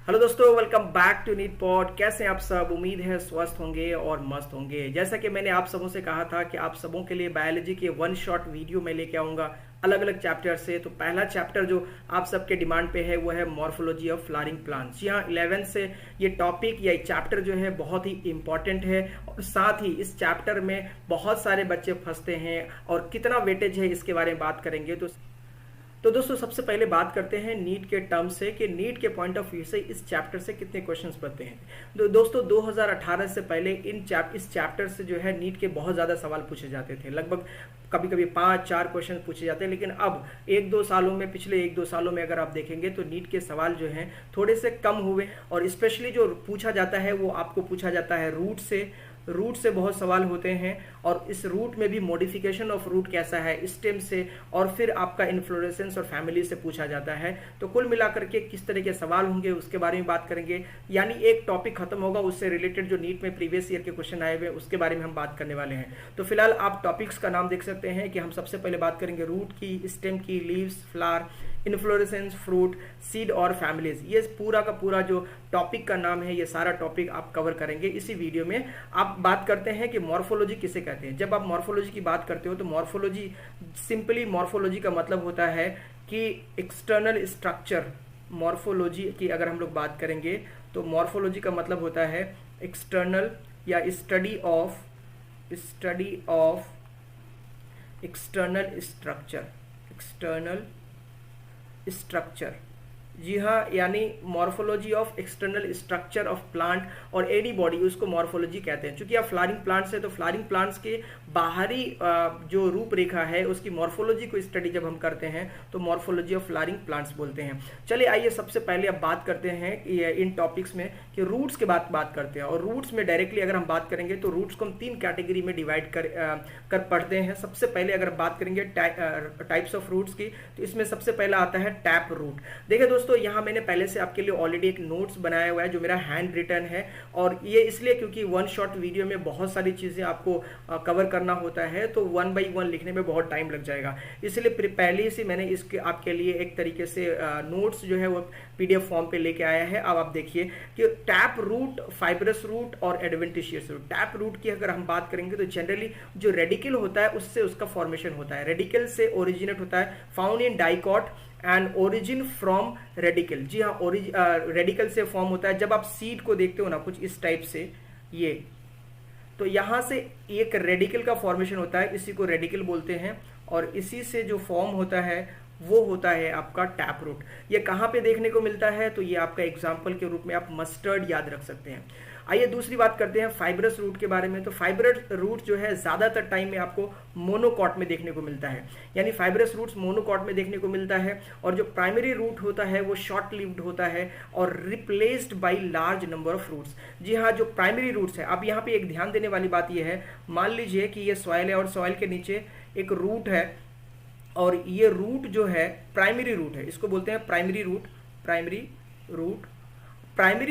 Hello दोस्तों, welcome back to NEET pod. कैसे हैं आप सब? उम्मीद है स्वस्थ होंगे और मस्त होंगे। जैसा कि मैंने आप सबों से कहा था कि आप सबों के लिए बायोलॉजी के वन शॉट वीडियो मैं लेके आऊंगा अलग अलग चैप्टर से। तो पहला चैप्टर जो आप सबके डिमांड पे है वो है मॉर्फोलॉजी ऑफ फ्लावरिंग प्लांट्स। जी हाँ, 11th से ये टॉपिक या चैप्टर जो है बहुत ही इंपॉर्टेंट है और साथ ही इस चैप्टर में बहुत सारे बच्चे फंसते हैं और कितना वेटेज है इसके बारे में बात करेंगे। तो दोस्तों, सबसे पहले बात करते हैं नीट के टर्म से कि नीट के पॉइंट ऑफ व्यू से इस चैप्टर से कितने क्वेश्चंस बनते हैं। दोस्तों 2018 से पहले इस चैप्टर से जो है नीट के बहुत ज़्यादा सवाल पूछे जाते थे। लगभग कभी कभी 5-4 क्वेश्चन पूछे जाते हैं, लेकिन अब पिछले 1-2 सालों में अगर आप देखेंगे तो नीट के सवाल जो हैं थोड़े से कम हुए। और स्पेशली जो पूछा जाता है वो आपको पूछा जाता है रूट से बहुत सवाल होते हैं। और इस रूट में भी मॉडिफिकेशन ऑफ रूट कैसा है, स्टेम से, और फिर आपका इन्फ्लोरेसेंस और फैमिली से पूछा जाता है। तो कुल मिलाकर के किस तरह के सवाल होंगे उसके बारे में बात करेंगे। यानी एक टॉपिक खत्म होगा, उससे रिलेटेड जो नीट में प्रीवियस ईयर के क्वेश्चन आए हुए उसके बारे में हम बात करने वाले हैं। तो फिलहाल आप टॉपिक्स का नाम देख सकते हैं कि हम सबसे पहले बात करेंगे रूट की, स्टेम की, leaves, flower, inflorescence, fruit, seed और फैमिलीज। ये पूरा का पूरा जो टॉपिक का नाम है, ये सारा टॉपिक आप कवर करेंगे इसी वीडियो में। आप बात करते हैं कि मॉर्फोलॉजी किसे कहते हैं। जब आप मॉर्फोलॉजी की बात करते हो तो मॉर्फोलॉजी का मतलब होता है कि एक्सटर्नल स्ट्रक्चर। मॉर्फोलॉजी की अगर हम लोग बात करेंगे तो मॉर्फोलॉजी का मतलब होता है एक्सटर्नल या स्टडी ऑफ एक्सटर्नल स्ट्रक्चर। जी हाँ, यानी morphology of external structure of plant और एनी बॉडी, उसको मॉर्फोलॉजी कहते हैं। क्योंकि आप फ्लावरिंग प्लांट्स है तो फ्लावरिंग प्लांट्स के बाहरी जो रूपरेखा है उसकी मॉर्फोलॉजी को स्टडी जब हम करते हैं तो मॉर्फोलॉजी ऑफ फ्लावरिंग प्लांट्स बोलते हैं। चलिए आइए सबसे पहले अब बात करते हैं इन टॉपिक्स में कि रूट्स के बात करते हैं। और रूट्स में डायरेक्टली अगर हम बात करेंगे तो रूट्स को हम 3 कैटेगरी में डिवाइड कर पढ़ते हैं। सबसे पहले अगर बात करेंगे टाइप्स ऑफ रूट्स की, तो इसमें सबसे पहला आता है टैप रूट। देखिए दोस्तों, यहाँ मैंने पहले से आपके लिए ऑलरेडी एक नोट्स बनाया हुआ है जो मेरा हैंड रिटन है। और ये इसलिए क्योंकि वन शॉट वीडियो में बहुत सारी चीज़ें आपको कवर करना होता है, तो 1 by 1 लिखने में बहुत टाइम लग जाएगा। इसलिए पहले से मैंने इसके आपके लिए एक तरीके से नोट्स जो है वो PDF फॉर्म पे लेके आया है। अब आप देखिए कि टैप रूट, फाइब्रस रूट और एडवेंटिशियस रूट। टैप रूट की अगर हम बात करेंगे तो जनरली जो रेडिकल होता है उससे उसका फॉर्मेशन होता है। रेडिकल से ओरिजिनेट होता है, found in dicot and origin from radicle. जी हाँ, रेडिकल से फॉर्म होता है। जब आप सीड को देखते हो ना कुछ इस टाइप से, ये तो यहां से एक रेडिकल का फॉर्मेशन होता है, इसी को रेडिकल बोलते हैं। और इसी से जो फॉर्म होता है वो होता है आपका टैप रूट। ये कहाँ पे देखने को मिलता है, तो ये आपका एग्जाम्पल के रूप में आप मस्टर्ड याद रख सकते हैं। आइए दूसरी बात करते हैं फाइब्रस रूट के बारे में। तो फाइब्रस रूट जो है ज्यादातर टाइम में आपको मोनोकॉट में देखने को मिलता है, यानी फाइब्रस रूट्स मोनोकॉट में देखने को मिलता है। और जो प्राइमरी रूट होता है वो शॉर्ट लिव्ड होता है और replaced by large number of roots. जी हाँ, जो प्राइमरी रूट्स है, अब यहाँ पे एक ध्यान देने वाली बात यह है, मान लीजिए कि ये सॉइल है और सॉइल के नीचे एक रूट है और ये रूट जो है प्राइमरी रूट है, इसको बोलते हैं प्राइमरी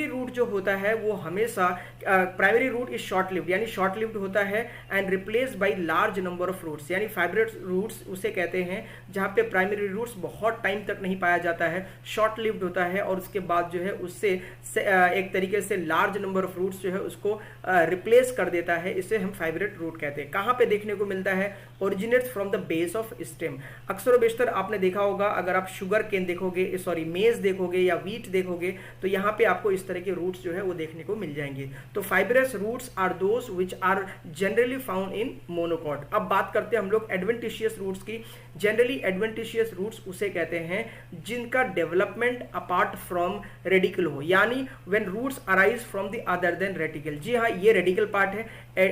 रूट जो होता है वो हमेशा primary root is short lived, यानी शॉर्ट लिव्ड होता है and replaced by large number of roots. यानी फाइब्रस रूट्स उसे कहते हैं जहां पे प्राइमरी रूट्स बहुत टाइम तक नहीं पाया जाता है, शॉर्ट लिव्ड होता है और उसके बाद जो है उससे एक तरीके से लार्ज नंबर ऑफ रूट्स जो है उसको रिप्लेस कर देता है। इसे हम फाइब्रस रूट कहते हैं। कहाँ पे देखने को मिलता है? Originates from the base of stem. अक्सर और बेशतर आपने देखा होगा, अगर आप शुगर केन देखोगे, मेज देखोगे या व्हीट देखोगे, तो यहाँ पे आपको इस तरह के रूट्स जो है वो देखने को मिल जाएंगे। तो fibrous roots are those which are generally found in monocot. अब बात करते हैं हम लोग एडवेंटिशियस रूट्स की। जनरली एडवेंटिशियस रूट्स उसे कहते हैं जिनका डेवलपमेंट अपार्ट फ्रॉम रेडिकल हो, यानी when roots arise from the other than radicle. जी हाँ, ये रेडिकल पार्ट है।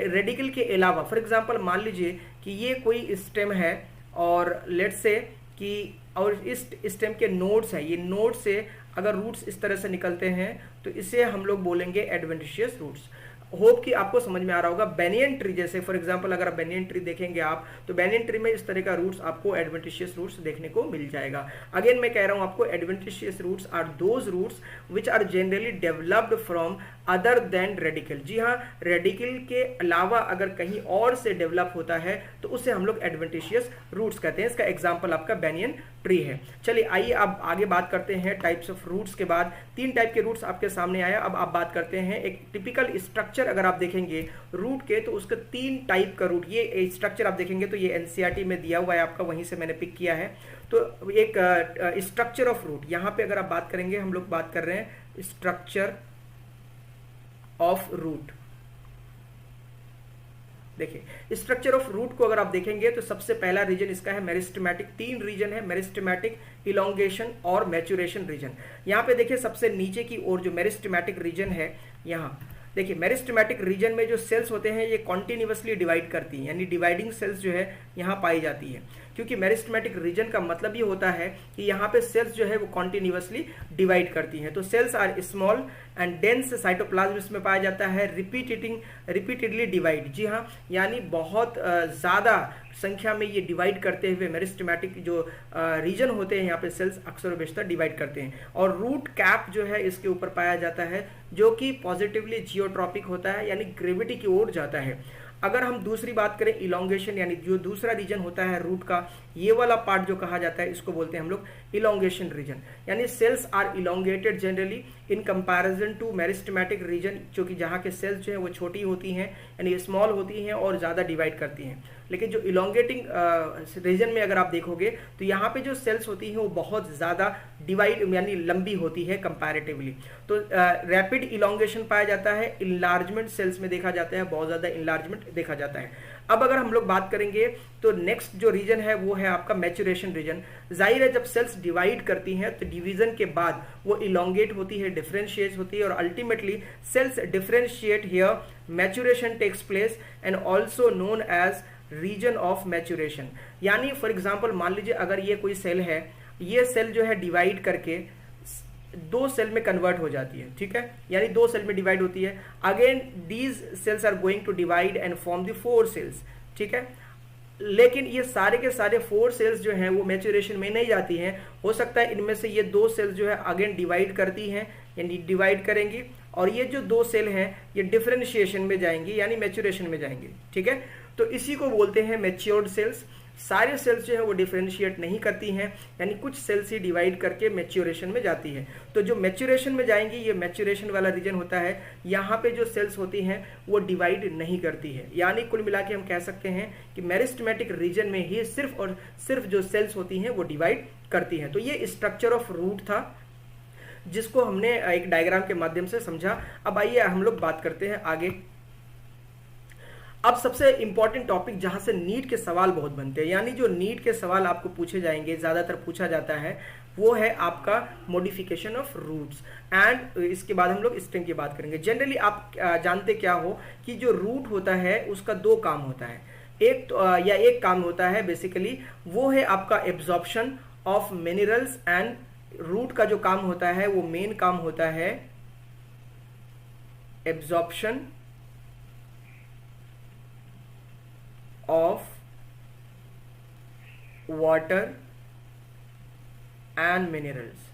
रेडिकल के अलावा फॉर एग्जांपल मान लीजिए कि ये कोई स्टेम है और लेट्स से कि और इस स्टेम के नोड्स हैं, ये नोड से अगर रूट्स इस तरह से निकलते हैं तो इसे हम लोग बोलेंगे एडवेंटिशियस रूट्स। होप कि आपको समझ में आ रहा होगा। बेनियन ट्री जैसे फॉर एग्जांपल अगर आप बेनियन ट्री देखेंगे आप, तो बेनियन ट्री में इस तरह का रूट्स आपको एडवेंटिशियस रूट्स देखने को मिल जाएगा। अगेन मैं कह रहा हूं आपको, adventitious roots are those roots which are generally developed from other than radicle. जी हाँ, रेडिकल के अलावा अगर कहीं और से डेवलप होता है तो उसे हम लोग एडवेंटिशियस रूट्स कहते हैं। इसका एग्जाम्पल आपका बेनियन ट्री है। चलिए आइए अब आगे बात करते हैं टाइप्स ऑफ रूट्स के बाद। 3 टाइप के रूट्स आपके सामने आया। अब आप बात करते हैं एक टिपिकल स्ट्रक्चर अगर आप देखेंगे रूट के, तो उसका 3 टाइप का रूट, ये स्ट्रक्चर आप देखेंगे तो ये एनसीईआरटी में दिया हुआ है आपका, वहीं से मैंने पिक किया है। तो एक स्ट्रक्चर ऑफ रूट, यहाँ पे अगर आप बात करेंगे, हम लोग बात कर रहे हैं स्ट्रक्चर ऑफ रूट। देखिए स्ट्रक्चर ऑफ रूट को अगर आप देखेंगे तो सबसे पहला रीजन इसका है मेरिस्टेमेटिक। 3 रीजन है, मेरिस्टेमेटिक, इलोंगेशन और मैच्योरेशन रीजन। यहाँ पे देखिए सबसे नीचे की ओर जो मेरिस्टेमेटिक रीजन है, यहाँ देखिए मेरिस्टेमेटिक रीजन में जो सेल्स होते हैं ये कॉन्टिन्यूसली डिवाइड करती हैं, यानी डिवाइडिंग सेल्स जो है यहाँ पाई जाती है। क्योंकि मेरिस्टेमेटिक रीजन का मतलब ये होता है कि यहाँ पे सेल्स जो है वो कॉन्टिन्यूसली डिवाइड करती हैं। तो cells are small and dense cytoplasm इसमें पाया जाता है, रिपीटेडली डिवाइड। जी हाँ, यानी बहुत ज़्यादा संख्या में ये डिवाइड करते हुए मेरिस्टेमेटिक जो रीजन होते हैं यहाँ पे सेल्स अक्सर और बेशतर डिवाइड करते हैं। और रूट कैप जो है इसके ऊपर पाया जाता है, जो कि पॉजिटिवली जियोट्रॉपिक होता है, यानी ग्रेविटी की ओर जाता है। अगर हम दूसरी बात करें इलोंगेशन, यानी जो दूसरा रीजन होता है रूट का, ये वाला पार्ट जो कहा जाता है इसको बोलते हैं हम लोग इलोंगेशन रीजन। यानी cells are elongated generally in comparison to meristematic region, जो कि जहाँ के सेल्स जो है वो छोटी होती हैं, यानी स्मॉल होती हैं और ज़्यादा डिवाइड करती हैं। लेकिन जो इलोंगेटिंग रीजन में अगर आप देखोगे तो यहाँ पे जो सेल्स होती हैं वो बहुत ज़्यादा डिवाइड यानी लंबी होती है कंपैरेटिवली। तो रैपिड इलोंगेशन पाया जाता है, इनलार्जमेंट सेल्स में देखा जाता है, बहुत ज़्यादा इनलार्जमेंट देखा जाता है। अब अगर हम लोग बात करेंगे तो नेक्स्ट जो रीजन है वो है आपका मैच्योरेशन रीजन। जाहिर है जब सेल्स डिवाइड करती हैं तो डिवीजन के बाद वो इलोंगेट होती है, डिफरेंशिएट होती है और ultimately cells differentiate here, maturation takes place and also known as region of maturation. यानी फॉर एग्जाम्पल मान लीजिए अगर ये कोई सेल है, ये सेल जो है डिवाइड करके 2 सेल में कन्वर्ट हो जाती है, ठीक है, यानी 2 सेल में डिवाइड होती है। Again these cells are going to divide and form the 4 cells, ठीक है। लेकिन ये सारे के सारे 4 सेल्स जो हैं वो मैच्योरेशन में नहीं जाती हैं। हो सकता है इनमें से ये 2 सेल्स जो है अगेन डिवाइड करती हैं, यानी डिवाइड करेंगी, और ये जो 2 सेल हैं ये डिफरेंशिएशन में जाएंगी, यानी मैच्योरेशन में जाएंगी, ठीक है। तो इसी को बोलते हैं मैच्योर्ड सेल्स। सारे सेल्स जो है वो डिफरेंशिएट नहीं करती हैं, यानी कुछ सेल्स ही डिवाइड करके मैच्योरेशन में जाती है। तो जो मैच्योरेशन में जाएंगी, ये मैच्योरेशन वाला रीजन होता है, यहाँ पे जो सेल्स होती हैं वो डिवाइड नहीं करती है। यानी कुल मिला के हम कह सकते हैं कि मेरिस्टेमेटिक रीजन में ही सिर्फ और सिर्फ जो सेल्स होती हैं वो डिवाइड करती हैं। तो ये स्ट्रक्चर ऑफ रूट था जिसको हमने एक डायग्राम के माध्यम से समझा। अब आइए हम लोग बात करते हैं आगे। अब सबसे इंपॉर्टेंट टॉपिक जहां से नीट के सवाल बहुत बनते हैं, यानी जो नीट के सवाल आपको पूछे जाएंगे, ज्यादातर पूछा जाता है, वो है आपका मॉडिफिकेशन ऑफ रूट्स। एंड इसके बाद हम लोग स्ट्रिंग की बात करेंगे। जनरली आप जानते क्या हो कि जो रूट होता है उसका 2 काम होता है। एक काम होता है बेसिकली, वो है आपका absorption of minerals, and root का जो काम होता है वो मेन काम होता है absorption of water and minerals,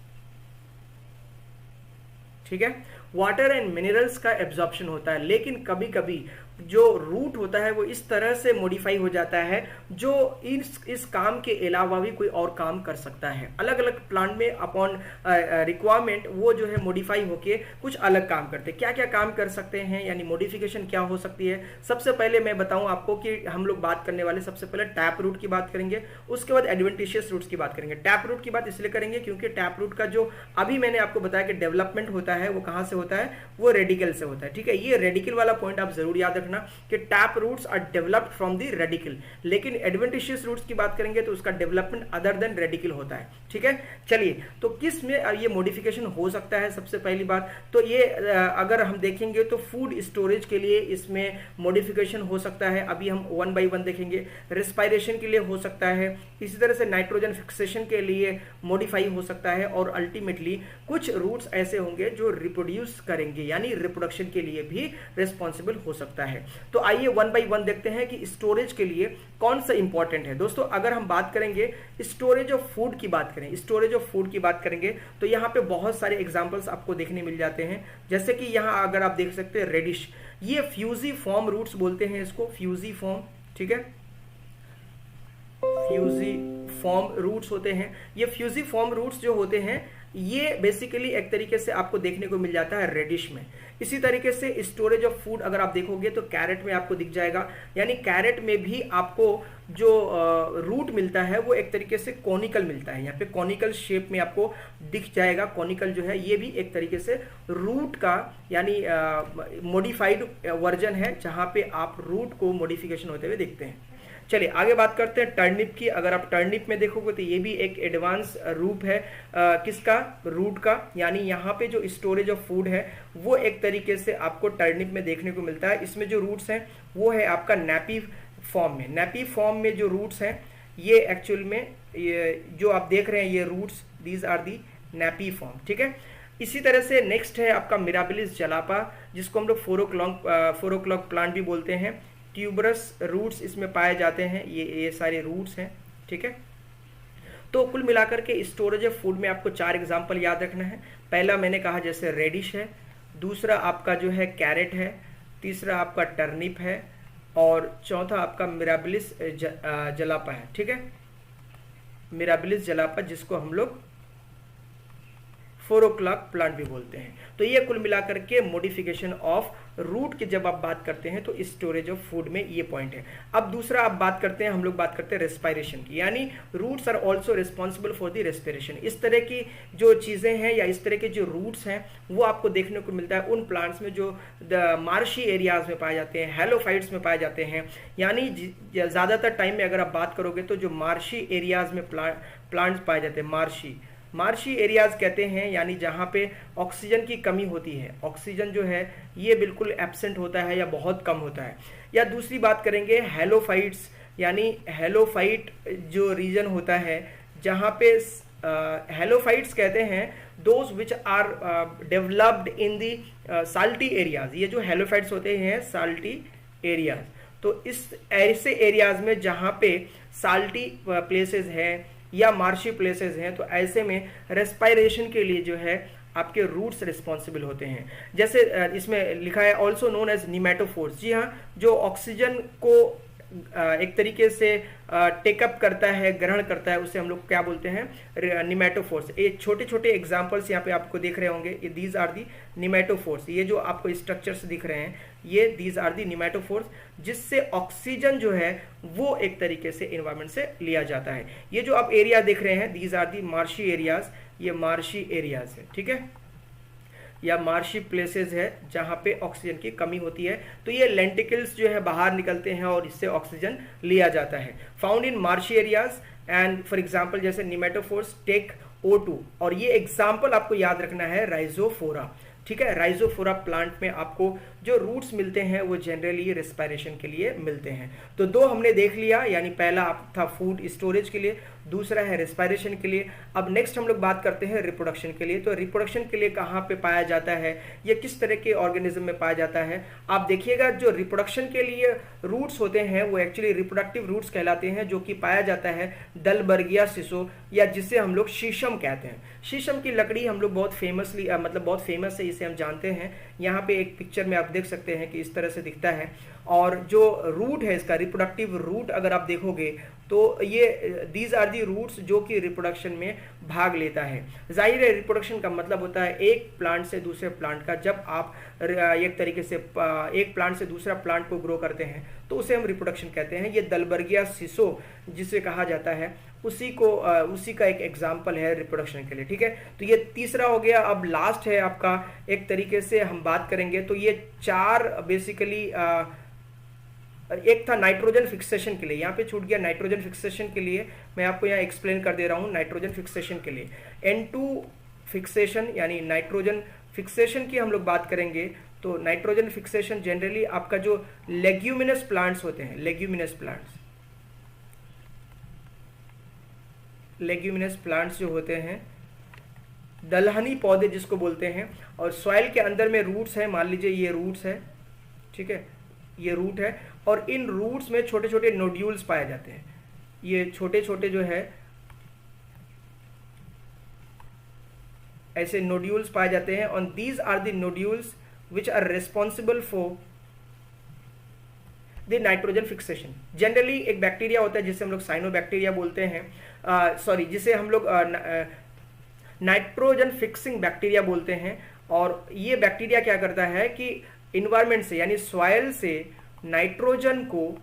ठीक है। वाटर एंड मिनरल्स का एब्जॉर्प्शन होता है, लेकिन कभी कभी जो रूट होता है वो इस तरह से मॉडिफाई हो जाता है जो इस काम के अलावा भी कोई और काम कर सकता है। अलग अलग प्लांट में अपॉन रिक्वायरमेंट वो जो है मॉडिफाई होके कुछ अलग काम करते हैं। क्या क्या काम कर सकते हैं, यानी मॉडिफिकेशन क्या हो सकती है। सबसे पहले मैं बताऊं आपको कि हम लोग बात करने वाले सबसे पहले टैप रूट की बात करेंगे, उसके बाद एडवेंटिशियस रूट्स की बात करेंगे। टैप रूट की बात इसलिए करेंगे क्योंकि टैप रूट का जो अभी मैंने आपको बताया कि डेवलपमेंट होता है वो कहाँ से होता है, वो रेडिकल से होता है, ठीक है। ये रेडिकल वाला पॉइंट आप जरूर याद रखना कि tap roots are developed from the radicle, लेकिन एडवेंटिशियस रूट्स की बात करेंगे तो उसका डेवलपमेंट अदर देन रेडिकल होता है। ठीक है, चलिए तो किस में ये मॉडिफिकेशन हो सकता है? सबसे पहली बात तो ये अगर हम देखेंगे तो फूड स्टोरेज के लिए इसमें मॉडिफिकेशन हो सकता है, अभी हम वन बाय वन देखेंगे। रेस्पायरेशन के लिए हो सकता है, इसी तरह से नाइट्रोजन फिक्सेशन के लिए मॉडिफाई हो सकता है, और अल्टीमेटली कुछ रूट्स ऐसे होंगे जो रिप्रोड्यूस करेंगे यानी रिप्रोडक्शन के लिए भी रिस्पॉन्सिबल हो सकता है। तो आइए वन बाय वन देखते हैं कि स्टोरेज के लिए कौन सा इंपॉर्टेंट है। दोस्तों अगर हम बात करेंगे स्टोरेज ऑफ फूड की बात करें, स्टोरेज ऑफ फूड की बात करेंगे तो यहाँ पे बहुत सारे एग्जांपल्स आपको देखने मिल जाते हैं। जैसे कि यहाँ अगर आप देख सकते हैं रेडिश, ये फ्यूजिफॉर्म रूट्स बोलते हैं इसको, फ्यूजिफॉर्म। ठीक है, फ्यूजिफॉर्म रूट्स होते हैं। ये फ्यूजिफॉर्म रूट्स जो होते हैं ये बेसिकली एक तरीके से आपको देखने को मिल जाता है रेडिश में। इसी तरीके से स्टोरेज ऑफ फूड अगर आप देखोगे तो कैरेट में आपको दिख जाएगा, यानी कैरेट में भी आपको जो रूट मिलता है वो एक तरीके से कॉनिकल मिलता है, यहाँ पे कॉनिकल शेप में आपको दिख जाएगा। कॉनिकल जो है ये भी एक तरीके से रूट का यानी मॉडिफाइड वर्जन है, जहाँ पे आप रूट को मॉडिफिकेशन होते हुए देखते हैं। चलिए आगे बात करते हैं टर्निप की। अगर आप टर्निप में देखोगे तो ये भी एक एडवांस रूप है किसका? रूट का। यानी यहाँ पे जो स्टोरेज ऑफ फूड है वो एक तरीके से आपको टर्निप में देखने को मिलता है। इसमें जो रूट्स हैं वो है आपका नैपी फॉर्म में। नैपी फॉर्म में जो रूट्स हैं ये एक्चुअल में ये जो आप देख रहे हैं ये roots, these are the napiform. ठीक है, इसी तरह से नेक्स्ट है आपका मिराबिलिस जलापा, जिसको हम लोग 4 o'clock प्लांट भी बोलते हैं। ट्यूबरस रूट्स इसमें पाए जाते हैं, ये सारे रूट्स हैं। ठीक है, तो कुल मिलाकर के स्टोरेज ऑफ फूड में आपको 4 एग्जांपल याद रखना है। पहला मैंने कहा जैसे रेडिश है, दूसरा आपका जो है कैरेट है, तीसरा आपका टर्निप है, और चौथा आपका मिराबिलिस जलापा है। ठीक है, मिराबिलिस जलापा जिसको हम लोग 4 o'clock प्लांट भी बोलते हैं। तो ये कुल मिलाकर के मॉडिफिकेशन ऑफ रूट की जब आप बात करते हैं तो स्टोरेज ऑफ फूड में ये पॉइंट है। अब दूसरा आप बात करते हैं, हम लोग बात करते हैं रेस्पायरेशन की, यानी roots are also responsible for the respiration. इस तरह की जो चीज़ें हैं या इस तरह के जो रूट्स हैं वो आपको देखने को मिलता है उन प्लांट्स में जो मार्शी एरियाज में पाए जाते हैं, हेलोफाइट्स में पाए जाते हैं। यानी ज़्यादातर टाइम में अगर आप बात करोगे तो जो मार्शी एरियाज में प्लांट्स पाए जाते हैं, मार्शी एरियाज कहते हैं, यानी जहाँ पे ऑक्सीजन की कमी होती है, ऑक्सीजन जो है ये बिल्कुल एब्सेंट होता है या बहुत कम होता है। या दूसरी बात करेंगे हेलोफाइट्स, यानी हेलोफाइट जो रीजन होता है जहाँ पे हेलोफाइट्स कहते हैं those which are developed in the salty areas. ये जो हेलोफाइट्स होते हैं साल्टी एरियाज, तो इस ऐसे एरियाज में जहाँ पे साल्टी प्लेसेस हैं या मार्शी प्लेसेस हैं, तो ऐसे में रेस्पायरेशन के लिए जो है आपके रूट्स रिस्पॉन्सिबल होते हैं। जैसे इसमें लिखा है ऑल्सो नोन एज निमेटोफोर्स। जी हाँ, जो ऑक्सीजन को एक तरीके से टेकअप करता है, ग्रहण करता है, उसे हम लोग क्या बोलते हैं? निमेटोफोर्स। ये छोटे छोटे एग्जांपल्स यहाँ पे आपको दिख रहे होंगे, ये दीज आर दी निमेटोफोर्स। ये जो आपको स्ट्रक्चर्स दिख रहे हैं ये दीज आर दी निमेटोफोर्स, जिससे ऑक्सीजन जो है वो एक तरीके से इन्वायरमेंट से लिया जाता है। ये जो आप एरिया देख रहे हैं these are the marshy areas, ये मार्शी एरियाज है। ठीक है, या मार्शी प्लेसेस है जहाँ पे ऑक्सीजन की कमी होती है, तो ये लेंटिकल्स जो है बाहर निकलते हैं और इससे ऑक्सीजन लिया जाता है। Found in marshy areas and for example जैसे निमेटोफोर्स टेक O2, और ये एग्जांपल आपको याद रखना है राइजोफोरा। ठीक है, राइजोफोरा प्लांट में आपको जो रूट्स मिलते हैं वो जनरली रेस्पायरेशन के लिए मिलते हैं। तो 2 हमने देख लिया, यानी पहला था फूड स्टोरेज के लिए, दूसरा है रेस्पायरेशन के लिए। अब नेक्स्ट हम लोग बात करते हैं रिप्रोडक्शन के लिए। तो रिप्रोडक्शन के लिए कहाँ पे पाया जाता है, ये किस तरह के ऑर्गेनिज्म में पाया जाता है? आप देखिएगा जो रिप्रोडक्शन के लिए रूट्स होते हैं वो एक्चुअली रिप्रोडक्टिव रूट्स कहलाते हैं, जो कि पाया जाता है दलबर्गिया सिसो, या जिसे हम लोग शीशम कहते हैं। शीशम की लकड़ी हम लोग बहुत फेमसली बहुत फेमस है, इसे हम जानते हैं। यहाँ पे एक पिक्चर में आप देख सकते हैं कि इस तरह से दिखता है, और जो रूट है इसका रिप्रोडक्टिव रूट अगर आप देखोगे तो ये दीज आर दी रूट्स जो कि रिप्रोडक्शन में भाग लेता है। जाहिर है रिप्रोडक्शन का मतलब होता है एक प्लांट से दूसरे प्लांट का, जब आप एक तरीके से एक प्लांट से दूसरा प्लांट को ग्रो करते हैं तो उसे हम रिप्रोडक्शन कहते हैं। ये दलबर्गिया सिसो जिसे कहा जाता है उसी का एक एग्जाम्पल है रिप्रोडक्शन के लिए। ठीक है, तो ये तीसरा हो गया। अब लास्ट है आपका, एक तरीके से हम बात करेंगे तो ये 4 बेसिकली और एक था नाइट्रोजन फिक्सेशन के लिए, यहाँ पे छूट गया नाइट्रोजन फिक्सेशन के लिए, मैं आपको यहाँ एक्सप्लेन कर दे रहा हूँ नाइट्रोजन फिक्सेशन के लिए। N2 फिक्सेशन यानी नाइट्रोजन फिक्सेशन की हम लोग बात करेंगे तो नाइट्रोजन फिक्सेशन जनरली आपका जो लेग्यूमिनस प्लांट्स होते हैं, लेग्यूमिनस प्लांट्स जो होते हैं, दलहनी पौधे जिसको बोलते हैं, और सॉइल के अंदर में रूट्स हैं, मान लीजिए ये रूट्स है, ठीक है, ये रूट है, और इन रूट्स में छोटे छोटे नोड्यूल्स पाए जाते हैं। ये छोटे छोटे जो है ऐसे नोड्यूल्स पाए जाते हैं, और these are the nodules which are responsible for the nitrogen fixation. Generally एक बैक्टीरिया होता है जिसे हम लोग साइनोबैक्टीरिया बोलते हैं, सॉरी जिसे हम लोग नाइट्रोजन फिक्सिंग बैक्टीरिया बोलते हैं। और ये बैक्टीरिया क्या करता है कि इन्वायरमेंट से यानी सॉइल से नाइट्रोजन को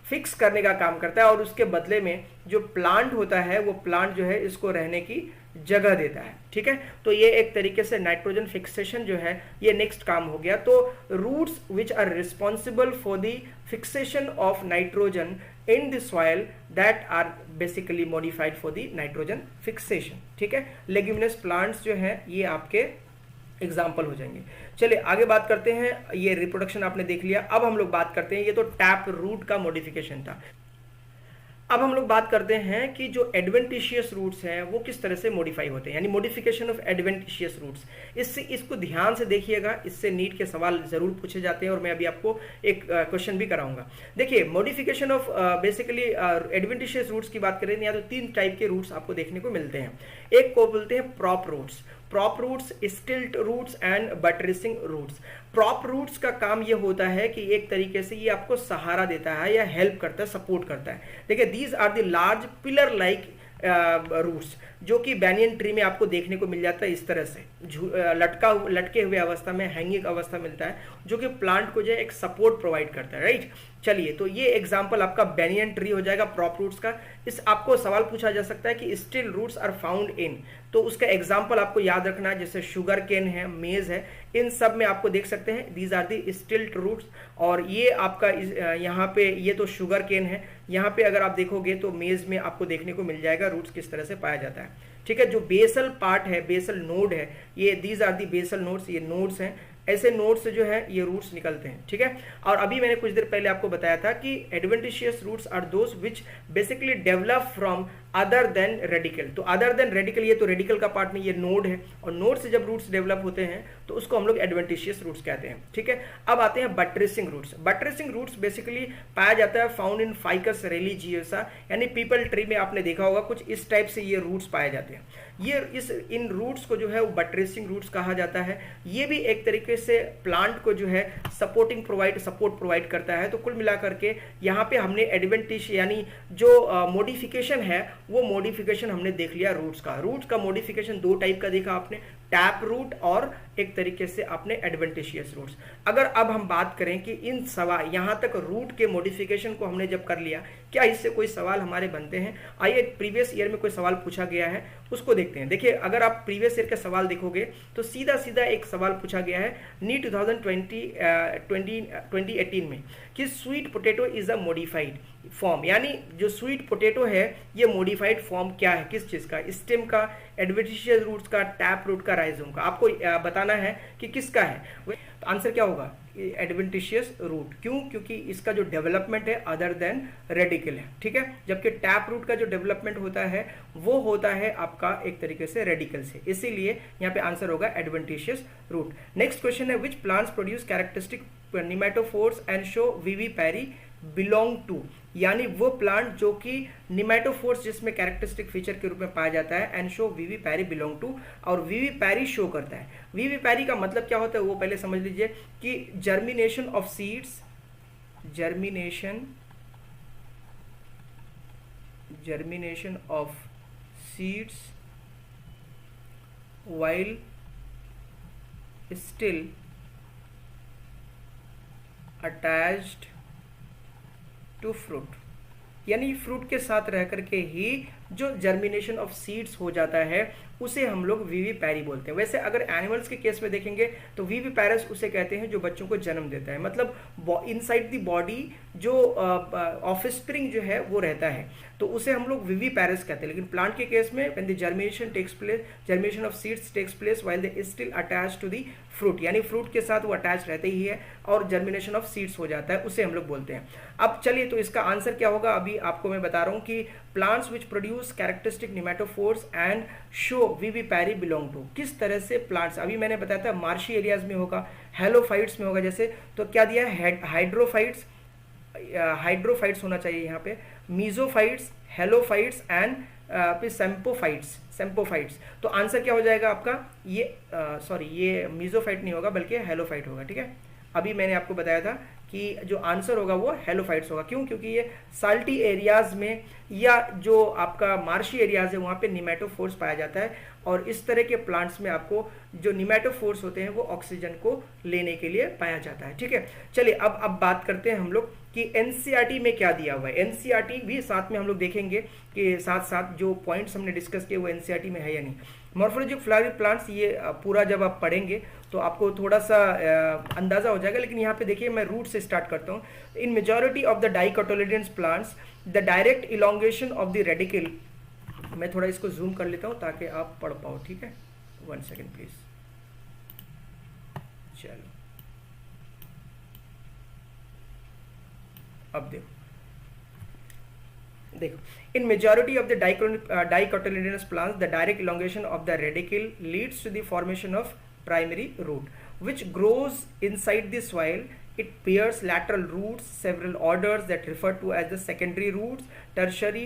फिक्स करने का काम करता है, और उसके बदले में जो प्लांट होता है वो प्लांट जो है इसको रहने की जगह देता है, ठीक है। तो ये एक तरीके से नाइट्रोजन फिक्सेशन जो है ये नेक्स्ट काम हो गया। तो roots which are responsible for the fixation of nitrogen in the soil that are basically modified for the nitrogen fixation, ठीक है। लेग्यूमिनस प्लांट्स जो है ये आपके एग्जाम्पल हो जाएंगे। चलिए आगे बात करते हैं, ये रिप्रोडक्शन आपने देख लिया। अब हम लोग बात करते हैं, ये तो टैप रूट का मॉडिफिकेशन था। अब हम लोग बात करते हैं कि जो एडवेंटिशियस रूट्स हैं वो किस तरह से मॉडिफाई होते हैं, यानी मॉडिफिकेशन ऑफ एडवेंटिशियस रूट्स। इसको ध्यान से देखिएगा, इससे नीट के सवाल जरूर पूछे जाते हैं, और मैं अभी आपको एक क्वेश्चन भी कराऊंगा। देखिए modification of basically adventitious roots की बात करें या तो 3 टाइप के रूट्स आपको देखने को मिलते हैं। एक को बोलते हैं prop roots, stilt roots and buttressing roots. Prop roots का काम ये होता है कि एक तरीके से ये आपको सहारा देता है या हेल्प करता है, सपोर्ट करता है। देखिए these are the large pillar like roots, जो कि बैनियन ट्री में आपको देखने को मिल जाता है इस तरह से लटके हुए अवस्था में, हैंगिंग अवस्था मिलता है, जो कि प्लांट को जो है एक सपोर्ट प्रोवाइड करता है, राइट। चलिए तो ये एग्जांपल आपका बैनियन ट्री हो जाएगा प्रॉप रूट्स का। इस आपको सवाल पूछा जा सकता है कि still roots are found in, तो उसका एग्जांपल आपको याद रखना है, जैसे शुगर केन है, मेज है, इन सब में आपको देख सकते हैं दीज आर दी स्टिल्ट रूट्स। और ये आपका यहाँ पे ये तो शुगर केन है, यहाँ पे अगर आप देखोगे तो मेज में आपको देखने को मिल जाएगा रूट्स किस तरह से पाया जाता है, ठीक है। जो बेसल पार्ट है, बेसल नोड है, ये these are the basal nodes, ये नोड्स हैं, ऐसे नोड्स से जो है ये रूट्स निकलते हैं, ठीक है। और अभी मैंने कुछ देर पहले आपको बताया था कि adventitious roots are those which basically develop from other than radicle. तो अदर देन रेडिकल, ये तो रेडिकल का पार्ट में ये नोड है, और नोड से जब रूट्स डेवलप होते हैं तो उसको हम लोग एडवेंटिशियस रूट्स कहते हैं, ठीक है। अब आते हैं बटरेसिंग रूट्स। बटरेसिंग रूट्स बेसिकली पाया जाता है फाउंड इन फाइकस रिलीजियोसा, यानी पीपल ट्री में आपने देखा होगा कुछ इस टाइप से ये रूट्स पाए जाते हैं। इन रूट्स को जो है वो बटरेसिंग रूट्स कहा जाता है। ये भी एक तरीके से प्लांट को जो है सपोर्ट प्रोवाइड करता है। तो कुल मिलाकर के यहाँ पे हमने एडवेंटिश यानी जो मॉडिफिकेशन है वो मॉडिफिकेशन हमने देख लिया रूट्स का मॉडिफिकेशन 2 टाइप का देखा आपने, टैप रूट और एक तरीके से आपने एडवेंटिशियस रूट्स। अगर अब हम बात करें कि इन सवाल यहाँ तक रूट के मॉडिफिकेशन को हमने जब कर लिया, क्या इससे कोई सवाल हमारे बनते हैं? आइए प्रीवियस ईयर में कोई सवाल पूछा गया है उसको देखते हैं। देखिए अगर आप प्रीवियस ईयर के सवाल देखोगे तो सीधा सीधा एक सवाल पूछा गया है नीट 2018 में कि sweet potato is a modified form, यानी जो स्वीट पोटैटो है ये मॉडिफाइड फॉर्म क्या है, किस चीज का, स्टेम का, एडवेंटिशियस रूट्स का, टैप रूट का, राइजोम का। आपको बताना है कि किसका है। तो आंसर क्या होगा? Adventitious root. क्यों? क्योंकि इसका जो डेवलपमेंट है अदर देन रेडिकल है, ठीक है। जबकि टैप रूट का जो डेवलपमेंट होता है वो होता है आपका एक तरीके से रेडिकल से, इसीलिए यहाँ पे आंसर होगा एडवेंटिशियस रूट। नेक्स्ट क्वेश्चन है which plants produce characteristic pneumatophores and show vivipary belong to, यानी वो प्लांट जो कि निमेटोफोर्स जिसमें कैरेक्टरिस्टिक फीचर के रूप में पाया जाता है, and show vivipary belong to, और विविपैरी शो करता है। विविपैरी का मतलब क्या होता है वो पहले समझ लीजिए कि germination of seeds, germination of seeds while still attached to fruit, यानी फ्रूट के साथ रह करके ही जो जर्मिनेशन ऑफ सीड्स हो जाता है उसे हम लोग विविपैरी बोलते हैं। वैसे अगर एनिमल्स के केस में देखेंगे तो विविपैरस उसे कहते हैं जो बच्चों को जन्म देता है, मतलब इनसाइड द बॉडी जो ऑफस्प्रिंग जो है वो रहता है, तो उसे हम लोग विविपैरस कहते हैं। लेकिन प्लांट के केस में when the germination takes place, germination of seeds takes place while they still attach to the fruit, यानी फ्रूट के साथ वो अटैच रहते ही है और जर्मिनेशन ऑफ सीड्स हो जाता है, उसे हम लोग बोलते हैं। अब चलिए, तो इसका आंसर क्या होगा अभी आपको मैं बता रहा हूँ कि plants which produce characteristic pneumatophores and show vivipary belong to, किस तरह से प्लांट्स, अभी मैंने बताया था मार्शी एरियाज में होगा, हेलोफाइट्स में होगा जैसे, तो क्या दिया है हाइड्रोफाइट्स, हाइड्रोफाइट्स होना चाहिए यहाँ पे, मीजोफाइट्स, हेलोफाइट्स एंड फिर सेम्पोफाइट्स। तो आंसर क्या हो जाएगा आपका, ये सॉरी ये मीजोफाइट नहीं होगा बल्कि हेलोफाइट होगा, ठीक है। अभी मैंने आपको बताया था कि जो आंसर होगा वो हेलोफाइट्स होगा। क्यों? क्योंकि ये साल्टी एरियाज में या जो आपका मार्शी एरियाज है वहाँ पे निमेटोफोर्स पाया जाता है, और इस तरह के प्लांट्स में आपको जो निमेटोफोर्स होते हैं वो ऑक्सीजन को लेने के लिए पाया जाता है, ठीक है। चलिए अब बात करते हैं हम लोग कि एनसीईआरटी में क्या दिया हुआ है। एनसीईआरटी भी साथ में हम लोग देखेंगे कि साथ साथ जो पॉइंट्स हमने डिस्कस किए वो एनसीईआरटी में है या नहीं। मॉर्फोलॉजी ऑफ फ्लावरिंग प्लांट्स, ये पूरा जब आप पढ़ेंगे तो आपको थोड़ा सा अंदाजा हो जाएगा, लेकिन यहाँ पे देखिए मैं रूट से स्टार्ट करता हूँ। इन majority of the dicotyledonous plants the direct elongation of the radical, मैं थोड़ा इसको जूम कर लेता हूँ ताकि आप पढ़ पाओ, ठीक है। 1 सेकेंड प्लीज। चलो अब देखो in majority of the dicotyledonous plants the direct elongation of the radicle leads to the formation of primary root which grows inside the soil. It bears lateral roots, several orders that refer to as the secondary roots, tertiary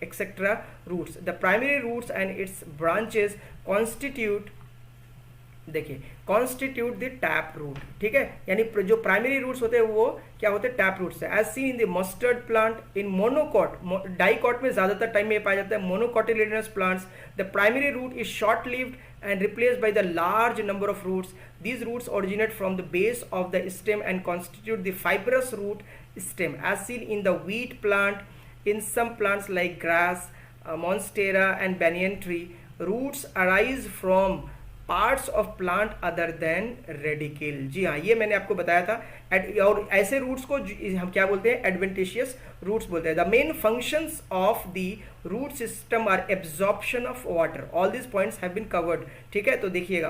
etc. roots. The primary roots and its branches constitute, देखिए constitute the tap root, ठीक है। यानी जो primary roots होते हैं वो क्या होते हैं, टैप रूट्स है। As seen in the mustard plant in monocot, dicot में ज्यादातर टाइम में पाया जाता है monocotyledonous plants, the primary root is short lived and replaced by the large number of roots. These roots originate from the base of the stem and constitute the fibrous root stem, as seen in the wheat plant. In some plants like grass, monstera and banyan tree, roots arise from parts of plant other than radicle. जी हाँ, ये मैंने आपको बताया था। और ऐसे roots को हम क्या बोलते हैं, एडवेंटिशियस रूट्स बोलते हैं। The main functions of the root system are absorption of water, all this points have been covered, ठीक है। तो देखिएगा,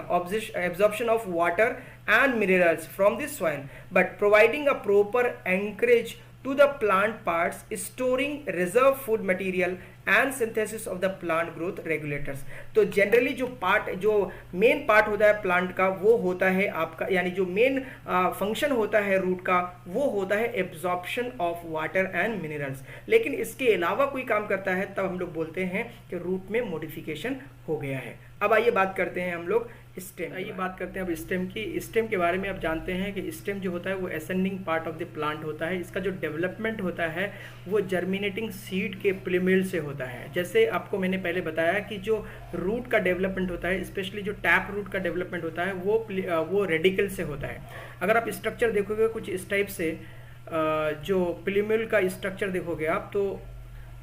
absorption of water and minerals from this soil but providing a proper anchorage to the plant parts, storing reserve food material and synthesis of the plant growth regulators। तो generally जो part, जो main part होता है plant का वो होता है आपका, यानी जो मेन फंक्शन होता है रूट का वो होता है absorption of water and minerals. लेकिन इसके अलावा कोई काम करता है तब हम लोग बोलते हैं कि रूट में मॉडिफिकेशन हो गया है। अब आइए बात करते हैं हम लोग स्टेम, आइए बात करते हैं अब स्टेम की। स्टेम के बारे में आप जानते हैं कि स्टेम जो होता है वो ascending part of the plant होता है। इसका जो डेवलपमेंट होता है वो जर्मिनेटिंग सीड के प्लूमेल से होता है। जैसे आपको मैंने पहले बताया कि जो रूट का डेवलपमेंट होता है, स्पेशली जो टैप रूट का डेवलपमेंट होता है वो रेडिकल से होता है। अगर आप स्ट्रक्चर देखोगे कुछ इस टाइप से, जो प्लूमेल का स्ट्रक्चर देखोगे आप तो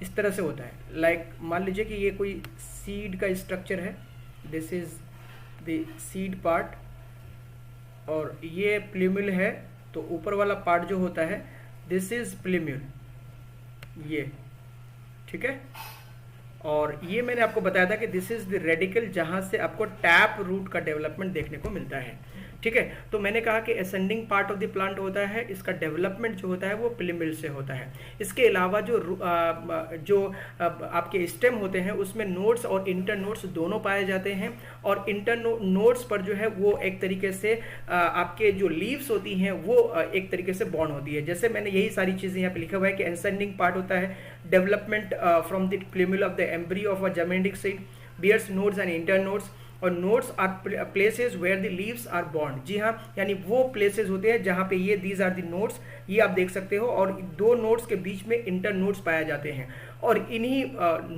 इस तरह से होता है। लाइक मान लीजिए कि ये कोई सीड का स्ट्रक्चर है, this is the seed part, और ये प्लूमेल है, तो ऊपर वाला पार्ट जो होता है दिस इज प्लूमेल, ये ठीक है। और ये मैंने आपको बताया था कि दिस इज द रेडिकल जहां से आपको टैप रूट का डेवलपमेंट देखने को मिलता है, ठीक है। तो मैंने कहा कि ascending part of the plant होता है, इसका डेवलपमेंट जो होता है वो प्लूमेल से होता है। इसके अलावा जो आपके स्टेम होते हैं उसमें नोड्स और इंटर नोड्स दोनों पाए जाते हैं, और इंटर नोड्स पर जो है वो एक तरीके से आपके जो लीव्स होती हैं वो एक तरीके से बॉन्ड होती है। जैसे मैंने यही सारी चीज़ें यहाँ पे लिखा हुआ है कि असेंडिंग पार्ट होता है development from the plumule of the embryo of a germinating seed, bears nodes and internodes, और nodes are places where the leaves are बॉन्ड। जी हाँ, यानी वो प्लेसेस होते हैं जहाँ पे ये दीज आर द नोड्स, ये आप देख सकते हो, और दो नोड्स के बीच में इंटर नोड्स पाए जाते हैं। और इन्हीं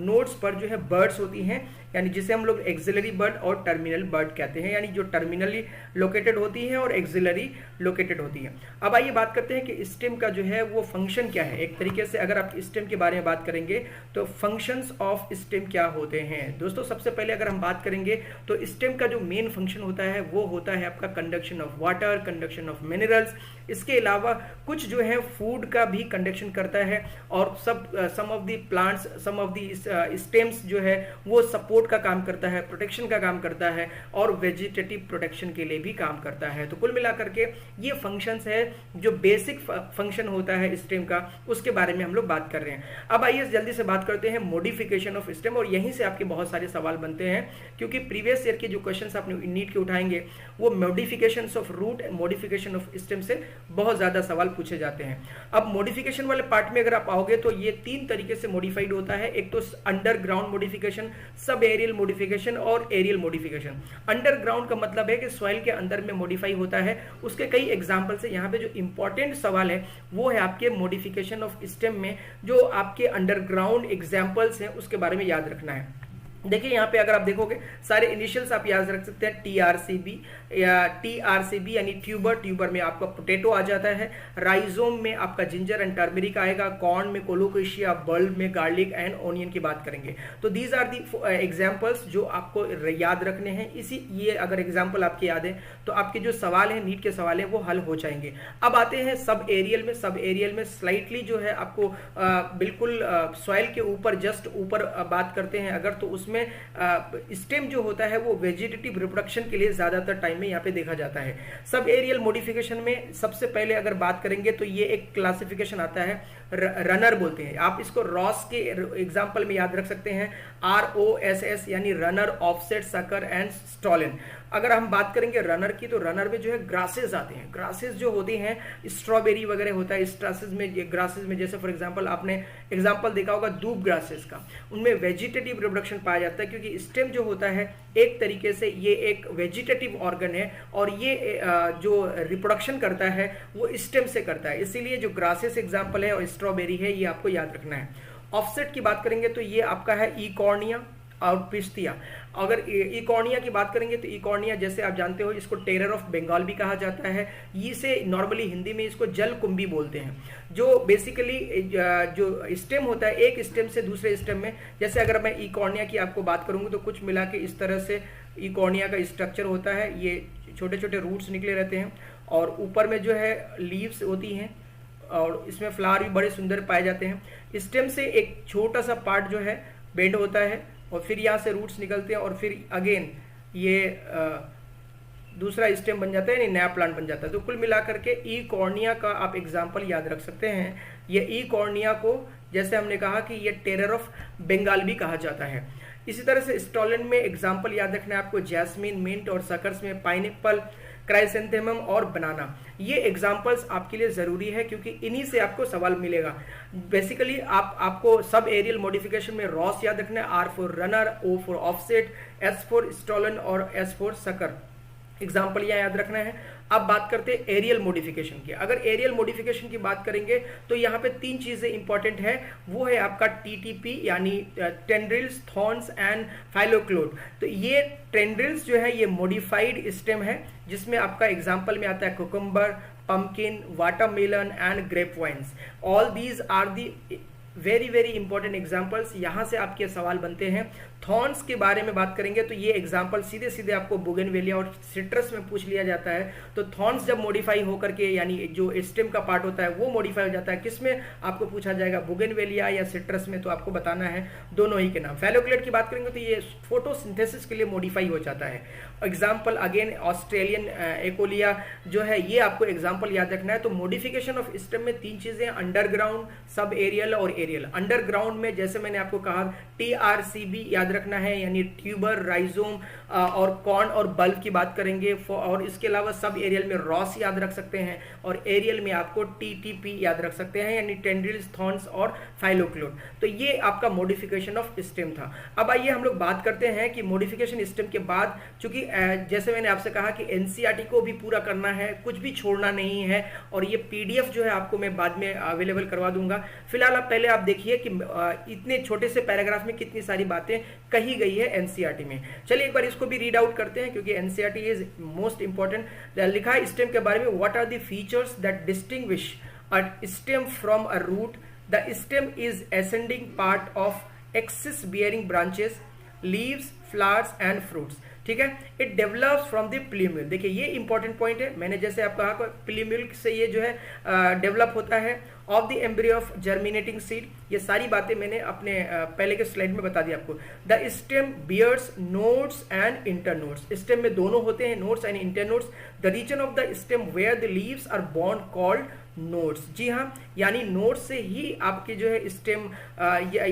नोड्स पर जो है बर्ड्स होती हैं, यानी जिसे हम लोग एक्सिलरी बर्ड और टर्मिनल बर्ड कहते हैं, यानी जो टर्मिनली लोकेटेड होती है और एक्सिलरी लोकेटेड होती है। अब आइए बात करते हैं कि स्टेम का जो है वो फंक्शन क्या है। एक तरीके से अगर आप स्टेम के बारे में बात करेंगे तो फंक्शंस ऑफ स्टेम क्या होते हैं। दोस्तों सबसे पहले अगर हम बात करेंगे तो स्टेम का जो मेन फंक्शन होता है वो होता है आपका conduction of water, conduction of minerals. इसके अलावा कुछ जो है फूड का भी कंडक्शन करता है, और some of the plants, some of the stems जो है वो सपोर्ट का काम करता है, प्रोटेक्शन का काम करता है, और वेजिटेटिव प्रोटेक्शन के लिए भी काम करता है। तो कुल मिलाकर के ये फंक्शंस है जो बेसिक फंक्शन होता है स्टेम का, उसके बारे में हम लोग बात कर रहे हैं। अब आइए जल्दी से बात करते हैं मॉडिफिकेशन ऑफ स्टेम, और यहीं से आपके बहुत सारे सवाल बनते हैं, क्योंकि प्रीवियस ईयर के जो क्वेश्चंस आपने नीट के उठाएंगे वो modifications of root, modification of stem से बहुत ज्यादा सवाल पूछे जाते हैं। अब मॉडिफिकेशन वाले पार्ट में अगर आप आओगे तो ये 3 तरीके से मॉडिफाइड होता है। एक तो underground modification, subaerial modification और एरियल मॉडिफिकेशन। अंडरग्राउंड का मतलब है कि सॉइल के अंदर में मॉडिफाई होता है। उसके कई एग्जांपल्स है। यहाँ पे जो इंपॉर्टेंट सवाल है वो है आपके मॉडिफिकेशन ऑफ स्टेम में जो आपके अंडरग्राउंड एग्जांपल्स हैं उसके बारे में याद रखना है। देखिए यहाँ पे अगर आप देखोगे सारे इनिशियल्स आप याद रख सकते हैं, टीआरसीबी या टीआरसीबी यानी ट्यूबर, ट्यूबर में आपका पोटैटो आ जाता है, राइजोम में आपका जिंजर एंड टर्मरिक आएगा, कॉर्न में कोलोकेशिया, बल्ब में गार्लिक एंड ऑनियन की बात करेंगे। तो दीज आर दी एग्जांपल्स जो आपको याद रखने हैं। ये अगर एग्जांपल आपके याद है तो आपके जो सवाल है, नीट के सवाल है, वो हल हो जाएंगे। अब आते हैं सब एरियल में। सब एरियल में स्लाइटली जो है आपको बिल्कुल सॉइल के ऊपर, जस्ट ऊपर बात करते हैं अगर, तो उसमें स्टेम जो होता है वो वेजिटेटिव रिप्रोडक्शन के लिए ज्यादातर टाइम में यहाँ पे देखा जाता है। सब एरियल मॉडिफिकेशन में सबसे पहले अगर बात करेंगे तो ये एक क्लासिफिकेशन आता है, रनर बोलते हैं। आप इसको रॉस के एग्जांपल में याद रख सकते हैं, ROSS यानी runner, offset, sucker and stolen. अगर हम बात करेंगे रनर की तो रनर में जो है ग्रासेस आते हैं। ग्रासेस जो होती हैं, स्ट्रॉबेरी वगैरह होता है, इस ग्रासेस में जैसे फॉर एग्जांपल आपने एग्जांपल देखा होगा दूब ग्रासेस का, उनमें वेजिटेटिव रिप्रोडक्शन पाया जाता है, क्योंकि स्टेम जो होता है एक तरीके से ये एक वेजिटेटिव ऑर्गन है और ये जो रिप्रोडक्शन करता है वो स्टेम से करता है। इसीलिए जो ग्रासेस एग्जाम्पल है और स्ट्रॉबेरी है ये आपको याद रखना है। ऑफसेट की बात करेंगे तो ये आपका है इकॉर्निया और पिस्तिया। अगर इकॉर्निया की बात करेंगे तो इकॉर्निया जैसे आप जानते हो इसको टेरर ऑफ बंगाल भी कहा जाता है। इसे नॉर्मली हिंदी में इसको जल कुंभी बोलते हैं। जो बेसिकली जो स्टेम होता है एक स्टेम से दूसरे स्टेम में, जैसे अगर मैं इकॉर्निया की आपको बात करूंगा तो कुछ मिला के इस तरह से इकॉर्निया का स्ट्रक्चर होता है। ये छोटे छोटे रूट्स निकले रहते हैं और ऊपर में जो है लीव्स होती हैं और इसमें फ्लावर भी बड़े सुंदर पाए जाते हैं। स्टेम से एक छोटा सा पार्ट जो है बेंड होता है और फिर यहाँ से रूट्स निकलते हैं और फिर अगेन ये दूसरा स्टेम बन जाता है, यानी नया प्लांट बन जाता है। तो कुल मिलाकर के इकॉर्निया का आप एग्जाम्पल याद रख सकते हैं। ये इकॉर्निया को जैसे हमने कहा कि ये टेरर ऑफ बंगाल भी कहा जाता है। इसी तरह से स्टॉलन में एग्जाम्पल याद रखना है आपको, जैस्मिन, मिंट और सकर्स में पाइनएप्पल, क्राइसेंथेमम और बनाना। ये एग्जाम्पल्स आपके लिए जरूरी है क्योंकि इन्हीं से आपको सवाल मिलेगा। बेसिकली आपको सब एरियल मॉडिफिकेशन में रॉस याद रखना है, R for runner, O for offset, S for stolen और S फॉर सकर। एग्जाम्पल यहाँ याद रखना है। अब बात करते हैं एरियल मॉडिफिकेशन की। अगर एरियल मॉडिफिकेशन की बात करेंगे तो यहाँ पे 3 चीजें इंपॉर्टेंट है। वो है आपका TTP यानी टेंड्रिल्स, थॉर्न्स एंड फाइलोक्लोड। तो ये टेंड्रिल्स जो है ये मॉडिफाइड स्टेम है जिसमें आपका एग्जाम्पल में आता है cucumber, pumpkin, watermelon and grape vines. All these are the very very important examples. यहाँ से आपके सवाल बनते हैं। थॉर्न्स के बारे में बात करेंगे तो ये एग्जाम्पल सीधे सीधे आपको बोगनवेलिया और सिट्रस में पूछ लिया जाता है। तो थॉर्न्स जब मॉडिफाई होकर के यानी जो स्टेम का पार्ट होता है वो मॉडिफाई हो जाता है, किसमें आपको पूछा जाएगा, बोगनवेलिया या सिट्रस में, तो आपको बताना है दोनों ही के नाम। फैलोक्लेट की बात करेंगे तो ये फोटोसिंथेसिस के लिए मॉडिफाई हो जाता है। एग्जाम्पल अगेन ऑस्ट्रेलियन एकोलिया जो है ये आपको एग्जाम्पल याद रखना है। तो मॉडिफिकेशन ऑफ स्टेम में 3 चीजें, अंडरग्राउंड, सब एरियल और एरियल। अंडरग्राउंड में जैसे मैंने आपको कहा TRCB याद याद रखना है, यानी ट्यूबर, राइजोम और कॉर्न और बल्ब की बात करेंगे। और इसके अलावा सब एरियल में रॉस याद रख सकते हैं, और एरियल में आपको TTP याद रख सकते हैं, यानी टेंड्रिल्स, थॉर्न्स और फाइलोक्लोड। तो ये आपका मॉडिफिकेशन ऑफ स्टेम था। अब आइए हम लोग बात करते हैं कि मॉडिफिकेशन स्टेम के बाद, चूंकि जैसे मैंने आपसे कहा कि NCERT को भी पूरा करना है, कुछ भी छोड़ना नहीं है, और ये PDF जो है आपको मैं बाद में अवेलेबल करवा दूंगा। फिलहाल आप पहले आप देखिए कि इतने छोटे से पैराग्राफ में कितनी सारी बातें कही गई है NCERT में। चलिए एक बार इसको भी रीड आउट करते हैं, क्योंकि NCERT इज मोस्ट इंपॉर्टेंट। लिखा है स्टेम के बारे में, what are the features that distinguish a stem from a root. The stem is ascending part of axis bearing branches, leaves, flowers and fruits. ठीक है, it develops from the plumule. देखिए ये important point है, मैंने जैसे आपको कहा plumule से ये जो है डेवलप होता है। Of the embryo of germinating seed, ये सारी बातें मैंने अपने पहले के स्लाइड में बता दी आपको। The stem bears nodes and internodes, stem में दोनों होते हैं, nodes and internodes. The region of the stem where the leaves are borne called nodes. जी हाँ, यानी नोड्स से ही आपकी जो है स्टेम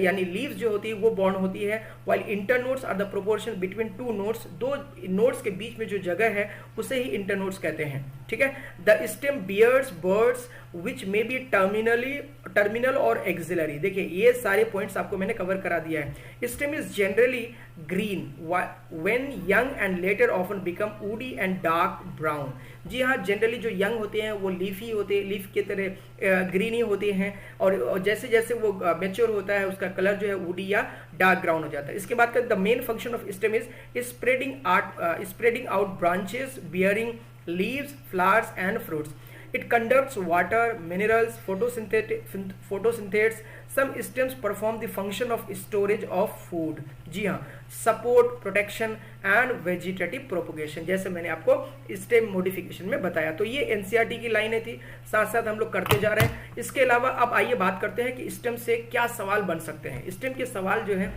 यानी लीव्स जो होती है वो बॉर्न होती है। While internodes are the proportion between two nodes, दो नोड्स के बीच में जो जगह है उसे ही इंटरनोड्स कहते हैं। ठीक है, the stem bears buds which may be terminal और एक्सिलरी। देखिए ये सारे पॉइंट्स आपको मैंने कवर करा दिया है। Stem is generally green when young and later often become woody and dark brown. जी हाँ, जनरली जो यंग होते हैं वो लीफी होते हैं, लीफ की तरह ग्रीन ही होते हैं, और जैसे जैसे वो मैच्योर होता है उसका कलर जो है वुडी या डार्क ब्राउन हो जाता है। इसके बाद the main function of stem is spreading out branches bearing leaves, flowers and fruits. It conducts water, minerals, photosynthesis. Some stems perform the function of storage of food. जी हाँ, support, protection and vegetative propagation, जैसे मैंने आपको stem modification में बताया। तो ये NCERT की लाइनें थी, साथ साथ हम लोग करते जा रहे हैं। इसके अलावा अब आइए बात करते हैं कि स्टेम से क्या सवाल बन सकते हैं। स्टेम के सवाल जो है,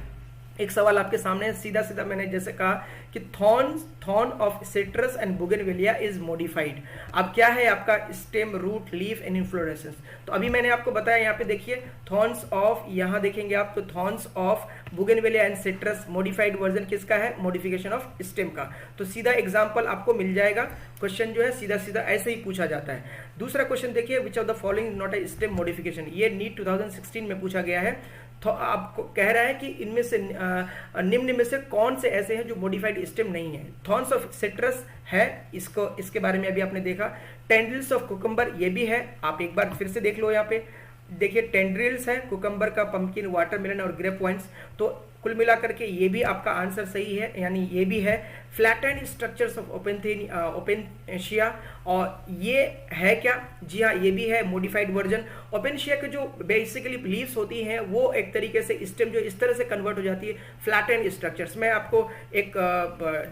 एक सवाल आपके सामने है, सीधा सीधा मैंने जैसे कहा कि thorn of citrus and bougainvillea is modified. अब क्या है आपका stem, root, leaf and inflorescence. तो अभी मैंने आपको बताया, यहाँ पे देखिए थॉर्न्स ऑफ, यहाँ देखेंगे आप तो thorns of bougainvillea and citrus, modified version किसका है, मॉडिफिकेशन ऑफ स्टेम का। तो सीधा एग्जांपल आपको मिल जाएगा, क्वेश्चन जो है सीधा सीधा ऐसे ही पूछा जाता है। दूसरा क्वेश्चन देखिए, विच of the following not a stem modification, ये नीट 2016 में पूछा गया है। तो आपको कह रहा है कि इनमें से निम्न में से कौन से ऐसे हैं जो मॉडिफाइड स्टेम नहीं है। थॉर्न्स ऑफ सिट्रस है, इसके बारे में अभी आपने देखा। टेंड्रिल्स ऑफ कुकुम्बर ये भी है, आप एक बार फिर से देख लो। यहाँ पे देखिए टेंड्रिल्स है कुकुम्बर का, पंपकिन, वाटरमेलन और ग्रेप वाइन्स। तो कुल मिलाकर के ये भी आपका आंसर सही है, यानी ये भी है। फ्लैटेंड स्ट्रक्चर्स ऑफ ओपेनशिया, और ये है क्या, जी हाँ ये भी है मॉडिफाइड वर्जन। ओपेनशिया के जो बेसिकली लीव्स होती हैं वो एक तरीके से स्टेम जो इस तरह से कन्वर्ट हो जाती है फ्लैटेंड स्ट्रक्चर्स। मैं आपको एक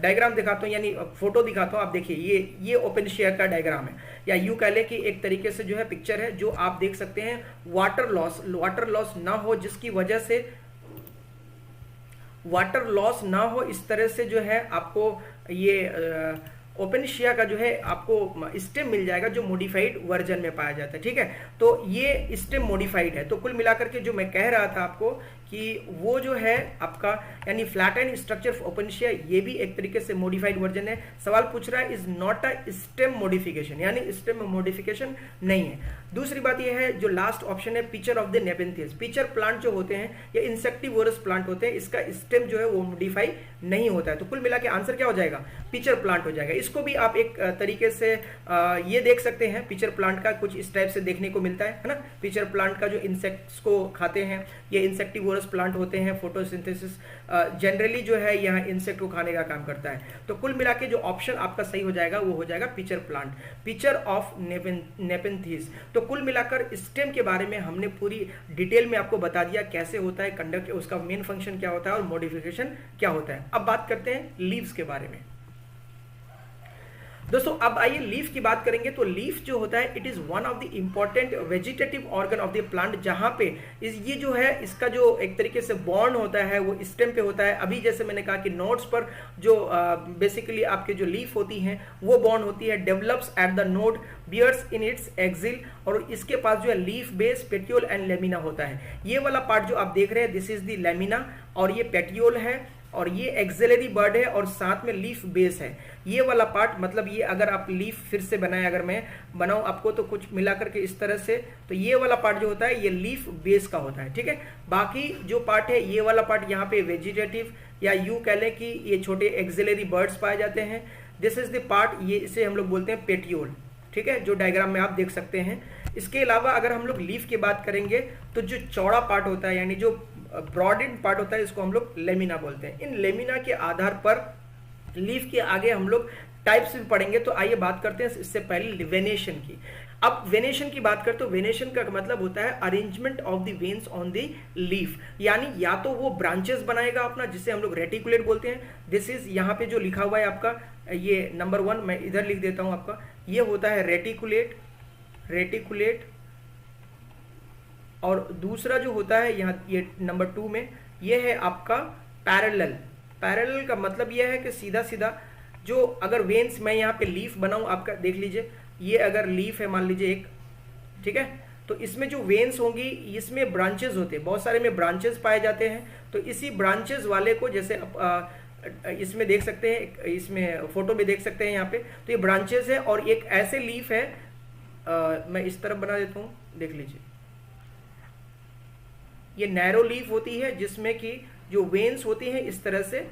डायग्राम दिखाता हूँ, यानी फोटो दिखाता हूँ। आप देखिए ये ओपेनशिया का डायग्राम है, या यूं कह लें कि एक तरीके से जो है पिक्चर है, जो आप देख सकते हैं वाटर लॉस ना हो, जिसकी वजह से वाटर लॉस ना हो, इस तरह से जो है आपको ये ओपेनशिया का जो है आपको स्टेम मिल जाएगा जो मॉडिफाइड वर्जन में पाया जाता है। ठीक है, तो ये स्टेम मॉडिफाइड है। तो कुल मिलाकर के जो मैं कह रहा था आपको कि वो जो है आपका यानी फ्लैटेंड स्ट्रक्चर ऑफ ओपेनशिया, ये भी एक तरीके से मॉडिफाइड वर्जन है। सवाल पूछ रहा है is not a stem modification, यानी स्टेम मॉडिफिकेशन नहीं है। दूसरी बात ये है, जो लास्ट ऑप्शन है pitcher of the nepenthes, pitcher plant जो होते हैं ये इंसेक्टिवोरस प्लांट होते हैं, इसका स्टेम जो है वो मॉडिफाई नहीं होता है। तो कुल मिला के आंसर क्या हो जाएगा, पिचर प्लांट हो जाएगा। इसको भी आप एक तरीके से ये देख सकते हैं, पिचर प्लांट का कुछ इस टाइप से देखने को मिलता है ना। पिचर प्लांट का जो इंसेक्ट्स को खाते हैं, ये इंसेक्टिवोरस प्लांट होते हैं। फोटोसिंथेसिस जनरली जो है यहाँ इंसेक्ट को खाने का काम करता है। तो कुल मिला के जो ऑप्शन आपका सही हो जाएगा वो हो जाएगा pitcher plant, pitcher of nepenthes. तो कुल मिलाकर स्टेम के बारे में हमने पूरी डिटेल में आपको बता दिया कैसे होता है कंडक्ट, उसका मेन फंक्शन क्या होता है और मॉडिफिकेशन क्या होता है। अब बात करते हैं लीव्स के बारे में। दोस्तों अब आइए लीफ की बात करेंगे। तो लीफ जो होता है it is one of the important vegetative organ of the plant, जहां पे ये जो है इसका जो एक तरीके से बॉन्ड होता है वो स्टेम पे होता है। अभी जैसे मैंने कहा कि नोड्स पर जो बेसिकली आपके जो लीफ होती हैं वो बॉन्ड होती है, develops at the node, bears in its axil, और इसके पास जो है leaf base, petiole and lamina होता है। ये वाला पार्ट जो आप देख रहे हैं दिस इज द लेमिना और ये पेटियोल है। और ये एक्सिलरी बर्ड है और साथ में लीफ बेस है। ये वाला पार्ट मतलब ये अगर आप लीफ फिर से बनाए, अगर मैं बनाऊं आपको तो कुछ मिला करके इस तरह से, तो ये वाला पार्ट जो होता है ये लीफ बेस का होता है, ठीक है। बाकी जो पार्ट है ये वाला पार्ट यहाँ पे वेजिटेटिव या यूं कह लें कि ये छोटे एक्सिलरी बर्ड्स पाए जाते हैं। दिस इज द पार्ट, ये इसे हम लोग बोलते हैं पेटियोल, ठीक है, जो डायग्राम में आप देख सकते हैं। इसके अलावा अगर हम लोग लीफ की बात करेंगे तो जो चौड़ा पार्ट होता है यानी जो ब्रॉडेड पार्ट होता है इसको हम लोग लेमिना बोलते हैं। इन लेमिना के आधार पर लीफ के आगे हम लोग टाइप्स भी पढ़ेंगे। तो आइए बात करते हैं इससे पहले वेनेशन की। अब वेनेशन की बात करते हो, वेनेशन का मतलब होता है arrangement of the veins on the leaf, यानी या तो वो ब्रांचेस बनाएगा अपना जिसे हम लोग रेटिकुलेट बोलते हैं। दिस इज यहाँ पे जो लिखा हुआ है आपका ये नंबर 1, मैं इधर लिख देता हूं आपका, ये होता है रेटिकुलेट, रेटिकुलेट। और दूसरा जो होता है यहाँ ये नंबर 2 में ये है आपका पैरेलल। पैरेलल का मतलब ये है कि सीधा सीधा जो अगर वेन्स, मैं यहाँ पे लीफ बनाऊं आपका देख लीजिए, ये अगर लीफ है मान लीजिए एक, ठीक है, तो इसमें जो वेन्स होंगी इसमें ब्रांचेस होते हैं, बहुत सारे में ब्रांचेस पाए जाते हैं। तो इसी ब्रांचेस वाले को जैसे इसमें देख सकते हैं, इसमें फोटो में देख सकते हैं यहाँ पे, तो ये ब्रांचेस है और एक ऐसे लीफ है, मैं इस तरफ बना देता हूँ, देख लीजिए, ये नैरो लीफ होती है जिसमें कि जो वेन्स होती हैं इस तरह से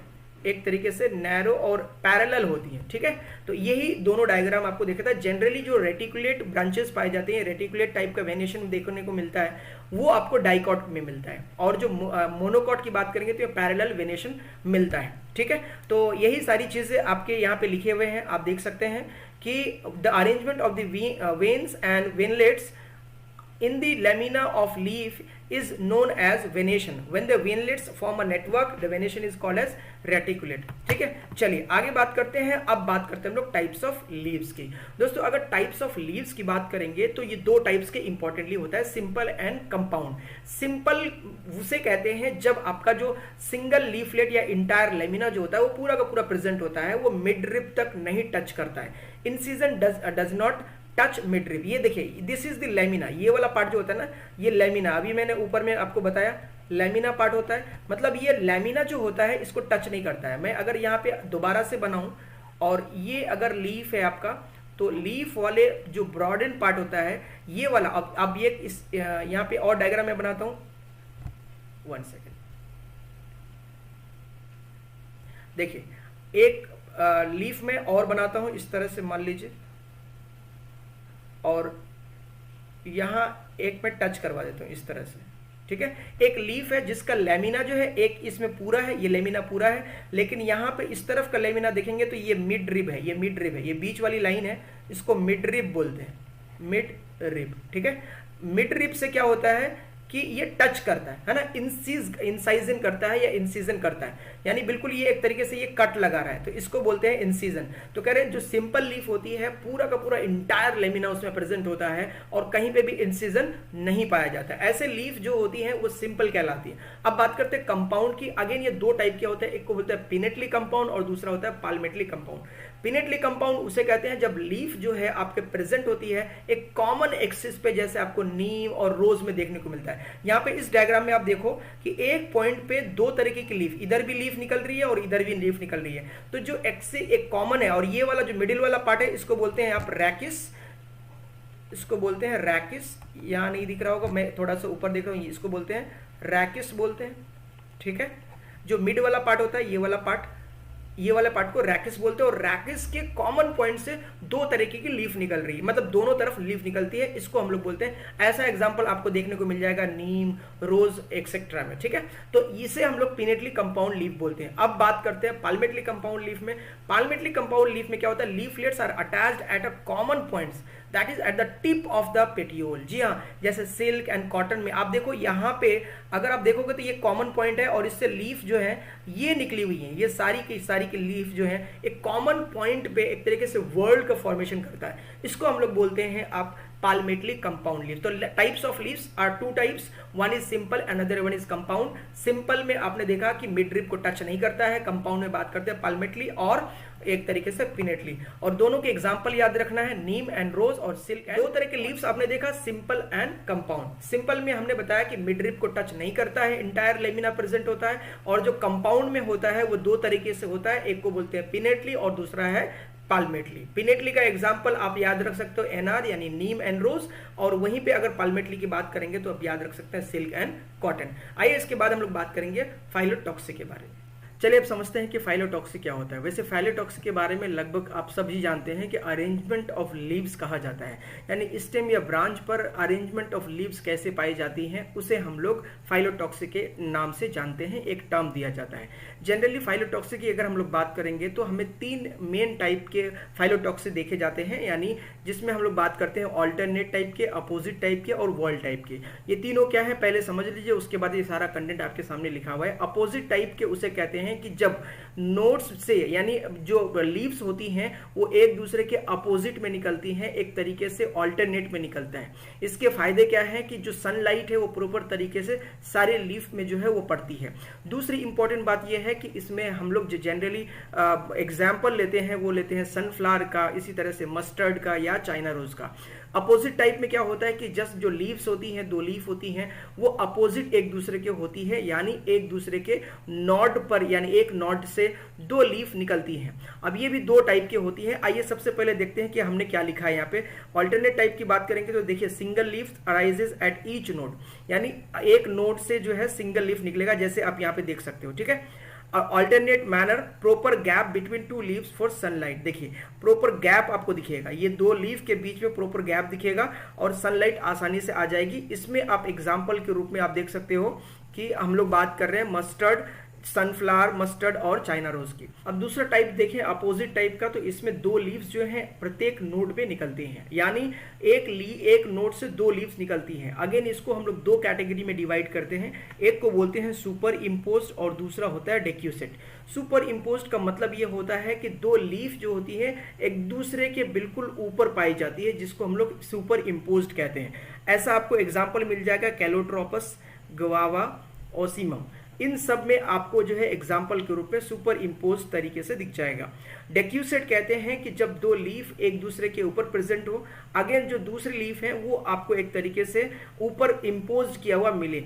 एक तरीके से नैरो और पैरेलल होती है, ठीक है। तो यही दोनों डायग्राम आपको देखा था। जनरली जो रेटिकुलेट ब्रांचेस पाए जाते हैं, रेटिकुलेट टाइप का वेनेशन देखने को मिलता है, वो आपको डाइकॉट में मिलता है, और जो मोनोकॉट की बात करेंगे तो ये पैरेलल वेनेशन मिलता है, ठीक है। तो यही सारी चीजें आपके यहाँ पे लिखे हुए हैं, आप देख सकते हैं कि the arrangement of the veins and veinlets in the lamina of leaf is known as venation. When the venlets form a network, the venation is called as reticulate. ठीक है, चलिए आगे बात करते हैं। अब बात करते हैं हम लोग टाइप्स ऑफ लीव्स की। दोस्तों अगर टाइप्स ऑफ लीव्स की बात करेंगे तो ये दो टाइप्स के इंपॉर्टेंटली होता है, सिंपल एंड कंपाउंड। सिंपल उसे कहते हैं जब आपका जो सिंगल लीफलेट या इंटायर लेमिना जो होता है वो पूरा का पूरा प्रेजेंट होता है, वो मिड रिब तक नहीं टच करता है। Incision does not touch mid rib. ये देखिए, दिस इज द लेमिना, ये वाला पार्ट जो होता है ना, ये लेमिना, अभी मैंने ऊपर में आपको बताया लेमिना पार्ट होता है, मतलब ये लेमिना जो होता है इसको टच नहीं करता है। मैं अगर यहाँ पे दोबारा से बनाऊं और ये अगर लीफ है आपका, तो लीफ वाले जो ब्रॉडेन पार्ट होता है ये वाला, अब ये इस यहाँ पे और डायग्राम में बनाता हूं, 1 सेकेंड, देखिए एक लीफ में और बनाता हूं इस तरह से, मान लीजिए, और यहां एक में टच करवा देता हूं इस तरह से, ठीक है। एक लीफ है जिसका लेमिना जो है एक इसमें पूरा है, ये लेमिना पूरा है, लेकिन यहां पे इस तरफ का लेमिना देखेंगे तो ये मिड रिब है, ये मिड रिब है, ये बीच वाली लाइन है, इसको मिड रिब बोलते हैं, मिड रिब, ठीक है। मिड रिब से क्या होता है कि ये टच करता है ना, इंसाइजन करता है या इंसीजन करता है, यानी बिल्कुल ये एक तरीके से ये कट लगा रहा है, तो इसको बोलते हैं इंसीजन। तो कह रहे हैं जो सिंपल लीफ होती है पूरा का पूरा इंटायर लेमिना उसमें प्रेजेंट होता है और कहीं पे भी इंसीजन नहीं पाया जाता है। ऐसे लीफ जो होती है वो सिंपल कहलाती है। अब बात करते हैं कंपाउंड की। अगेन ये दो टाइप के होते हैं, एक को बोलते हैं पिनेटली कंपाउंड और दूसरा होता है पाल्मेटली कंपाउंड। पिनेटली कंपाउंड उसे कहते हैं जब लीफ जो है आपके प्रेजेंट होती है एक कॉमन एक्सिस पे, जैसे आपको नीम और रोज में देखने को मिलता है। यहाँ पे इस डायग्राम में आप देखो कि एक पॉइंट पे दो तरीके की लीफ, इधर भी लीफ निकल रही है और इधर भी लीफ निकल रही है, तो जो एक्सिस एक कॉमन है, और ये वाला जो मिडिल वाला पार्ट है इसको बोलते हैं आप रैकिस, इसको बोलते हैं रैकिस। यहाँ नहीं दिख रहा होगा, मैं थोड़ा सा ऊपर देख रहा हूँ, इसको बोलते हैं रैकिस बोलते हैं, ठीक है। जो मिड वाला पार्ट होता है ये वाला पार्ट, ये वाले पार्ट को रैकिस बोलते हैं, और रैकिस के कॉमन पॉइंट से दो तरीके की लीफ निकल रही है, मतलब दोनों तरफ लीफ निकलती है, इसको हम लोग बोलते हैं। ऐसा एग्जांपल आपको देखने को मिल जाएगा नीम, रोज एक्सेट्रा में, ठीक है। तो इसे हम लोग पिनेटली कंपाउंड लीफ बोलते हैं। अब बात करते हैं पाल्मेटली कंपाउंड लीफ में। पाल्मेटली कंपाउंड लीफ में क्या होता है, leaflets are attached at a common points that is at the tip of the petiole. जी हाँ, जैसे सिल्क एंड कॉटन में आप देखो, यहाँ पे अगर आप देखोगे तो ये कॉमन पॉइंट है और इससे लीफ जो है ये निकली हुई है, ये सारी की लीफ जो है एक कॉमन पॉइंट पे एक तरीके से वर्ल्ड का फॉर्मेशन करता है, इसको हम लोग बोलते हैं आप पाल्मेटली कंपाउंड लीफ। तो types of leaves are two types, one is simple, another one is compound. Simple में आपने देखा कि मिड रिब को टच नहीं करता है, कंपाउंड में बात करते हैं पाल्मेटली, और एक तरीके से पिनेटली। और दोनों के एग्जाम्पल याद रखना है, नीम एंड रोज और सिल्क। दो तरह के लीव्स आपने देखा, सिंपल एंड कंपाउंड। सिंपल में हमने बताया कि मिडरिप को टच नहीं करता है, इंटायर लेमिना प्रेजेंट होता है, और जो कंपाउंड में होता है वो दो तरीके से होता है, एक को बोलते हैं पिनेटली और दूसरा है पाल्मेटली। पिनेटली का एग्जाम्पल आप याद रख सकते हो एनआर यानी नीम एंड रोज, और वहीं पे अगर पाल्मेटली की बात करेंगे तो आप याद रख सकते हैं सिल्क एंड कॉटन। आइए इसके बाद हम लोग बात करेंगे फाइलोटॉक्सी के बारे में। चलिए अब समझते हैं कि फाइलोटॉक्सी क्या होता है। वैसे फाइलोटॉक्सी के बारे में लगभग आप सभी जानते हैं कि अरेंजमेंट ऑफ लीव्स कहा जाता है, यानी स्टेम या ब्रांच पर अरेंजमेंट ऑफ लीव्स कैसे पाई जाती हैं उसे हम लोग फाइलोटॉक्सी के नाम से जानते हैं, एक टर्म दिया जाता है। जनरली फाइलोटॉक्सी की अगर हम लोग बात करेंगे तो हमें 3 मेन टाइप के फाइलोटॉक्सी देखे जाते हैं, यानी जिसमें हम लोग बात करते हैं ऑल्टरनेट टाइप के, अपोजिट टाइप के और वॉल टाइप के। ये तीनों क्या है पहले समझ लीजिए, उसके बाद ये सारा कंटेंट आपके सामने लिखा हुआ है। अपोजिट टाइप के उसे कहते हैं कि जब नोड्स से यानी जो लीव्स होती हैं वो एक दूसरे के अपोजिट में निकलती हैं, एक तरीके से ऑल्टरनेट में निकलता है। इसके फायदे क्या है कि जो सनलाइट है वो प्रॉपर तरीके से सारे लीफ में जो है वो पड़ती है। दूसरी इंपॉर्टेंट बात यह है कि इसमें हम लोग जो जनरली एग्जाम्पल लेते हैं वो लेते हैं सनफ्लावर का, इसी तरह से मस्टर्ड का या चाइना रोज का। अपोजिट टाइप में क्या होता है कि जस्ट जो लीव्स होती हैं, 2 लीफ होती हैं, वो अपोजिट एक दूसरे के होती है, यानी एक दूसरे के नोड पर, यानी एक नोड से 2 लीफ निकलती हैं। अब ये भी 2 टाइप की होती है। आइए सबसे पहले देखते हैं कि हमने क्या लिखा है यहाँ पे। ऑल्टरनेट टाइप की बात करेंगे तो देखिए single leaf arises eight each node, यानी एक नोड से जो है सिंगल लीफ निकलेगा, जैसे आप यहाँ पे देख सकते हो, ठीक है। Alternate manner, proper gap between 2 leaves for sunlight. देखिए प्रॉपर गैप आपको दिखेगा, ये 2 लीफ के बीच में प्रॉपर गैप दिखेगा और सनलाइट आसानी से आ जाएगी। इसमें आप एग्जांपल के रूप में आप देख सकते हो कि हम लोग बात कर रहे हैं मस्टर्ड, सनफ्लावर, मस्टर्ड और चाइना रोज की। अब दूसरा टाइप देखें अपोजिट टाइप का, तो इसमें 2 लीव्स जो हैं प्रत्येक नोड पे निकलती हैं, यानी एक नोड से 2 लीव्स निकलती हैं। अगेन इसको हम लोग 2 कैटेगरी में डिवाइड करते हैं, एक को बोलते हैं सुपर इम्पोज्ड और दूसरा होता है डेक्यूसेट। सुपर इम्पोज्ड का मतलब ये होता है कि 2 लीफ जो होती है एक दूसरे के बिल्कुल ऊपर पाई जाती है, जिसको हम लोग सुपर इम्पोज्ड कहते हैं। ऐसा आपको एग्जाम्पल मिल जाएगा कैलोट्रोपस, गवावा, ओसिमम, इन सब में आपको जो है एग्जाम्पल के रूप में सुपर इम्पोज तरीके से दिख जाएगा। डेक्यूसेट कहते हैं कि जब 2 लीफ एक दूसरे के ऊपर प्रेजेंट हो, अगेन जो दूसरी लीफ है वो आपको एक तरीके से ऊपर इम्पोज किया हुआ मिले,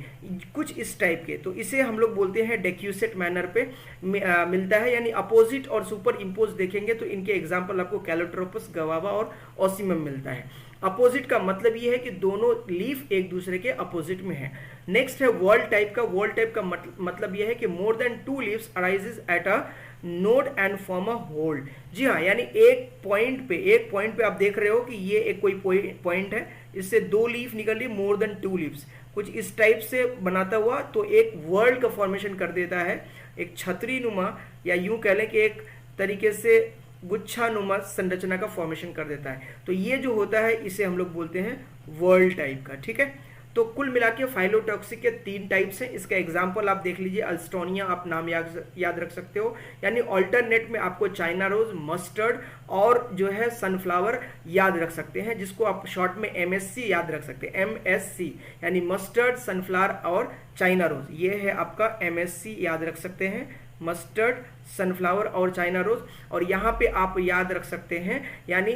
कुछ इस टाइप के, तो इसे हम लोग बोलते हैं डेक्यूसेट मैनर पे मिलता है। यानी अपोजिट और सुपर इम्पोज देखेंगे तो इनके एग्जाम्पल आपको कैलोट्रोपस, गवावा और ओसिमम मिलता है। अपोजिट का मतलब ये है कि दोनों लीफ एक दूसरे के अपोजिट में है। नेक्स्ट है वॉल टाइप का। वॉल टाइप का मतलब यह है कि more than 2 leaves arises at a node and form a whorl. जी हाँ, यानी एक पॉइंट पे आप देख रहे हो कि ये एक कोई पॉइंट है, इससे 2 लीफ निकल रही, मोर देन 2 लीव्स, कुछ इस टाइप से बनाता हुआ तो एक वर्ल्ड का फॉर्मेशन कर देता है, एक छतरी नुमा या यूं कह लें कि एक तरीके से गुच्छानुमा संरचना का फॉर्मेशन कर देता है। तो ये जो होता है इसे हम लोग बोलते हैं वर्ल्ड टाइप का, ठीक है। तो कुल मिला के फाइलोटॉक्सी के 3 टाइप्स हैं। इसका एग्जाम्पल आप देख लीजिए, अल्स्टोनिया आप नाम याद रख सकते हो, यानी ऑल्टरनेट में आपको चाइना रोज, मस्टर्ड और जो है सनफ्लावर याद रख सकते हैं, जिसको आप शॉर्ट में MSC याद रख सकते हैं, MSC यानी मस्टर्ड, सनफ्लावर और चाइना रोज। ये है आपका MSC, याद रख सकते हैं, मस्टर्ड, सनफ्लावर और चाइना रोज। और यहाँ पे आप याद रख सकते हैं यानी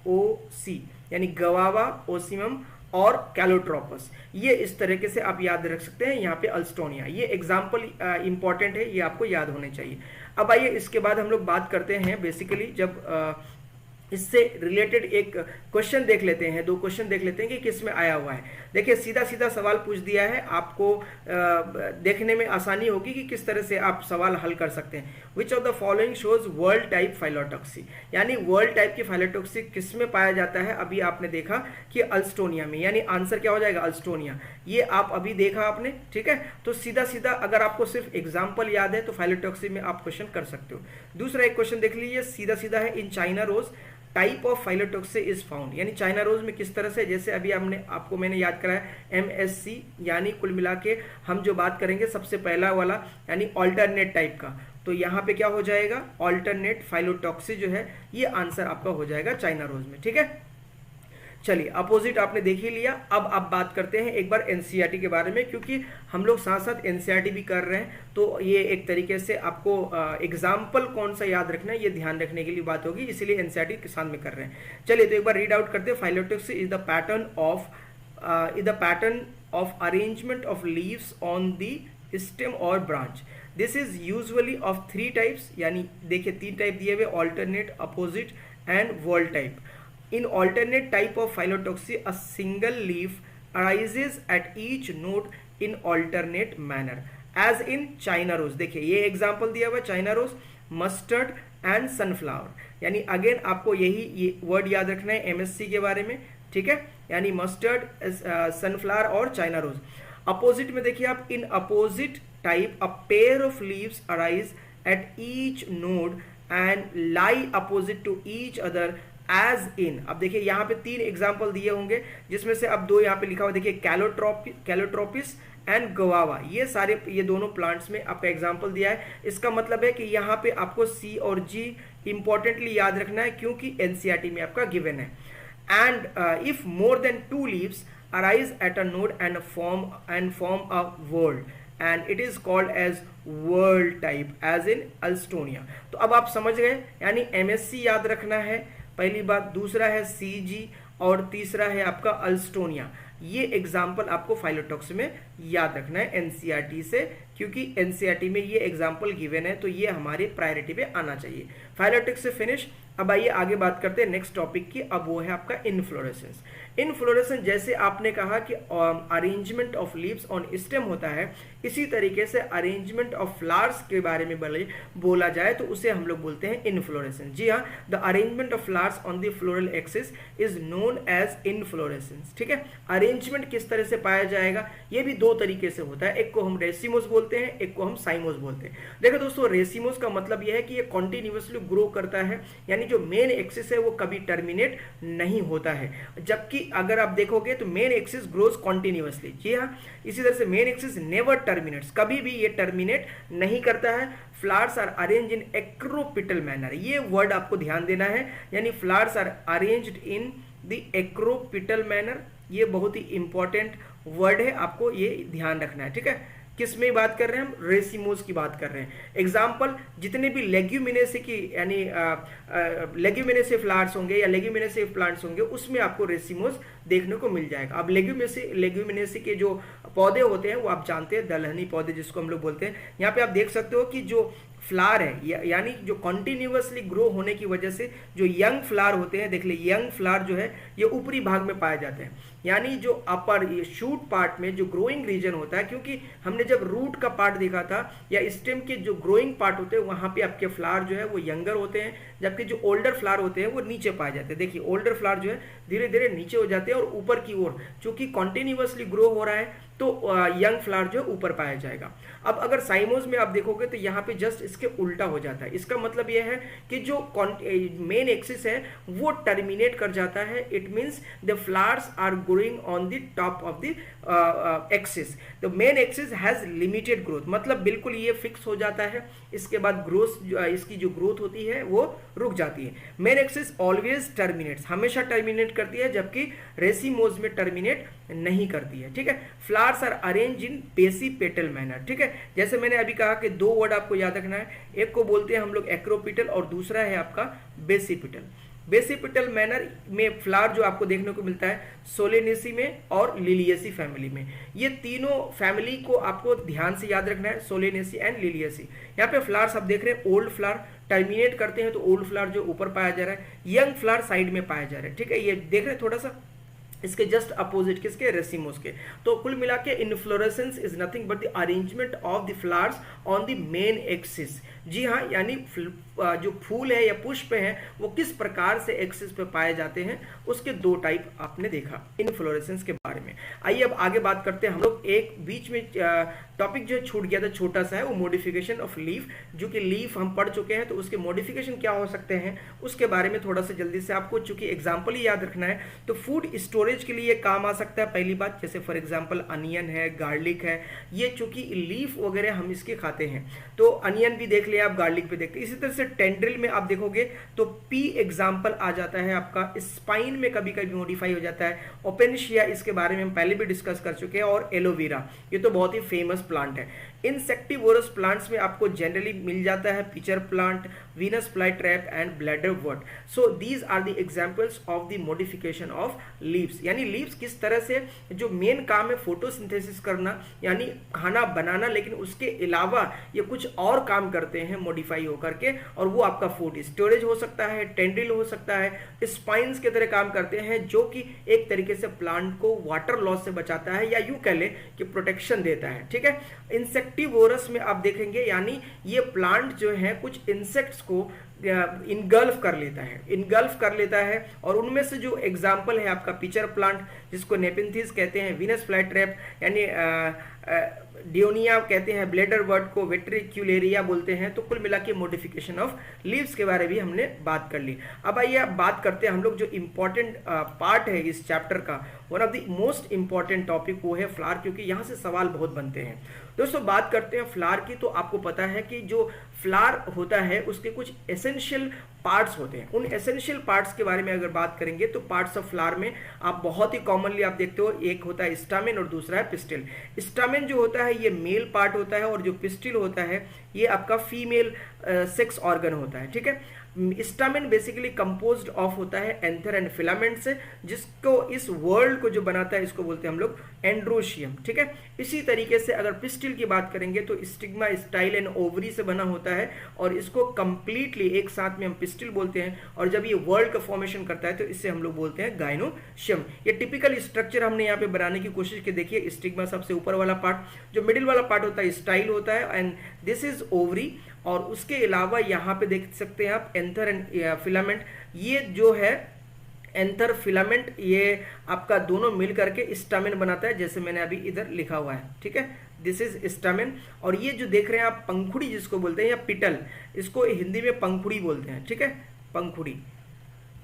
GOC यानी गवावा, ओसिमम और कैलोट्रोपस, ये इस तरीके से आप याद रख सकते हैं। यहाँ पे अल्स्टोनिया, ये एग्जाम्पल इंपॉर्टेंट है, ये आपको याद होने चाहिए। अब आइए इसके बाद हम लोग बात करते हैं बेसिकली जब इससे रिलेटेड एक क्वेश्चन देख लेते हैं, 2 क्वेश्चन देख लेते हैं कि किस में आया हुआ है। देखिए सीधा सीधा सवाल पूछ दिया है, आपको देखने में आसानी होगी कि किस तरह से आप सवाल हल कर सकते हैं। Which of the following shows whorl type phyllotaxy, यानी वर्ल्ड टाइप की फाइलोटॉक्सी किस में पाया जाता है। अभी आपने देखा कि अल्स्टोनिया में, यानी आंसर क्या हो जाएगा अल्स्टोनिया, ये आप अभी देखा आपने, ठीक है। तो सीधा सीधा अगर आपको सिर्फ एग्जाम्पल याद है तो फाइलोटॉक्सी में आप क्वेश्चन कर सकते हो। दूसरा एक क्वेश्चन देख लीजिए, सीधा सीधा है, in China rose type of phyllotaxy is found, यानी चाइना रोज में किस तरह से, जैसे अभी आपको मैंने याद कराया MSC, यानी कुल मिला के हम जो बात करेंगे सबसे पहला वाला यानी ऑल्टरनेट टाइप का, तो यहाँ पे क्या हो जाएगा ऑल्टरनेट फाइलोटॉक्सी जो है ये आंसर आपका हो जाएगा चाइना रोज में, ठीक है। चलिए अपोजिट आपने देख ही लिया। अब आप बात करते हैं एक बार एनसीईआरटी के बारे में, क्योंकि हम लोग साथ साथ एनसीईआरटी भी कर रहे हैं, तो ये एक तरीके से आपको एग्जाम्पल कौन सा याद रखना है ये ध्यान रखने के लिए बात होगी, इसीलिए एनसीईआरटी के साथ में कर रहे हैं। चलिए तो एक बार रीड आउट करते हैं। Phyllotaxy is the pattern of arrangement of leaves on the stem और branch. This is usually of 3 types, यानी देखिए 3 टाइप दिए हुए, alternate, opposite and whorl type. In alternate type of phyllotoxy, a single leaf arises at each node in alternate manner, as in China rose। देखिए ये example दिया हुआ है, China rose, mustard and sunflower. यानी again आपको ये word याद रखना है एमएससी के बारे में, ठीक है, यानी मस्टर्ड, सनफ्लावर और चाइना रोज। अपोजिट में देखिए आप, in opposite type a pair of leaves arise at each node and lie opposite to each other as in. अब देखिए यहाँ पे 3 एग्जाम्पल दिए होंगे, जिसमें से अब 2 यहाँ पे लिखा हुआ देखिए, कैलोट्रोपिस एंड गवावा। ये दोनों प्लांट्स में आपका एग्जाम्पल दिया है। इसका मतलब है कि यहाँ पे आपको सी और जी इंपॉर्टेंटली याद रखना है, क्योंकि एनसीईआरटी में आपका गिवन है। And if more than 2 leaves arise eight a node and form a world and it is called as world type, as in Alstonia। तो अब आप समझ गए, यानी MSC याद रखना है पहली बात, दूसरा है CG और तीसरा है आपका अल्स्टोनिया। ये एग्जाम्पल आपको फाइलोटॉक्स में याद रखना है एनसीईआरटी से, क्योंकि एनसीईआरटी में ये एग्जाम्पल गिवन है, तो ये हमारे प्रायोरिटी पे आना चाहिए। फाइलोटॉक्स से फिनिश। अब आइए आगे बात करते हैं नेक्स्ट टॉपिक की। अब वो है आपका इनफ्लोरेसेंस। इनफ्लोरेसेंस जैसे आपने कहा कि arrangement of leaves on stem होता है, इसी तरीके से अरेंजमेंट ऑफ फ्लावर्स के बारे में बोला जाए तो उसे हम लोग बोलते हैं इनफ्लोरेसेंस। जी हाँ, the arrangement of flowers on the floral axis is known as inflorescence. ठीक है, अरेंजमेंट किस तरह से पाया जाएगा, ये भी 2 तरीके से होता है। एक को हम रेसिमोस बोलते हैं, एक को हम साइमोस बोलते हैं। देखो दोस्तों, रेसिमोस का मतलब यह है कि ये कॉन्टिन्यूसली ग्रो करता है, यानी जो मेन एक्सिस है वो कभी टर्मिनेट नहीं होता है। जबकि अगर आप देखोगे तो मेन एक्सिस ग्रोज कॉन्टिन्यूसली। जी हाँ, इसी तरह से मेन एक्सिस नेवर टर्मिनेट्स, कभी भी ये टर्मिनेट नहीं करता है। Flowers are arrange in acropetal manner, ये वर्ड आपको ध्यान देना है, यानी flowers are arranged in the acropetal manner. ये बहुत ही इंपॉर्टेंट वर्ड है, आपको ये ध्यान रखना है। ठीक है, किस में बात कर रहे हैं हम, रेसिमोस की बात कर रहे हैं। एग्जाम्पल, जितने भी लेग्यूमिनेसी की यानी लेग्यूमिनेसी फ्लावर्स होंगे या लेग्यूमिनेसी प्लांट्स होंगे, उसमें आपको रेसिमोस देखने को मिल जाएगा। अब लेग्यूमिनेसी के जो पौधे होते हैं वो आप जानते हैं, दलहनी पौधे जिसको हम लोग बोलते हैं। यहाँ पे आप देख सकते हो कि जो फ्लावर है, यानी जो कॉन्टिन्यूसली ग्रो होने की वजह से जो यंग फ्लावर होते हैं, देख ले यंग फ्लावर जो है ये ऊपरी भाग में पाए जाते हैं, यानी जो अपर ये शूट पार्ट में जो ग्रोइंग रीजन होता है, क्योंकि हमने जब रूट का पार्ट देखा था या स्टेम के जो ग्रोइंग पार्ट होते हैं वहां पे आपके फ्लावर जो है वो यंगर होते हैं, जबकि जो ओल्डर फ्लावर होते हैं वो नीचे पाए जाते हैं। देखिए ओल्डर फ्लावर जो है धीरे धीरे नीचे हो जाते हैं और ऊपर की ओर, चूंकि कॉन्टिन्यूसली ग्रो हो रहा है तो यंग फ्लावर जो है ऊपर पाया जाएगा। अब अगर साइमोस में आप देखोगे तो यहाँ पे जस्ट इसके उल्टा हो जाता है। इसका मतलब यह है कि जो मेन एक्सिस है वो टर्मिनेट कर जाता है। It means the flowers are growing on the top of the axis, the main axis has limited growth, मतलब बिल्कुल ये फिक्स हो जाता है। इसके बाद ग्रोथ इसकी जो ग्रोथ होती है वो रुक जाती है। मेन एक्सिस ऑलवेज टर्मिनेट्स, हमेशा टर्मिनेट करती है, जबकि रेसिमोस में टर्मिनेट नहीं करती है। ठीक है, flowers are arrange in basipetal manner. ठीक है, जैसे मैंने अभी कहा कि 2 वर्ड आपको याद रखना है, एक को बोलते हैं हम लोग एक्रोपिटल और दूसरा है आपका बेसिपिटल। बेसिपिटल मैनर में फ्लावर जो आपको देखने को मिलता है सोलेनेसी में और लिलियसी फैमिली में। ये तीनों फैमिली को आपको ध्यान से याद रखना है, सोलेनेसी एंड लिलियसी। यहाँ पे फ्लावर्स आप देख रहे हैं, ओल्ड फ्लावर टर्मिनेट करते हैं तो ओल्ड फ्लावर जो ऊपर पाया जा रहा है, यंग फ्लावर साइड में पाया जा रहा है। ठीक है, ये देख रहे हैं थोड़ा सा इसके जस्ट अपोजिट किसके, रेसिमोस के। तो कुल मिला के inflorescence is nothing but the arrangement of the flowers on the main axis. जी हाँ, यानी जो फूल है या पुष्प है वो किस प्रकार से एक्सिस पे पाए जाते हैं, उसके 2 टाइप आपने देखा इन्फ्लोरेसेंस के बारे में। आइए अब आगे बात करते हैं हम लोग। एक बीच में टॉपिक जो छूट गया था छोटा सा है, वो मॉडिफिकेशन ऑफ लीफ, जो कि लीफ हम पढ़ चुके हैं, तो उसके मॉडिफिकेशन क्या हो सकते हैं उसके बारे में थोड़ा सा जल्दी से आपको, चूंकि एग्जाम्पल ही याद रखना है, तो फूड स्टोरेज स्टोरेज के लिए काम आ सकता है पहली बात, जैसे फॉर एग्जांपल अनियन है, गार्लिक है, ये चूंकि लीफ वगैरह हम इसके खाते हैं तो अनियन भी देख लिया आप, गार्लिक भी देखते हैं। इसी तरह से टेंड्रिल में आप देखोगे तो पी एग्जाम्पल आ जाता है आपका, स्पाइन में कभी कभी मॉडिफाई हो जाता है, ओपेनिशिया इसके बारे में हम पहले भी डिस्कस कर चुके हैं, और एलोवेरा ये तो बहुत ही फेमस प्लांट है। इंसेक्टिवोरस प्लांट्स में आपको जनरली मिल जाता है pitcher plant, Venus fly trap and bladderwort. So these are the examples of the modification of leaves. यानी लीव्स किस तरह से जो मेन काम है फोटोसिंथेसिस करना यानी खाना बनाना, लेकिन उसके अलावा ये कुछ और काम करते हैं मॉडिफाई होकर के, और वो आपका फूड स्टोरेज हो सकता है, टेंड्रिल हो सकता है, स्पाइन्स की तरह काम करते हैं, जो कि एक तरीके से प्लांट को वाटर लॉस से बचाता है, या यूं कह ले कि प्रोटेक्शन देता है। ठीक है, इंसेक्टिवोरस में आप देखेंगे यानी ये प्लांट जो है कुछ इंसेक्ट्स को इनगल्फ कर लेता है, और उनमें से जो एग्जाम्पल है आपका पिचर प्लांट जिसको नेपिंथिस कहते हैं, वीनस फ्लाई ट्रैप यानी डियोनिया कहते हैं, ब्लेडर वर्ड को वेट्रिक्यूलेरिया बोलते हैं। तो कुल मिला के मॉडिफिकेशन ऑफ लीव्स के बारे में भी हमने बात कर ली। अब आइए बात करते हैं हम लोग जो इम्पोर्टेंट पार्ट है इस चैप्टर का, one of the most important topic वो है फ्लावर, क्योंकि यहाँ से सवाल बहुत बनते हैं। दोस्तों बात करते हैं फ्लावर की, तो आपको पता है कि जो फ्लावर होता है उसके कुछ एसेंशियल पार्ट्स होते हैं। उन एसेंशियल पार्ट्स के बारे में अगर बात करेंगे तो पार्ट्स ऑफ फ्लावर में आप बहुत ही कॉमनली आप देखते हो, एक होता है स्टामेन और दूसरा है पिस्टिल। स्टामेन जो होता है ये मेल पार्ट होता है, और जो पिस्टिल होता है ये आपका फीमेल सेक्स ऑर्गन होता है। ठीक है, स्टामेन बेसिकली कंपोज्ड ऑफ होता है एंथर एंड फिलामेंट से, जिसको इस वर्ल्ड को जो बनाता है इसको बोलते हैं हम लोग एंड्रोशियम। ठीक है, इसी तरीके से अगर पिस्टिल की बात करेंगे तो स्टिग्मा, स्टाइल एंड ओवरी से बना होता है, और इसको कंप्लीटली एक साथ में हम पिस्टिल बोलते हैं, और जब ये वर्ल्ड का फॉर्मेशन करता है तो इससे हम लोग बोलते हैं गाइनोशियम। ये टिपिकल स्ट्रक्चर हमने यहाँ पे बनाने की कोशिश की। देखिए स्टिग्मा सबसे ऊपर वाला पार्ट, जो मिडिल वाला पार्ट होता है स्टाइल होता है, एंड दिस इज ओवरी, और उसके अलावा यहाँ पे देख सकते हैं आप एंथर एंड फिलामेंट। ये जो है एंथर फिलामेंट ये आपका दोनों मिल करके स्टामेन बनाता है, जैसे मैंने अभी इधर लिखा हुआ है। ठीक है, दिस इज स्टामेन। और ये जो देख रहे हैं आप पंखुड़ी जिसको बोलते हैं, या पिटल, इसको हिंदी में पंखुड़ी बोलते हैं। ठीक है, पंखुड़ी।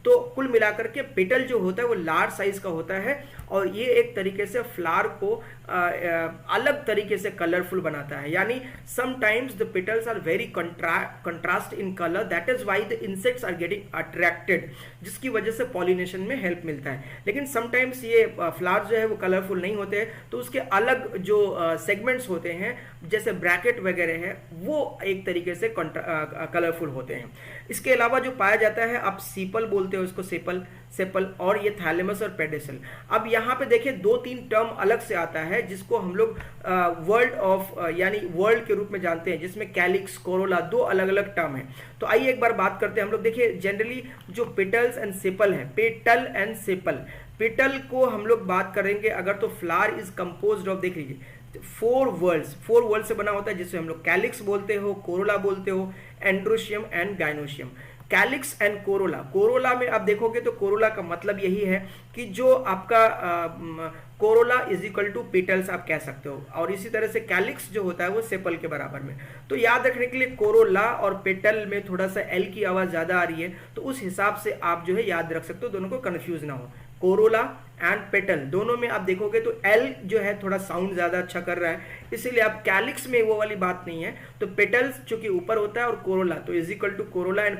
तो कुल मिलाकर के पेटल जो होता है वो लार्ज साइज का होता है, और ये एक तरीके से फ्लावर को अलग तरीके से कलरफुल बनाता है। यानी sometimes the petals are very contrast in colour, that is why the insects are getting attracted, जिसकी वजह से पॉलिनेशन में हेल्प मिलता है। लेकिन समटाइम्स ये फ्लावर जो है वो कलरफुल नहीं होते हैं, तो उसके अलग जो सेगमेंट्स होते हैं जैसे ब्रैकेट वगैरह है वो एक तरीके से कलरफुल होते हैं। इसके अलावा जो पाया जाता है आप सीपल बोलते हो इसको, सेपल, और ये थैलेमस और पेडिसल। अब यहाँ पे देखिए 2-3 टर्म अलग से आता है जिसको हम लोग वर्ल्ड ऑफ यानी वर्ल्ड के रूप में जानते हैं, जिसमें कैलिक्स, कोरोला, 2 अलग अलग टर्म है। तो आइए एक बार बात करते हैं हम लोग। देखिए जनरली जो पेटल्स एंड सेपल है, पेटल एंड सेपल, पेटल को हम लोग बात करेंगे अगर तो फ्लावर इज कंपोज्ड ऑफ, देख लीजिए 4 वर्ल्ड से बना होता है, जिससे हम लोग कैलिक्स बोलते हो, कोरोला बोलते हो, androecium and gynoecium. Calyx and Corolla में आप देखोगे तो कोरोला का मतलब यही है कि जो आपका corolla is equal to petals आप कह सकते हो, और इसी तरह से कैलिक्स जो होता है वो सेपल के बराबर में। तो याद रखने के लिए कोरोला और पेटल में थोड़ा सा एल की आवाज ज्यादा आ रही है, तो उस हिसाब से आप जो है याद रख सकते हो, दोनों को कंफ्यूज ना हो। कोरोला एंड पेटल दोनों में आप देखोगे तो एल जो है थोड़ा साउंड ज्यादा अच्छा कर रहा है, इसीलिए आप कैलिक्स में वो वाली बात नहीं है। तो पेटल्स चूंकि ऊपर होता है और कोरोला, तो is equal to corolla and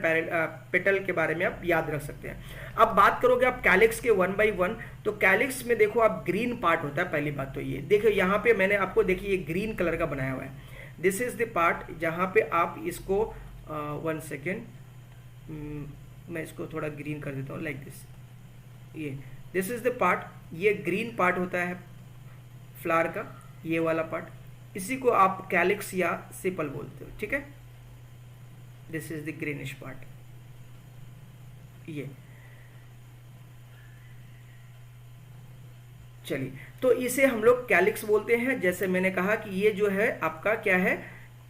petal के बारे में आप याद रख सकते हैं। अब बात करोगे आप कैलिक्स के 1 by 1, तो कैलिक्स में देखो आप ग्रीन पार्ट होता है। पहली बात तो ये देखो, यहाँ पे मैंने आपको देखिए ये ग्रीन कलर का बनाया हुआ है, दिस इज द पार्ट जहाँ पे आप इसको 1 सेकेंड मैं इसको थोड़ा ग्रीन कर देता हूँ लाइक दिस, ये दिस इज द पार्ट, ये ग्रीन पार्ट होता है फ्लावर का, ये वाला पार्ट, इसी को आप कैलिक्स या सेपल बोलते हो। ठीक है, this is the greenish part, ये चलिए, तो इसे हम लोग कैलिक्स बोलते हैं। जैसे मैंने कहा कि ये जो है आपका क्या है,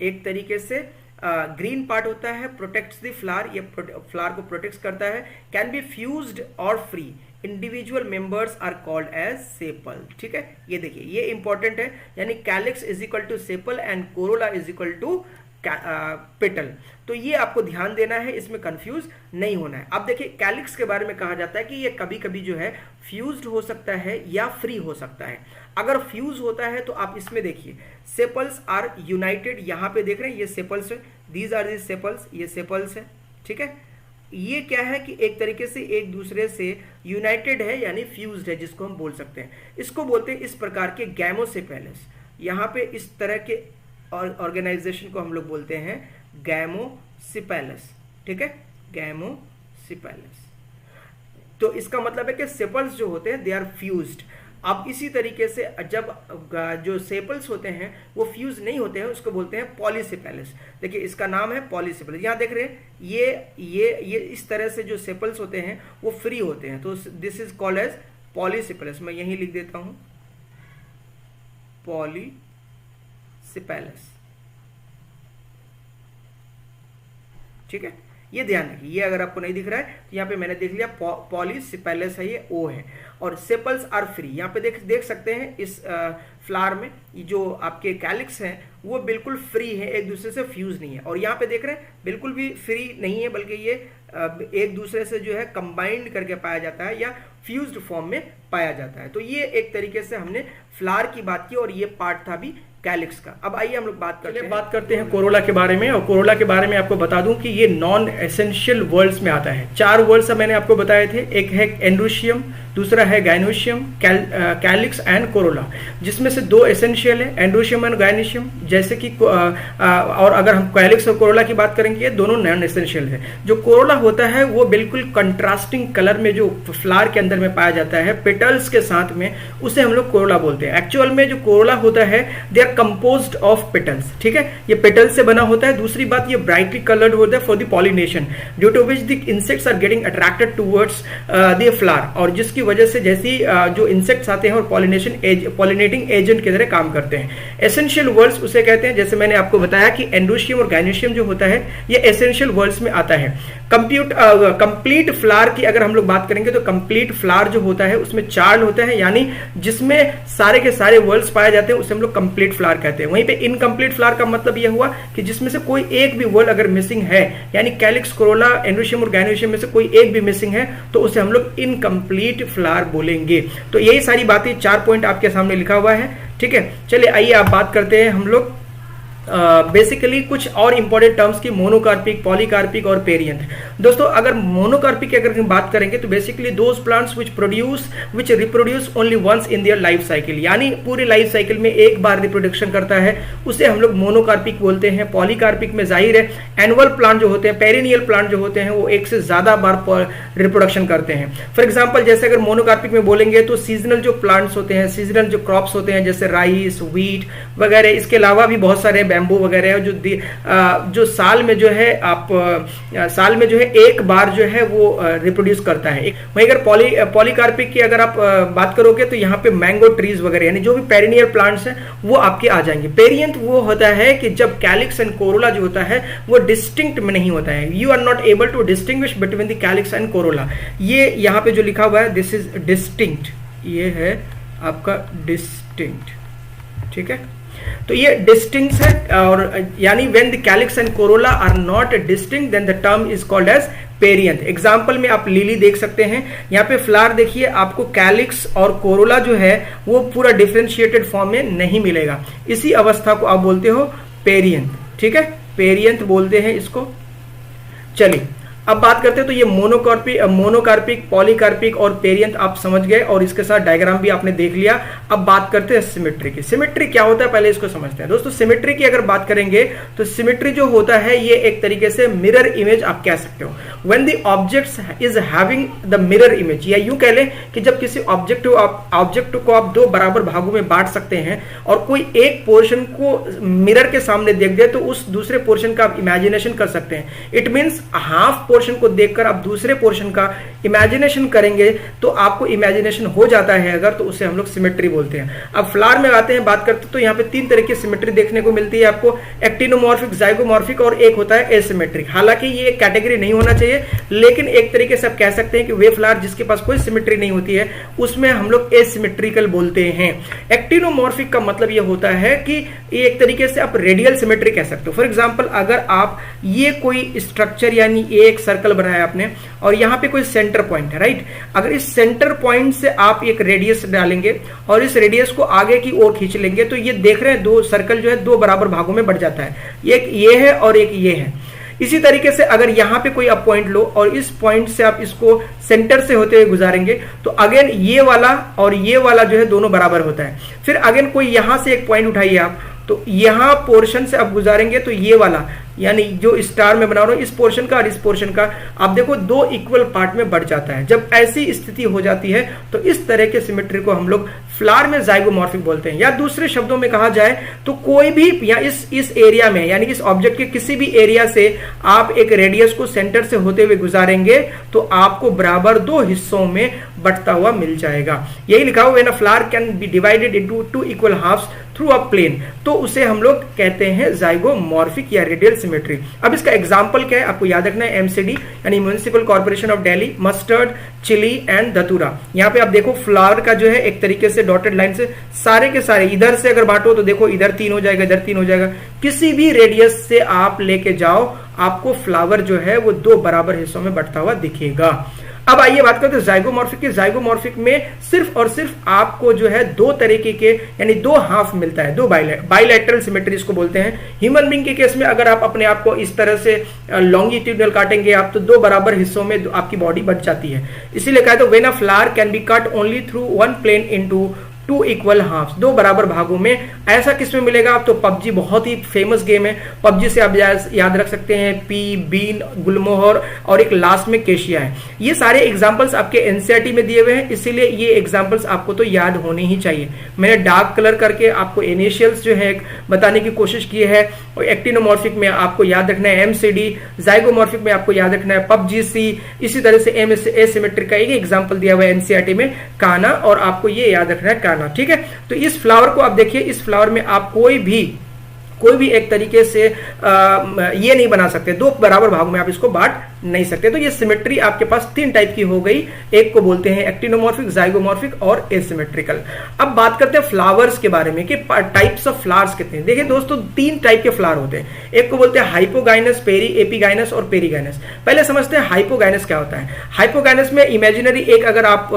एक तरीके से ग्रीन पार्ट होता है, प्रोटेक्ट्स द फ्लावर, ये फ्लावर को प्रोटेक्ट करता है, कैन बी फ्यूज्ड और free, individual members are called as sepal. ठीक है, ये देखिए ये इंपॉर्टेंट है, यानी calyx is equal to sepal and corolla is equal to petal. तो ये आपको ध्यान देना है, इसमें कंफ्यूज नहीं होना है। अब देखिए कैलिक्स के बारे में कहा जाता है कि ये कभी कभी जो है फ्यूज्ड हो सकता है या फ्री हो सकता है। अगर फ्यूज होता है तो आप इसमें देखिए सेपल्स आर यूनाइटेड, यहाँ पे देख रहे हैं ये सेपल्स है, दीज आर दी सेपल्स, ये सेपल्स है, ठीक है। ये क्या है कि एक तरीके से एक दूसरे से यूनाइटेड है यानी फ्यूज्ड है, जिसको हम बोल सकते हैं। इसको बोलते हैं इस प्रकार के गैमोसेपेलस। यहाँ पे इस तरह के ऑर्गेनाइजेशन को हम लोग बोलते हैं गैमोसेपेलस, ठीक है, गैमोसेपेलस। तो इसका मतलब है कि सेपल्स जो होते हैं दे आर फ्यूज्ड। अब इसी तरीके से जब जो सेपल्स होते हैं वो फ्यूज नहीं होते हैं उसको बोलते हैं पॉलीसेपेलस। देखिए इसका नाम है पॉलीसेपेलस। यहाँ देख रहे हैं ये इस तरह से जो सेपल्स होते हैं वो फ्री होते हैं, तो दिस इज कॉल्ड एज पॉलीसेपेलस। मैं यही लिख देता हूं पॉलीसेपेलस, ठीक है। ये ध्यान रखिए, ये अगर आपको नहीं दिख रहा है तो यहाँ पे मैंने देख लिया पॉलीसेपेलस है, ये ओ है, और सेपल्स आर फ्री। यहाँ पे देख सकते हैं इस फ्लावर में जो आपके कैलिक्स हैं वो बिल्कुल फ्री है, एक दूसरे से फ्यूज नहीं है। और यहाँ पे देख रहे हैं बिल्कुल भी फ्री नहीं है, बल्कि ये एक दूसरे से जो है कंबाइंड करके पाया जाता है या फ्यूज्ड फॉर्म में पाया जाता है। तो ये एक तरीके से हमने फ्लावर की बात की और ये पार्ट था भी कैलिक्स का। अब आइए हम लोग बात करते हैं कोरोला के बारे में। और कोरोला के बारे में आपको बता दूं कि ये नॉन एसेंशियल वर्ड्स में आता है। 4 वर्ड्स मैंने आपको बताए थे, एक है एंड्रोशियम, दूसरा है गाइनोशियम, कैलिक्स एंड कोरोला, जिसमें से 2 एसेंशियल है, एंड्रोशियम एंड गाइनोशियम। जैसे कि और अगर हम कैलिक्स और कोरोला की बात करेंगे ये दोनों नॉन एसेंशियल है। जो कोरोला होता है वो बिल्कुल कंट्रास्टिंग कलर में जो फ्लावर के अंदर में पाया जाता है पेटल्स के साथ में, उसे हम लोग कोरोला बोलते हैं। एक्चुअल में जो कोरोला होता है they are composed of petals, ठीक है, ये पेटल्स से बना होता है। दूसरी बात ये ब्राइटली कलर्ड होता है for the pollination, due to which the insects are getting attracted towards the flower, और जिसकी वजह से जैसी जो इंसेक्ट्स आते हैं और पॉलिनेटिंग एजेंट की तरह काम करते हैं। एसेंशियल वर्ड्स उसे कहते हैं, जैसे मैंने आपको बताया कि एंड्रोशियम और गाइनोशियम जो होता है ये एसेंशियल वर्ड्स में आता है। कंप्लीट फ्लावर की अगर हम लोग बात करेंगे तो कंप्लीट फ्लावर जो होता है उसमें 4 होता है, यानी जिसमें सारे के सारे वर्ड्स पाए जाते हैं उसे हम लोग कंप्लीट फ्लावर कहते हैं। वहीं पे इनकम्प्लीट फ्लावर का मतलब यह हुआ कि जिसमें से कोई एक भी वर्ड अगर मिसिंग है, यानी कैलिक्स, कोरोला, एंड्रोशियम और गाइनोशियम में से कोई एक भी मिसिंग है तो उसे हम लोग इनकम्प्लीट फ्लावर बोलेंगे। तो यही सारी बातें 4 पॉइंट आपके सामने लिखा हुआ है, ठीक है। चलिए आइए आप बात करते हैं हम लोग बेसिकली कुछ और इंपॉर्टेंट टर्म्स की, मोनोकार्पिक, पॉलीकार्पिक और पेरियंथ। दोस्तों अगर मोनोकार्पिक की अगर हम बात करेंगे तो basically those plants which reproduce only once in their life cycle, यानी पूरे लाइफ साइकिल में एक बार रिप्रोडक्शन करता है, उसे हम लोग मोनोकार्पिक बोलते हैं। पॉलीकार्पिक में जाहिर है एनुअल प्लांट जो होते हैं, पेरिनियल प्लांट जो होते हैं वो एक से ज्यादा बार रिप्रोडक्शन करते हैं। फॉर एग्जाम्पल जैसे अगर मोनोकार्पिक में बोलेंगे तो सीजनल जो प्लांट्स होते हैं, सीजनल जो क्रॉप्स होते हैं जैसे राइस, व्हीट वगैरह, इसके अलावा भी बहुत सारे बैम्बू वगैरह है जो साल में जो है एक बार जो है वो रिप्रोड्यूस करता है। वहीं अगर पॉलीकार्पिक की अगर आप बात करोगे तो यहाँ पे मैंगो ट्रीज वगैरह यानी जो भी पेरिनियल प्लांट्स हैं वो आपके आ जाएंगे। पेरियंथ वो होता है कि जब कैलिक्स एंड कोरोला जो होता है वो डिस्टिंक्ट में नहीं होता है, you are not able to distinguish between the calyx and corolla. ये यहाँ पे जो लिखा हुआ है दिस इज डिस्टिंक्ट, ये है आपका डिस्टिंक्ट, ठीक है। तो ये डिस्टिंक्ट है, और यानी when the calyx and corolla are not distinct then the term is called as perianth. Example में आप लिली देख सकते हैं, यहाँ पे फ्लावर देखिए आपको कैलिक्स और कोरोला जो है वो पूरा डिफरेंशिएटेड फॉर्म में नहीं मिलेगा। इसी अवस्था को आप बोलते हो पेरियंथ, ठीक है, पेरियंथ बोलते हैं इसको। चलिए अब बात करते हैं तो ये मोनोकार्पिक, पॉलीकार्पिक और पेरियंथ आप समझ गए और इसके साथ डायग्राम भी आपने देख लिया। अब बात करते हैं सिमेट्री की। सिमेट्री क्या होता है पहले इसको समझते हैं। दोस्तों सिमेट्री की अगर बात करेंगे तो सिमेट्री जो होता है ये एक तरीके से मिरर इमेज आप कह सकते हो। When the object is having the mirror image, या यूं कह लें कि जब किसी ऑब्जेक्ट को आप 2 बराबर भागों में बांट सकते हैं और कोई एक पोर्शन को मिरर के सामने देख दे तो उस दूसरे पोर्शन का आप इमेजिनेशन कर सकते हैं। इट मीन्स हाफ पोर्शन को देखकर आप दूसरे पोर्शन का इमेजिनेशन करेंगे तो आपको इमेजिनेशन हो जाता है अगर, तो उसे हम लोग सिमेट्री बोलते हैं। अब फ्लावर में आते हैं, बात करते हैं तो यहाँ पे 3 तरह की सिमेट्री देखने को मिलती है आपको, एक्टिनोमॉर्फिक, जाइगोमॉर्फिक और एक होता है एसिमेट्रिक। हालांकि ये कैटेगरी नहीं होना चाहिए, लेकिन एक तरीके से आप कह सकते हैं कि वे फ्लावर जिसके पास कोई सिमेट्री नहीं होती है उसमें हम लोग एसिमेट्रिकल बोलते हैं। एक्टिनोमॉर्फिक का मतलब ये होता है कि ये एक तरीके से आप रेडियल सिमेट्री कह सकते हो। फॉर एग्जांपल अगर आप ये कोई स्ट्रक्चर यानी एक सर्कल बनाया आपने और यहाँ पे कोई सेंटर पॉइंट है, राइट, अगर इस सेंटर पॉइंट से आप एक रेडियस डालेंगे और इस रेडियस को आगे की ओर खींच लेंगे तो ये देख रहे हैं 2 सर्कल जो है 2 बराबर भागों में बढ़ जाता है, एक ये है और एक ये है। इसी तरीके से अगर यहां पे कोई आप पॉइंट लो और इस पॉइंट से आप इसको सेंटर से होते हुए गुजारेंगे तो अगेन ये वाला और ये वाला जो है दोनों बराबर होता है। फिर अगेन कोई यहां से एक पॉइंट उठाइए आप, तो यहां पोर्शन से आप गुजारेंगे तो ये वाला यानी जो स्टार में बना रहा हूं इस पोर्शन का और इस पोर्शन का आप देखो 2 इक्वल पार्ट में बढ़ जाता है। जब ऐसी स्थिति हो जाती है तो इस तरह के सिमेट्री को हम लोग फ्लावर में जाइगोमॉर्फिक बोलते हैं। या दूसरे शब्दों में कहा जाए तो कोई भी या इस एरिया में यानी इस ऑब्जेक्ट के किसी भी एरिया से आप एक रेडियस को सेंटर से होते हुए गुजारेंगे तो आपको बराबर 2 हिस्सों में बढ़ता हुआ मिल जाएगा। यही लिखा हुआ when a flower can be divided into 2 equal halves through a plane, तो उसे हम लोग कहते हैं जाइगोमॉर्फिक या रेडियल सिमेट्री। अब इसका एग्जांपल क्या है आपको याद रखना है, एमसीडी यानी municipal corporation of Delhi, mustard, chilli and datura. यहाँ पे आप देखो फ्लावर का जो है एक तरीके से डॉटेड लाइन से सारे के सारे इधर से अगर बांटो तो देखो इधर 3 हो जाएगा, इधर 3 हो जाएगा। किसी भी रेडियस से आप लेके जाओ आपको फ्लावर जो है वो 2 बराबर हिस्सों में बढ़ता हुआ दिखेगा। अब आइए बात करते हैं जाइगोमॉर्फिक की। जाइगोमॉर्फिक में सिर्फ और सिर्फ आपको जो है 2 तरीके के यानी 2 हाफ मिलता है, 2 बाइलैटरल सिमेट्री इसको बोलते हैं। ह्यूमन बीइंग के केस में अगर आप अपने आप को इस तरह से लॉन्गिट्यूडनल काटेंगे आप तो 2 बराबर हिस्सों में आपकी बॉडी बढ़ जाती है। इसीलिए कहा तो when a flower can be cut only through 1 plane into 2 equal halves, 2 बराबर भागों में। ऐसा किसमें मिलेगा आप तो पबजी बहुत ही फेमस गेम है, पबजी से आप याद रख सकते हैं पी, बीन, गुलमोहर और एक लास्ट में केशिया है। ये सारे एग्जांपल्स आपके एनसीईआरटी में दिए हुए हैं, इसीलिए ये एग्जांपल्स आपको तो याद होने ही चाहिए। मैंने डार्क कलर करके आपको इनिशियल्स जो है बताने की कोशिश की है। और एक्टिनोमॉर्फिक में आपको याद रखना है एमसीडी, जाइगोमॉर्फिक में आपको याद रखना है पबजीसी, इसी तरह से एसिमेट्रिक का एक एग्जांपल दिया हुआ है एनसीईआरटी में काना, और आपको ये याद रखना है काना, ठीक है। तो इस फ्लावर को आप देखिए, इस फ्लावर में आप कोई भी एक तरीके से ये नहीं बना सकते, 2 बराबर भागों में आप इसको बांट नहीं सकते। तो ये सिमेट्री आपके पास 3 टाइप की हो गई, एक को बोलते हैं एक्टिनोमॉर्फिक, जाइगोमॉर्फिक और एसिमेट्रिकल। अब बात करते हैं फ्लावर्स के बारे में कि टाइप्स ऑफ फ्लावर्स कितने हैं। देखिए दोस्तों 3 टाइप के फ्लावर होते हैं, एक को बोलते हैं हाइपोगाइनस, एपिगाइनस और पेरीगाइनस। पहले समझते हैं हाइपोगाइनस क्या होता है। हाइपोगाइनस में इमेजिनरी एक अगर आप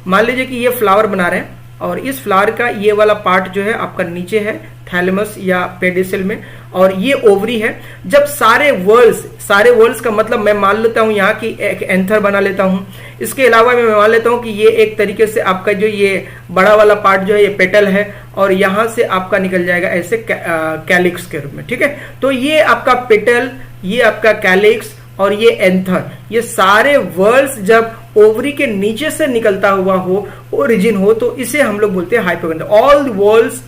मान लीजिए कि ये फ्लावर बना रहे हैं और इस फ्लावर का ये वाला पार्ट जो है आपका नीचे है थैलेमस या पेडिसिल में, और ये ओवरी है। जब सारे वर्ल्स का मतलब मैं मान लेता हूं यहाँ की एक एंथर बना लेता हूं, इसके अलावा मैं मान लेता हूं कि ये एक तरीके से आपका जो ये बड़ा वाला पार्ट जो है ये पेटल है और यहां से आपका निकल जाएगा ऐसे कैलिक्स के रूप में, ठीक है। तो ये आपका पेटल, ये आपका कैलिक्स और ये एंथर, ये सारे वर्ल्स जब ओवरी के नीचे से निकलता हुआ हो, ओरिजिन हो, तो इसे हम लोग बोलते हैं hypogynous. All whorls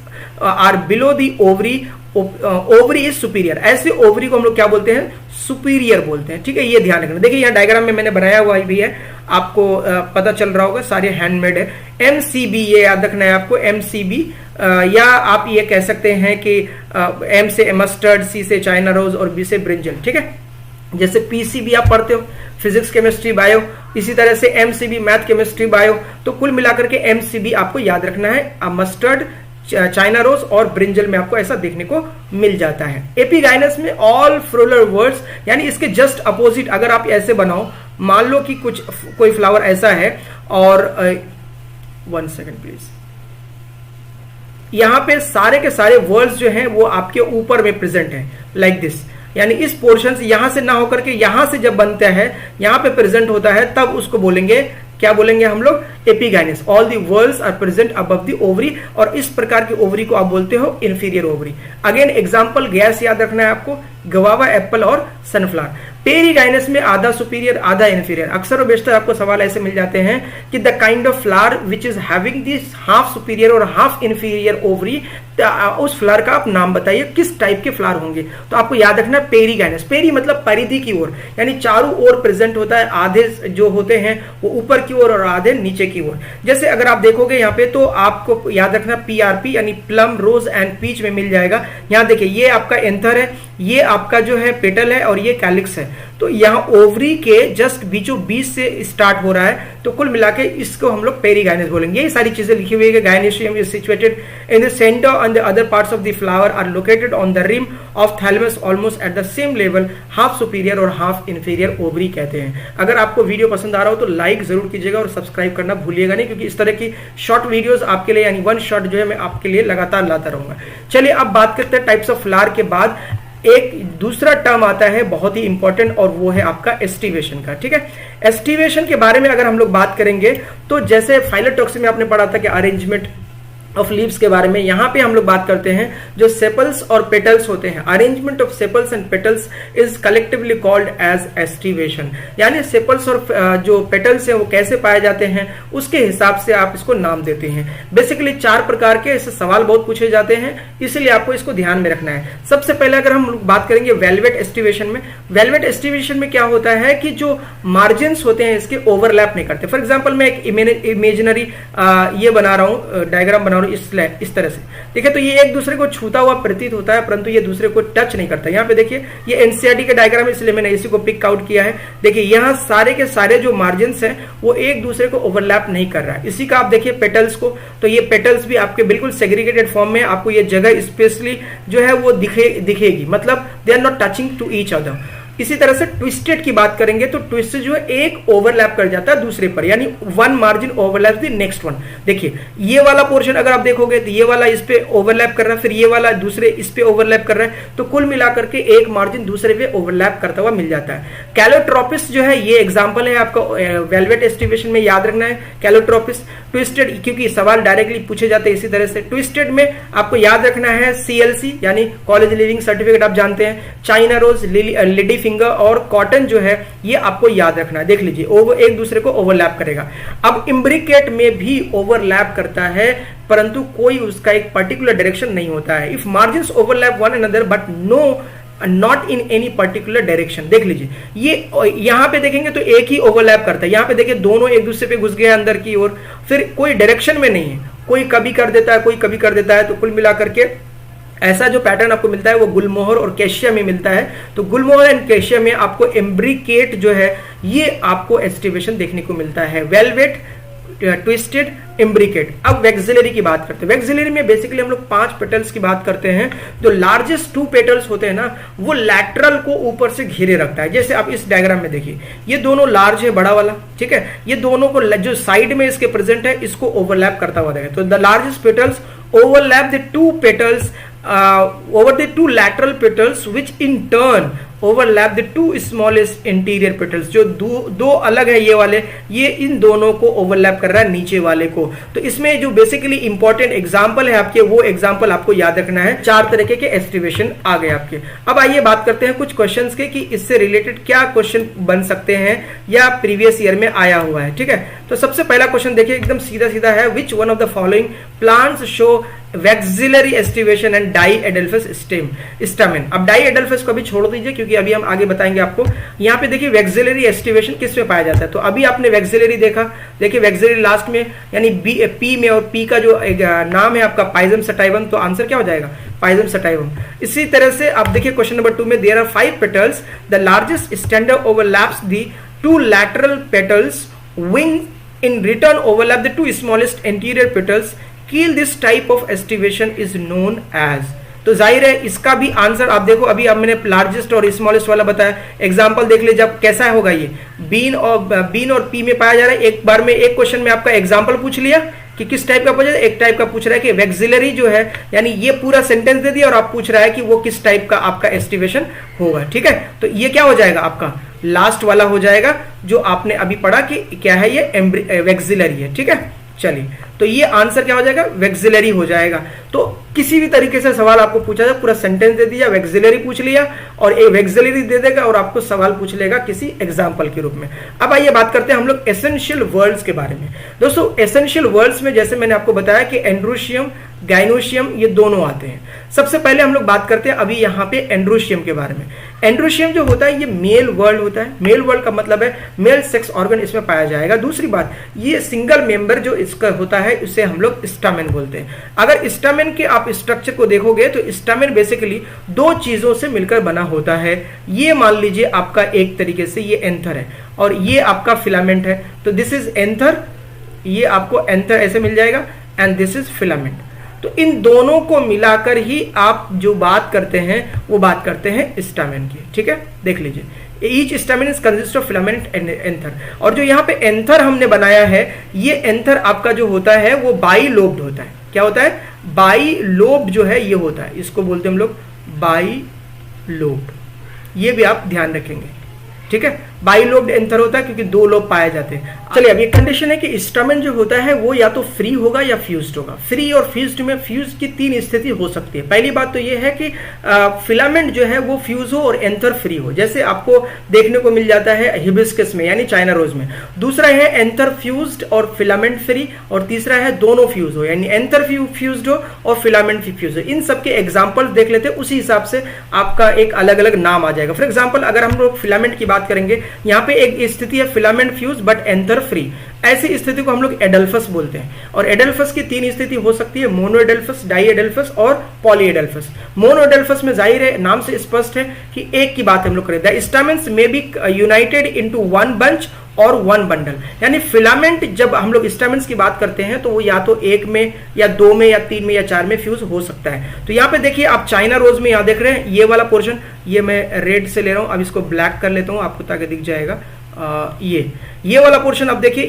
are below the ovary, ovary is superior. ऐसे ओवरी को हम लोग क्या बोलते हैं, सुपीरियर बोलते हैं, ठीक है। ये ध्यान रखना। देखिए यहाँ डायग्राम में मैंने बनाया हुआ भी है, आपको पता चल रहा होगा, सारे हैंडमेड है। एमसीबी ये याद रखना है आपको, एमसीबी या आप ये कह सकते हैं कि एम से मस्टर्ड, सी से चाइना रोज और बी से ब्रिंजल, ठीक है। जैसे पीसीबी आप पढ़ते हो, फिजिक्स, केमिस्ट्री, बायो, इसी तरह से एमसीबी मैथ, केमिस्ट्री, बायो। तो कुल मिलाकर के एमसीबी आपको याद रखना है। मस्टर्ड, चाइना रोज और ब्रिंजल में आपको ऐसा देखने को मिल जाता है। एपिगाइनस में ऑल फ्लोरल वर्ड्स, यानी इसके जस्ट अपोजिट अगर आप ऐसे बनाओ, मान लो कि कोई फ्लावर ऐसा है और 1 सेकेंड प्लीज, यहां पे सारे के सारे वर्ड्स जो हैं वो आपके ऊपर में प्रेजेंट है लाइक दिस, यानी इस पोर्शन से यहां से ना होकर के यहां से जब बनता है, यहां पे प्रेजेंट होता है, तब उसको बोलेंगे, क्या बोलेंगे हम लोग, epigynous. All the whorls are present above the ovary, और इस प्रकार की ओवरी को आप बोलते हो इंफीरियर ओवरी। अगेन एग्जांपल गैस याद रखना है आपको, गवावा एप्पल और सनफ्लावर। पेरीगाइनस में आधा सुपीरियर आधा इन्फीरियर। अक्सर और बेशतर आपको सवाल ऐसे मिल जाते हैं कि the kind of flower which is having this half superior और हाफ इन्फीरियर ओवरी, उस फ्लावर का आप नाम बताइए, किस टाइप के फ्लावर होंगे। तो आपको याद रखना पेरीगाइनस, पेरी मतलब परिधि की ओर, यानी चारों ओर प्रेजेंट होता है, आधे जो होते हैं वो ऊपर की ओर और आधे नीचे की ओर। जैसे अगर आप देखोगे यहाँ पे तो आपको याद रखना PRP यानी प्लम, रोज एंड पीच में मिल जाएगा। यहाँ देखिए ये आपका एंथर है, ये आपका जो है पेटल है और ये कैलिक्स है। तो यहाँ ओवरी के जस्ट बीचों बीच से स्टार्ट हो रहा है, तो कुल मिला के इसको हम लोग पेरीगाइनस बोलेंगे। ये सारी चीजें लिखी हुई है। Gynoecium is situated in the centre and the other parts of the flower are located on the rim of thalamus almost at the same level, half superior और हाफ इन्फीरियर ओवरी कहते हैं। अगर आपको वीडियो पसंद आ रहा हो तो like जरूर कीजिएगा और सब्सक्राइब करना भूलिएगा नहीं, क्योंकि इस तरह की शॉर्ट वीडियोस आपके लिए यानी वन शॉट जो है मैं आपके लिए लगातार लाता रहूंगा। चलिए अब बात करते हैं टाइप्स ऑफ फ्लावर के बाद एक दूसरा टर्म आता है बहुत ही इंपॉर्टेंट, और वो है आपका एस्टिवेशन का। ठीक है, एस्टिवेशन के बारे में अगर हम लोग बात करेंगे तो जैसे फाइलोटॉक्सी में आपने पढ़ा था कि अरेंजमेंट ऑफ लीव्स के बारे में, यहां पे हम लोग बात करते हैं जो सेपल्स और पेटल्स होते हैं। Arrangement of sepals and petals is collectively called as aestivation, यानी सेपल्स और जो पेटल्स हैं वो कैसे पाए जाते हैं उसके हिसाब से आप इसको नाम देते हैं। बेसिकली 4 प्रकार के इससे सवाल बहुत पूछे जाते हैं, इसलिए आपको इसको ध्यान में रखना है। सबसे पहले अगर हम बात करेंगे वेलवेट एस्टिवेशन में, वेलवेट एस्टिवेशन में क्या होता है कि जो मार्जिन होते हैं इसके ओवरलैप नहीं करते। फॉर एग्जाम्पल मैं एक इमेजिनरी ये बना रहा हूं, डायग्राम बना रहा हूं इस तरह से। देखिए तो ये एक दूसरे को छूता हुआ प्रतीत होता है, परंतु ये दूसरे को टच नहीं करता। यहाँ पे देखिए ये एनसीईआरटी का डायग्राम है, इसलिए मैंने इसी को पिक आउट किया है। देखिए यहाँ सारे के सारे जो मार्जिन्स हैं वो एक दूसरे को ओवरलैप नहीं कर रहा है। इसी का आप देखिए पेटल्स को, तो ये पेटल्स भी आपके बिल्कुल सेग्रीगेटेड फॉर्म में, आपको ये जगह स्पेशली जो है वो दिखेगी, मतलब they are not touching to each other. इसी तरह से ट्विस्टेड की बात करेंगे तो ट्विस्टेड जो है एक ओवरलैप कर जाता है दूसरे पर, यानी one margin overlap the next one. देखिए ये वाला पोर्शन अगर आप देखोगे तो ये वाला इस पे ओवरलैप कर रहा है, फिर ये वाला दूसरे इस पे ओवरलैप कर रहा है, तो कुल मिलाकर के एक मार्जिन दूसरे पे ओवरलैप करता हुआ मिल जाता है। कैलोट्रोपिस जो है ये एग्जांपल है आपका वेलवेट एस्टिवेशन में, याद रखना है कैलोट्रोपिस। ट्विस्टेड क्योंकि सवाल डायरेक्टली पूछे जाते हैं इसी तरह से। ट्विस्टेड में आपको याद रखना है CLC यानी कॉलेज लिविंग सर्टिफिकेट, आप जानते हैं। चाइना रोज, लेडी फिंगर और कॉटन जो है ये आपको याद रखना है। देख लीजिए वो एक दूसरे को ओवरलैप करेगा। अब इम्ब्रिकेट में भी ओवरलैप करता है, परंतु कोई उसका एक पर्टिकुलर डायरेक्शन नहीं होता है। If margins overlap one another but no not in any particular direction. देख लीजिए ये यहां पे देखेंगे तो एक ही ओवरलैप करता है, यहां पे देखिए दोनों एक दूसरे पे घुस गए अंदर की ओर, फिर कोई डायरेक्शन में नहीं है, कोई कभी कर देता है कोई कभी कर देता है। तो कुल मिलाकर के ऐसा जो पैटर्न आपको मिलता है वो गुलमोहर और कैशिया में मिलता है। तो गुलमोहर एंड कैशिया में आपको एम्ब्रिकेट जो है ये आपको एस्टिवेशन देखने को मिलता है। Velvet, twisted, imbricate. अब वेक्सिलरी की बात करते हैं। वेक्सिलरी में बेसिकली हम लोग 5 पेटल्स की बात करते हैं। जो लार्जेस्ट 2 पेटल्स होते हैं ना वो लैटरल को ऊपर से घेरे रखता है। जैसे आप इस डायग्राम में देखिए ये दोनों लार्ज है, बड़ा वाला, ठीक है, ये दोनों को जो साइड में इसके प्रेजेंट है इसको ओवरलैप करता हुआ देखिए। तो the largest petals overlap the 2 petals over the 2 lateral petals which in turn overlap the 2 smallest interior petals। जो दो अलग है ये वाले, ये इन दोनों को ओवरलैप कर रहा है नीचे वाले को। तो इसमें जो बेसिकली इंपॉर्टेंट एग्जांपल है आपके, वो एग्जांपल आपको याद रखना है। 4 तरह के एस्टिवेशन आ गए आपके। अब आइए बात करते हैं कुछ क्वेश्चंस के कि इससे रिलेटेड क्या क्वेश्चन बन सकते हैं या प्रीवियस ईयर में आया हुआ है। ठीक है, तो सबसे पहला क्वेश्चन देखिए एकदम सीधा सीधा है। Which one of the following plants show vexillary aestivation and diadelphous stamen. अब डाई एडल्फस को भी छोड़ दीजिए क्योंकि अभी हम आगे बताएंगे आपको। यहाँ पे देखिए वैक्सिलरी एस्टिवेशन किस में पाया जाता है। तो अभी आपने वैक्सिलरी देखा, देखिए वैक्सिलरी लास्ट में यानी पी में, और पी का जो नाम है आपका पाइजम सटाइवम, तो आंसर क्या हो जाएगा पाइजम सटाइवम। इसी तरह से आप देखिए क्वेश्चन नंबर 2 में there are 5 petals, the largest standard overlaps the 2 lateral petals, wing in return overlap the 2 smallest anterior petals, kill this type of estivation is known as। तो जाहिर है इसका भी आंसर आप देखो, अभी अब मैंने लार्जेस्ट और स्मॉलेस्ट वाला बताया। एग्जांपल देख लीजिए जब कैसा होगा ये बीन और पी में पाया जा रहा है। एक बार में एक क्वेश्चन में आपका एग्जांपल पूछ लिया कि किस टाइप का पूछा, एक टाइप का पूछ रहा है कि वैक्सिलरी जो है, यानी ये पूरा सेंटेंस दे दिया और आप पूछ रहा है कि वो किस टाइप का आपका एस्टिवेशन होगा। ठीक है, तो ये क्या हो जाएगा आपका लास्ट वाला हो जाएगा जो आपने अभी पढ़ा कि क्या है ये वैक्सिलरी है। ठीक है, चलिए, तो ये आंसर क्या हो जाएगा, वैक्सिलरी हो जाएगा। तो किसी भी तरीके से सवाल आपको पूछा जाए, पूरा सेंटेंस दे दिया, वैक्सिलरी पूछ लिया और एक वैक्सिलरी दे देगा और आपको सवाल पूछ लेगा किसी एग्जांपल के रूप में। अब आइए बात करते हैं हम लोग एसेंशियल वर्ड्स के बारे में। दोस्तों एसेंशियल वर्ड्स में जैसे मैंने आपको बताया कि एंड्रोशियम, गाइनोशियम ये दोनों आते हैं। सबसे पहले हम लोग बात करते हैं अभी यहाँ पे एंड्रोशियम के बारे में। एंड्रोशियम जो होता है ये मेल वर्ड होता है। मेल वर्ड का मतलब है मेल सेक्स ऑर्गन इसमें पाया जाएगा। दूसरी बात, ये सिंगल मेंबर जो इसका होता है इसे हम लोग स्टामेन बोलते हैं। अगर स्टामेन के आप स्ट्रक्चर को देखोगे तो स्टामेन बेसिकली दो चीजों से मिलकर बना होता है। ये मान लीजिए आपका एक तरीके से ये एंथर है और ये आपका फिलामेंट है, तो दिस इज एंथर, ये आपको एंथर ऐसे मिल जाएगा एंड दिस इज फिलामेंट। तो इन दोनों को मिलाकर ही आप जो बात करते हैं वो बात करते हैं स्टामेन की। ठीक है, देख लीजिए each stamen is consist of filament and anther. और जो यहाँ पे एंथर हमने बनाया है, ये एंथर आपका जो होता है वो बाई लोब्ड होता है। क्या होता है, बाई लोब्ड जो है ये होता है, इसको बोलते हैं हम लोग बाई लोब्ड। ये भी आप ध्यान रखेंगे। ठीक है, बाइलोब्ड एंथर होता है क्योंकि दो लोब पाए जाते हैं। चलिए, अब ये कंडीशन है कि स्टामेन जो होता है वो या तो फ्री होगा या फ्यूज्ड होगा। फ्री और फ्यूज्ड में फ्यूज की तीन स्थिति हो सकती है। पहली बात तो ये है कि फिलामेंट जो है वो फ्यूज हो और एंथर फ्री हो, जैसे आपको देखने को मिल जाता है हिबिस्कस में यानी चाइना रोज में। दूसरा है एंथर फ्यूज्ड और फिलामेंट फ्री, और तीसरा है दोनों फ्यूज हो यानी एंथर फ्यूज्ड हो और फिलामेंट फ्यूज हो। इन सबके एग्जाम्पल्स देख लेते हैं, उसी हिसाब से आपका एक अलग अलग नाम आ जाएगा। फॉर एग्जाम्पल अगर हम लोग फिलामेंट की बात करेंगे, यहाँ पे एक स्थिति है filament fuse but anther free. ऐसी स्थिति को हम लोग एडल्फस बोलते हैं। और एडल्फस की तीन स्थिति हो सकती है, मोनो एडल्फस, डाई एडल्फस और पॉली एडल्फस। मोनो एडल्फस में जाहिर है नाम से स्पष्ट है कि एक की बात हम लोग करें। The stamens may be united into one bunch और वन बंडल। यानी फिलामेंट जब हम लोग स्टामेन्स की बात करते हैं तो वो या तो एक में या दो में या तीन में या चार में फ्यूज हो सकता है। तो यहाँ पे देखिए आप चाइना रोज में यहाँ देख रहे हैं ये वाला पोर्शन, ये मैं रेड से ले रहा हूँ, अब इसको ब्लैक कर लेता हूँ आपको ताकि दिख जाएगा। ये वाला पोर्शन अब देखिए,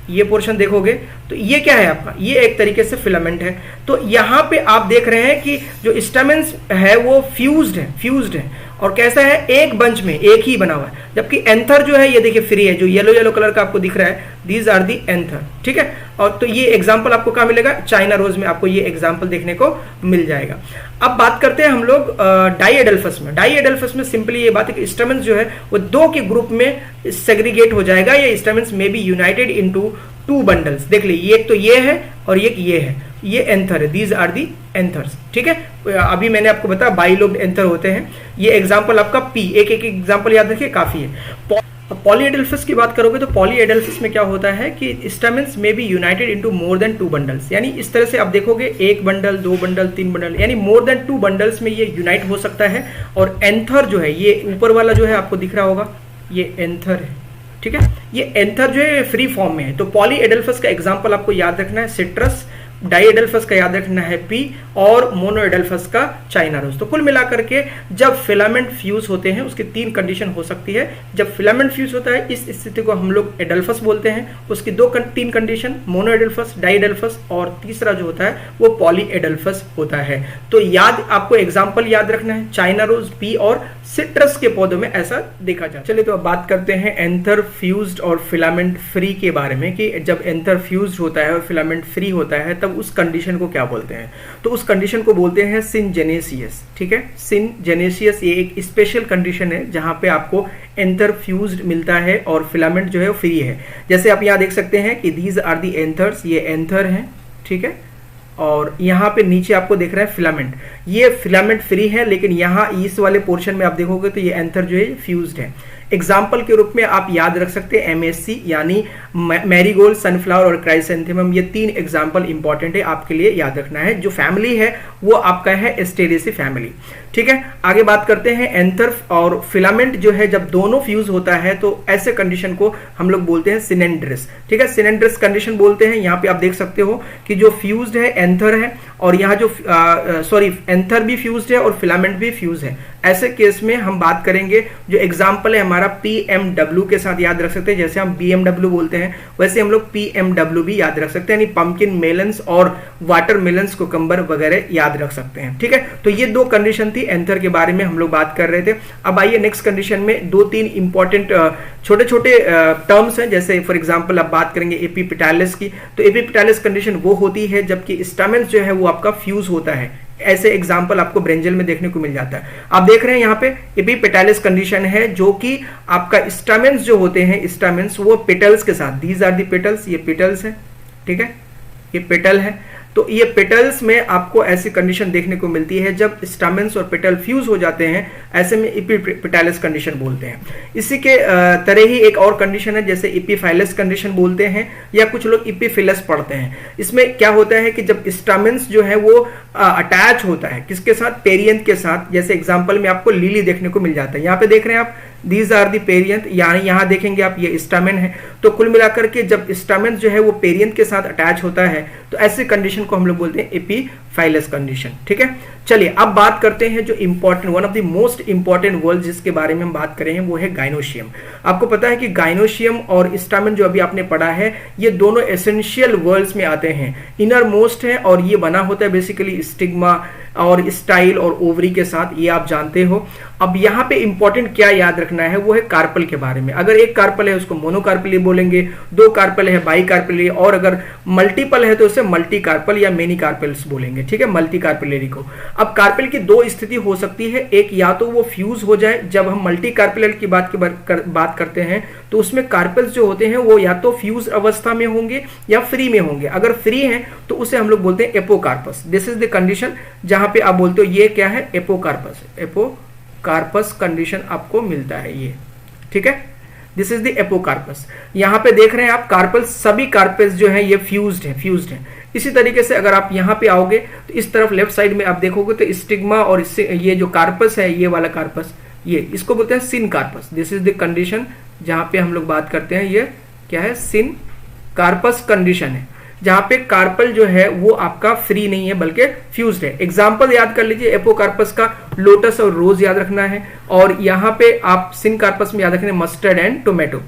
ये पोर्शन देखोगे तो ये क्या है आपका, ये एक तरीके से फिलामेंट है। तो यहाँ पे आप देख रहे हैं कि जो स्टामेन्स है वो फ्यूज्ड है और कैसा है, एक बंच में एक ही बना हुआ है। जबकि एंथर जो है ये देखिए फ्री है, जो येलो कलर का आपको दिख रहा है, दीज आर दी एंथर। ठीक है, और तो ये एग्जांपल आपको कहाँ मिलेगा, चाइना रोज में आपको ये एग्जांपल देखने को मिल जाएगा। अब बात करते हैं हम लोग डाई एडल्फस में। डाई एडल्फस में सिंपली ये बात है कि स्टामेन्स जो है वो दो के ग्रुप में सेग्रीगेट हो जाएगा। ये stamens may be united into two bundles. देख लीजिए, एक तो ये है और ये है, ये एंथर है, दीज आर दी एंथर्स। ठीक है, अभी मैंने आपको बताया बाइलोब्ड एंथर होते हैं। ये एग्जांपल आपका पी, एक एग्जांपल याद रखिए काफी है। पॉलीएडल्फस की बात करोगे तो पॉलीएडल्फस में क्या होता है कि stamens may be united into more than two bundles. यानी इस तरह से आप देखोगे एक बंडल, दो बंडल, तीन बंडल, यानी मोर देन टू बंडल्स में ये यूनाइट हो सकता है। और एंथर जो है, ये ऊपर वाला जो है आपको दिख रहा होगा, ये एंथर है। ठीक है, ये एंथर जो है फ्री फॉर्म में है। तो पॉलीएडल्फस का एग्जांपल आपको याद रखना है सिट्रस, डाइएडल्फस का याद रखना है पी, और मोनोएडल्फस का चाइना रोज। तो कुल मिलाकर के जब फिलामेंट फ्यूज होते हैं उसकी तीन कंडीशन हो सकती है। जब फिलामेंट फ्यूज होता है इस स्थिति को हम लोग एडल्फस बोलते हैं, उसकी तीन कंडीशन मोनोएडल्फस, डाइएडल्फस और तीसरा जो होता है वो पॉलीएडल्फस होता है। तो याद आपको एग्जाम्पल याद रखना है, चाइना रोज, पी और सिट्रस के पौधों में ऐसा देखा जाता है। चलिए, तो अब बात करते हैं एंथर फ्यूज्ड और फिलामेंट फ्री के बारे में कि जब एंथर फ्यूज्ड होता है और फिलामेंट फ्री होता है तब उस कंडीशन को क्या बोलते हैं। तो उस कंडीशन को बोलते हैं सिनजेनेसियस। ठीक है, सिनजेनेसियस ये एक स्पेशल कंडीशन है जहां पे आपको एंथर फ्यूज्ड मिलता है और फिलामेंट जो है वो फ्री है। जैसे आप यहाँ देख सकते हैं कि दीज आर दी एंथर्स, ये एंथर हैं। ठीक है, और यहाँ पे नीचे आपको दिख रहा है फिलामेंट, ये फिलामेंट फ्री है, लेकिन यहाँ इस वाले पोर्शन में आप देखोगे तो ये एंथर जो है फ्यूज्ड है। एग्जाम्पल के रूप में आप याद रख सकते हैं MSC यानी मैरीगोल्ड, सनफ्लावर और क्राइसेंथेमम। ये तीन एग्जाम्पल इंपॉर्टेंट है, आपके लिए याद रखना है। जो फैमिली है वो आपका है एस्टेरेसी फैमिली। ठीक है, आगे बात करते हैं एंथर और फिलामेंट जो है जब दोनों फ्यूज होता है तो ऐसे कंडीशन को हम लोग बोलते हैं सिनेंड्रस। ठीक है, सिनेंड्रस कंडीशन बोलते हैं। यहाँ पे आप देख सकते हो कि जो फ्यूज्ड है एंथर है और यहाँ जो एंथर भी फ्यूज्ड है और फिलामेंट भी फ्यूज है। ऐसे केस में हम बात करेंगे, जो एग्जाम्पल है हमारा PMW के साथ याद रख सकते हैं, जैसे हम BMW बोलते हैं वैसे हम लोग PMW भी याद रख सकते हैं, यानी पंपकिन मेलन्स और वाटर मेलन्स कुकम्बर वगैरह याद रख सकते हैं। ठीक है, तो ये दो कंडीशन थी एंथर के बारे में हम लोग बात कर रहे थे। अब आइए नेक्स्ट कंडीशन में दो तीन इंपॉर्टेंट छोटे छोटे टर्म्स हैं, जैसे फॉर एग्जांपल आप बात करेंगे एपिपेटालिस की, तो एपिपेटालिस कंडीशन वो होती है जबकि स्टामेन्स जो है वो आपका फ्यूज होता है। ऐसे एग्जाम्पल आपको ब्रेंजल में देखने को मिल जाता है। आप देख रहे हैं यहाँ पे एपिपेटालिस कंडीशन है, जो कि आपका स्टामेन्स जो होते हैं, स्टामेन्स वो पेटल्स के साथ, दीज आर दी पेटल्स, ये पेटल्स है, ठीक है, ये पेटल है, तो ये पेटल्स में आपको ऐसी कंडीशन देखने को मिलती है जब स्टामेन्स और पेटल फ्यूज हो जाते हैं, ऐसे में एपिपेटालिस कंडीशन बोलते हैं। इसी के तरह ही एक और कंडीशन है, जैसे एपिफाइलस कंडीशन बोलते हैं, या कुछ लोग एपिफिलस पढ़ते हैं। इसमें क्या होता है कि जब स्टामेन्स जो है वो अटैच होता है किसके साथ, पेरियंथ के साथ, जैसे एग्जाम्पल में आपको लिली देखने को मिल जाता है। यहाँ पे देख रहे हैं आप, दीज आर दी पेरियंथ, यानी यहाँ देखेंगे आप ये स्टामेन है। तो कुल मिलाकर के जब स्टामेन जो है वो पेरियंथ के साथ अटैच होता है तो ऐसे कंडीशन को हम लोग बोलते हैं एपिफाइलस कंडीशन। ठीक है, चलिए अब बात करते हैं जो important, one of the most important word जिसके बारे में हम बात करें वो है गाइनोशियम। आपको पता है कि गाइनोशियम और स्टामेन जो अभी आपने पढ़ा है ये दोनों एसेंशियल वर्ड्स में आते हैं, इनर मोस्ट है, और ये बना होता है बेसिकली स्टिग्मा और स्टाइल और ओवरी के साथ, ये आप जानते हो। अब यहाँ पे इंपॉर्टेंट क्या याद रखना है वो है कार्पल के बारे में। अगर एक कार्पल है उसको मोनोकार्पली बोलेंगे, दो कार्पल है बाईकार्पली, और अगर मल्टीपल है तो उसे मल्टी कार्पल या मेनी कार्पल्स बोलेंगे। ठीक है, मल्टी कार्पलरी को। अब कार्पल की दो स्थिति हो सकती है, एक या तो वो फ्यूज हो जाए, जब हम मल्टी कार्पल की बात करते हैं तो उसमें कार्पल्स जो होते हैं वो या तो फ्यूज अवस्था में होंगे या फ्री में होंगे। अगर फ्री हैं तो उसे हम लोग बोलते हैं apocarpous. This is the condition जहां पे आप बोलते हो ये क्या है, एपोकार्पस। एपोकार्पस कंडीशन आपको मिलता है ये। ठीक है, दिस इज द एपोकार्पस। यहां पे देख रहे हैं आप कार्पल्स, सभी कार्पल्स जो है ये फ्यूज्ड है। इसी तरीके से अगर आप यहां पे आओगे तो इस तरफ लेफ्ट साइड में आप देखोगे तो स्टिग्मा और इससे ये जो कार्पस है, ये वाला कार्पस, ये इसको बोलते हैं syncarpous. This is the condition जहां पे हम लोग बात करते हैं, ये क्या है, सिन कार्पस कंडीशन है, जहां पे कार्पल जो है वो आपका फ्री नहीं है बल्कि फ्यूज्ड है। एग्जांपल याद कर लीजिए एपोकार्पस का, लोटस और रोज याद रखना है, और यहां पे आप सिन कार्पस में याद रखना है मस्टर्ड एंड टोमेटो।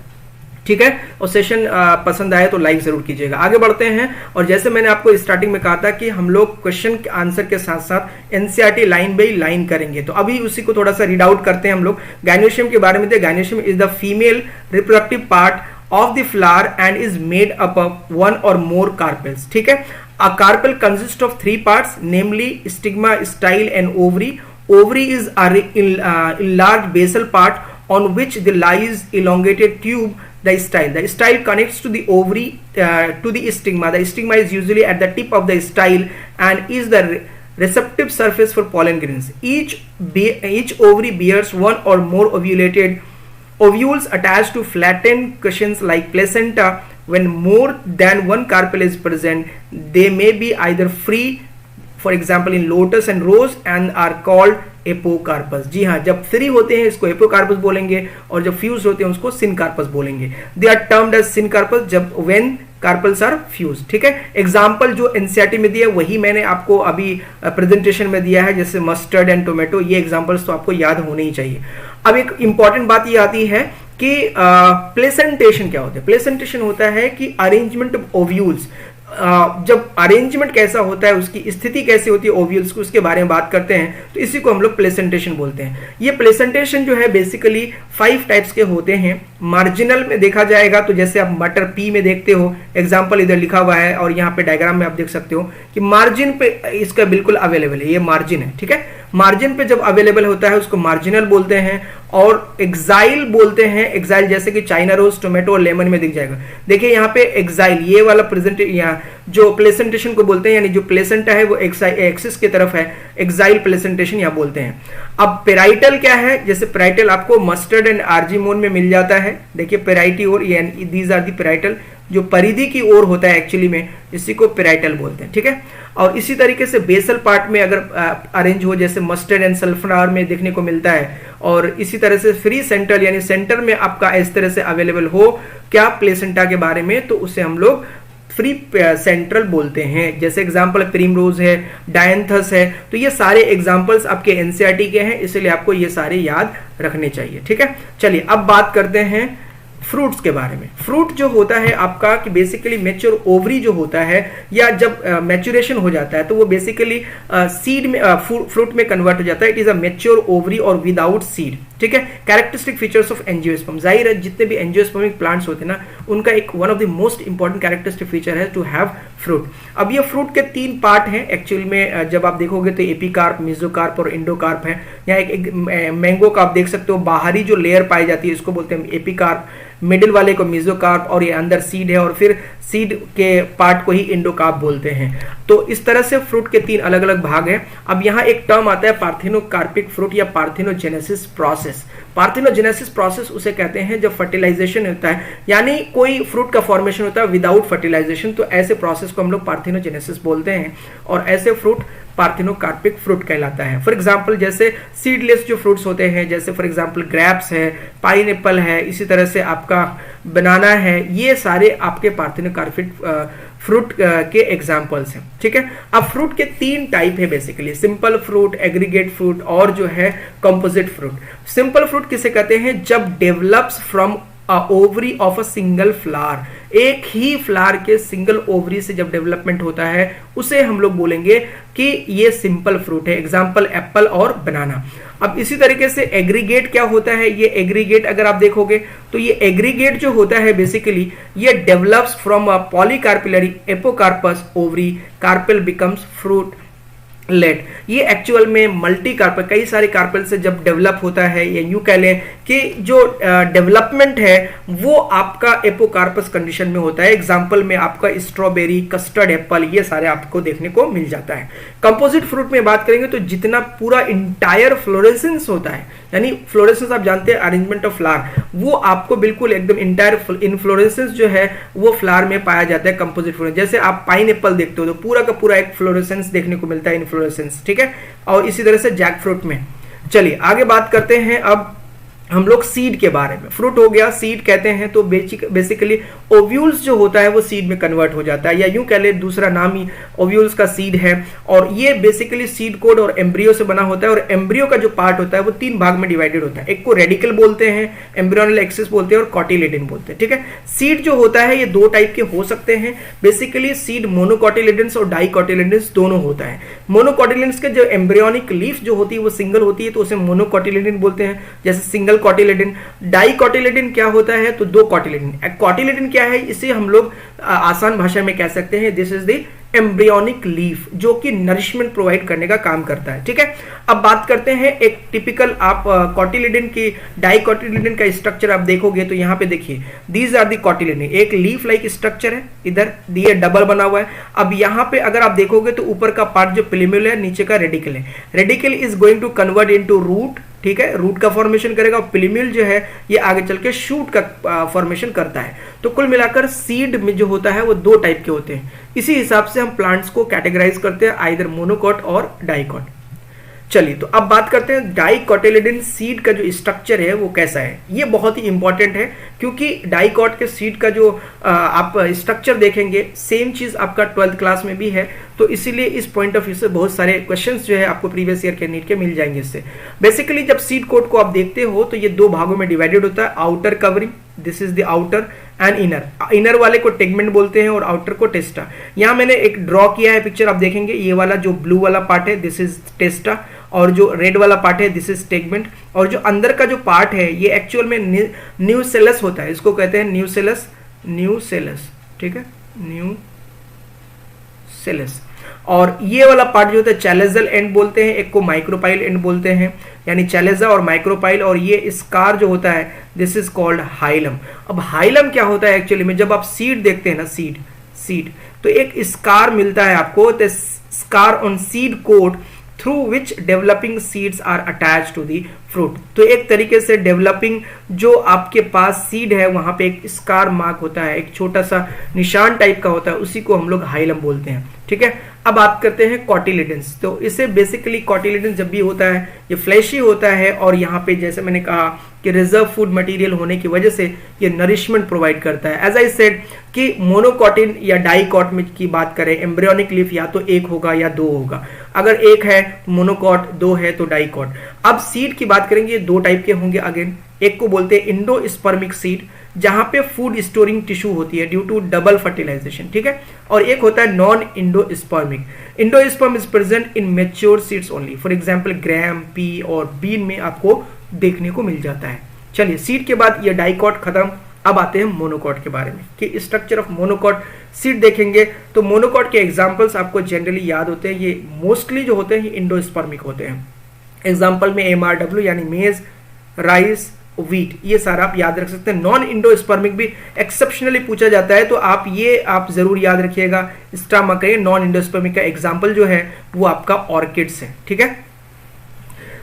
ठीक है, और सेशन पसंद आए तो लाइक जरूर कीजिएगा। आगे बढ़ते हैं, और जैसे मैंने आपको स्टार्टिंग में कहा था कि हम लोग क्वेश्चन आंसर के साथ साथ एनसीईआरटी लाइन बाई लाइन करेंगे, तो अभी उसी को थोड़ा सा रीड आउट करते हैं हम लोग। गाइनोशियम के बारे में थे, gynoecium is the female reproductive part of the flower and is made up of one or more carpels. ठीक है, a carpel consists of three parts, namely stigma, style and ovary. Ovary is a large basal part on which there lies elongated tube, the style. The style connects to the ovary to the stigma. The stigma is usually at the tip of the style and is the receptive surface for pollen grains. Each ovary bears one or more ovulated ovules attached to flattened cushions like placenta. When more than one carpel is present, they may be either free, for example in lotus and rose, and are called apocarpous. जी हाँ, जब free होते हैं इसको apocarpous बोलेंगे, और जब fuse होते हैं उसको सिनकार्पस बोलेंगे। They are termed as syncarpous जब व्हेन कार्पल्स आर फ्यूज। ठीक है, एग्जाम्पल जो एनसीईआरटी में दिया वही मैंने आपको अभी प्रेजेंटेशन में दिया है, जैसे मस्टर्ड एंड टोमेटो, ये एग्जाम्पल्स तो आपको याद होने ही चाहिए। अब एक इंपॉर्टेंट बात ये आती है कि प्लेसेंटेशन क्या होता है। प्लेसेंटेशन होता है कि अरेंजमेंट ऑफ ओव्यूल्स, जब अरेंजमेंट कैसा होता है, उसकी स्थिति कैसी होती है ओव्यूल्स की, उसके बारे में बात करते हैं, तो इसी को हम लोग प्लेसेंटेशन बोलते हैं। ये प्लेसेंटेशन जो है बेसिकली 5 टाइप्स के होते हैं। मार्जिनल में देखा जाएगा तो जैसे आप मटर पी में देखते हो, एग्जांपल इधर लिखा हुआ है और यहाँ पे डायग्राम में आप देख सकते हो कि मार्जिन पे इसका बिल्कुल अवेलेबल है, ये मार्जिन है। ठीक है, मार्जिन पे जब अवेलेबल होता है उसको मार्जिनल बोलते हैं, और एक्साइल बोलते हैं। एक्साइल जैसे कि चाइना रोज, टोमेटो और लेमन में दिख जाएगा। देखिए यहाँ पे एक्साइल, ये वाला प्रेजेंट यहाँ जो प्लेसेंटेशन को बोलते हैं, यानी जो प्लेसेंटा है वो एक्सिस की तरफ है, एक्साइल प्लेसेंटेशन यहाँ बोलते हैं। अब पेराइटल क्या है, जैसे पेराइटल आपको मस्टर्ड एंड आर्जीमोन में मिल जाता है। देखिए पेराइटी और दीज आर दी पेराइटल, जो परिधि की ओर होता है एक्चुअली में, इसी को पेराइटल बोलते हैं। ठीक है, और इसी तरीके से बेसल पार्ट में अगर अरेंज हो, जैसे मस्टर्ड एंड सल्फनार में देखने को मिलता है, और इसी तरह से फ्री सेंटर यानी सेंटर में आपका इस तरह से अवेलेबल हो क्या प्लेसेंटा के बारे में, तो उसे हम लोग फ्री सेंट्रल बोलते हैं। जैसे एग्जांपल प्रिमरोज है, डायंथस है, तो ये सारे एग्जांपल्स आपके एनसीईआरटी के हैं, इसलिए आपको ये सारे याद रखने चाहिए। ठीक है, चलिए अब बात करते हैं फ्रूट्स के बारे में। फ्रूट जो होता है आपका कि बेसिकली मैच्योर ओवरी जो होता है या जब मैच्योरेशन हो जाता है तो वो बेसिकली सीड में फ्रूट में कन्वर्ट हो जाता है। It is a mature ovary और विदाउट सीड। ठीक है, कैरेक्टरिस्टिक फीचर्स ऑफ एंजियोस्पर्म, जाहिर है जितने भी एंजियोस्पर्मिक प्लांट्स होते हैं ना उनका एक one of the most important characteristic feature है टू हैव फ्रूट। अब ये फ्रूट के 3 पार्ट हैं एक्चुअल में, जब आप देखोगे तो एपिकार्प, मेसोकार्प और इंडोकार्प है। यहाँ एक मैंगो का आप देख सकते हो बाहरी जो लेयर पाई जाती है इसको बोलते हैं एपिकार्प, मिडिल वाले को मेसोकार्प और ये अंदर सीड है और फिर सीड के पार्ट को ही इंडोकार्प बोलते हैं। तो इस तरह से फ्रूट के 3 अलग अलग भाग हैं। अब यहाँ एक टर्म आता है पार्थिनोकार्पिक फ्रूट या पार्थिनोजेनेसिस प्रोसेस। पार्थिनोजेनेसिस प्रोसेस उसे कहते हैं जब फर्टिलाइजेशन होता है, यानी कोई फ्रूट का फॉर्मेशन होता है विदाउट फर्टिलाइजेशन, तो ऐसे प्रोसेस को हम लोग पार्थिनोजेनेसिस बोलते हैं और ऐसे फ्रूट पार्थिनोकार्पिक फ्रूट कहलाता है। फॉर एग्जांपल जैसे सीडलेस जो फ्रूट्स होते हैं, जैसे फॉर एग्जांपल ग्रेप्स है, पाइनएप्पल है, इसी तरह से आपका बनाना है, ये सारे आपके पार्थिनोकार्पिक फ्रूट के एग्जांपल्स हैं। ठीक है, अब फ्रूट के 3 टाइप है basically, simple fruit, aggregate fruit और जो है कंपोजिट फ्रूट। सिंपल फ्रूट किसे कहते हैं? जब develops from ovary of a single flower, एक ही फ्लावर के सिंगल ओवरी से जब डेवलपमेंट होता है उसे हम लोग बोलेंगे कि ये सिंपल फ्रूट है। एग्जांपल एप्पल और बनाना। अब इसी तरीके से एग्रीगेट क्या होता है? ये एग्रीगेट अगर आप देखोगे तो ये एग्रीगेट जो होता है बेसिकली ये develops from a polycarpellary apocarpous ovary, carpel becomes fruit late. ये एक्चुअल में मल्टी कार्पेल, कई सारे कार्पेल से जब डेवलप होता है, या यूं कह लें कि जो डेवलपमेंट है वो आपका एपोकार्पस कंडीशन में होता है। एग्जांपल में आपका स्ट्रॉबेरी, कस्टर्ड एप्पल, ये सारे आपको देखने को मिल जाता है। कंपोजिट फ्रूट में बात करेंगे तो जितना पूरा इंटायर फ्लोरेसेंस होता है, यानी फ्लोरेसेंस आप जानते हैं अरेंजमेंट ऑफ फ्लावर, वो आपको बिल्कुल एकदम इंटायर इनफ्लोरेसेंस जो है वो फ्लावर में पाया जाता है कंपोजिट फ्रूट। जैसे आप पाइन एप्पल देखते हो तो पूरा का पूरा एक फ्लोरेसेंस देखने को मिलता है, इनफ्लोरेसेंस। ठीक है, और इसी तरह से जैक फ्रूट में। चलिए आगे बात करते हैं अब हम लोग सीड के बारे में। फ्रूट हो गया, सीड कहते हैं तो बेसिकली ओव्यूल्स जो होता है वो सीड में कन्वर्ट हो जाता है, या यूं कह ले दूसरा नाम ही ओव्यूल्स का सीड है। और ये बेसिकली सीड कोड और एम्ब्रियो से बना होता है, और एम्ब्रियो का जो पार्ट होता है वो 3 भाग में डिवाइडेड होता है। एक को रेडिकल बोलते हैं, एम्ब्रियोनल एक्सिस बोलते हैं और कॉटिलेडन बोलते हैं। ठीक है, सीड जो होता है ये 2 टाइप के हो सकते हैं बेसिकली। सीड मोनोकॉटिलेडन्स और डाइकॉटिलेडन्स दोनों होता है। मोनोकॉटिलेडन्स के जो एम्ब्रियोनिक लीफ जो होती है वो सिंगल होती है तो उसे मोनोकॉटिलेडन बोलते हैं, जैसे सिंगल कॉटिलेडन। डाइकॉटिलेडन क्या होता है? तो 2 कॉटिलेडन। कॉटिलेडन क्या है? इसे हम लोग आसान भाषा में कह सकते हैं this is the embryonic leaf, जो कि नरिशमेंट प्रोवाइड करने का काम करता है। ठीक है, अब बात करते हैं एक टिपिकल आप कॉटिलेडन की, डाइकॉटिलेडन का स्ट्रक्चर आप देखोगे तो यहाँ पे देखिए दीज आर दी कॉटिलेडन। एक लीफ लाइक स्ट्रक्चर है, इधर दिए डबल बना हुआ है। अब यहाँ पे अगर आप देखोगे तो ऊपर का पार्ट जो प्लेम्यूल है, नीचे का रेडिकल है। Radicle is going to convert into root, ठीक है, रूट का फॉर्मेशन करेगा, और प्लेम्यूल जो है ये आगे चल के शूट का फॉर्मेशन करता है। तो कुल मिलाकर सीड में जो होता है वो 2 टाइप के होते हैं। इसी हिसाब से हम प्लांट्स को कैटेगराइज करते हैं, आइदर मोनोकॉट और डाइकॉट। चलिए तो अब बात करते हैं डाइकॉटिलेडन सीड का जो स्ट्रक्चर है वो कैसा है। ये बहुत ही इंपॉर्टेंट है क्योंकि डाइकॉट के सीड का जो आप स्ट्रक्चर देखेंगे सेम चीज आपका 12th क्लास में भी है, तो इसीलिए इस पॉइंट ऑफ व्यू से बहुत सारे क्वेश्चंस जो है आपको प्रीवियस ईयर के नीट के मिल जाएंगे इससे। बेसिकली जब सीड कोट को आप देखते हो तो ये 2 भागों में डिवाइडेड होता है, outer covering, this is the outer, and inner. Inner वाले को टेगमेंट बोलते हैं और आउटर को टेस्टा। यहाँ मैंने एक ड्रॉ किया है पिक्चर, आप देखेंगे ये वाला जो ब्लू वाला पार्ट है दिस इज टेस्टा, और जो रेड वाला पार्ट है दिस इज टेगमेंट, और जो अंदर का जो पार्ट है ये एक्चुअल में न्यूसेलस होता है, इसको कहते हैं न्यूसेलस। ठीक है, न्यूसेलस। और ये वाला पार्ट जो होता है चैलेजल एंड बोलते हैं, एक को माइक्रोपाइल एंड बोलते हैं, यानी चैलेजा और माइक्रोपाइल। और ये स्कार जो होता है दिस इज कॉल्ड हाइलम। अब हाइलम क्या होता है एक्चुअली में, जब आप सीड देखते हैं ना, सीड तो एक स्कार मिलता है आपको, the scar on seed coat through which developing seeds are attach to the fruit. तो एक तरीके से डेवलपिंग जो आपके पास सीड है वहां पे एक स्कार मार्क होता है, एक छोटा सा निशान टाइप का होता है, उसी को हम लोग हाइलम बोलते हैं। ठीक है, अब बात करते हैं कॉटिलिडन्स। तो इसे बेसिकली कॉटिलिडन्स जब भी होता है ये फ्लैशी होता है, और यहाँ पे जैसे मैंने कहा कि रिजर्व फूड मटेरियल होने की वजह से ये नरिशमेंट प्रोवाइड करता है। एज आई सेड कि मोनोकॉटिन या डाइकॉट में की बात करें, एम्ब्रियोनिक लीफ या तो एक होगा या दो होगा, अगर एक है मोनोकॉट, दो है तो डाइकॉट। अब सीड की बात करेंगे, ये दो टाइप के होंगे अगेन। एक को बोलते हैं इंडोस्पर्मिक सीड, जहां पे फूड स्टोरिंग टिश्यू होती है ड्यू टू डबल फर्टिलाइजेशन, ठीक है। और एक होता है non endospermic. Endosperm is present in mature seeds only, for example gram, P और बीन में आपको देखने को मिल जाता है। चलिए, सीड के बाद ये डाइकॉट खत्म, अब आते हैं मोनोकॉट के बारे में कि स्ट्रक्चर ऑफ मोनोकॉट सीड देखेंगे तो मोनोकॉट के एग्जांपल्स आपको जनरली याद होते हैं। ये मोस्टली जो होते हैं ये इंडोस्पर्मिक होते हैं। एग्जांपल में MRW यानी मेज, राइस, व्हीट, ये सारा आप याद रख सकते हैं। नॉन इंडोस्पर्मिक भी एक्सेप्शनली पूछा जाता है, तो आप जरूर याद रखिएगा। स्टामा का नॉन इंडोस्पर्मिक का एग्जांपल जो है वो आपका ऑर्किड्स है, ठीक है।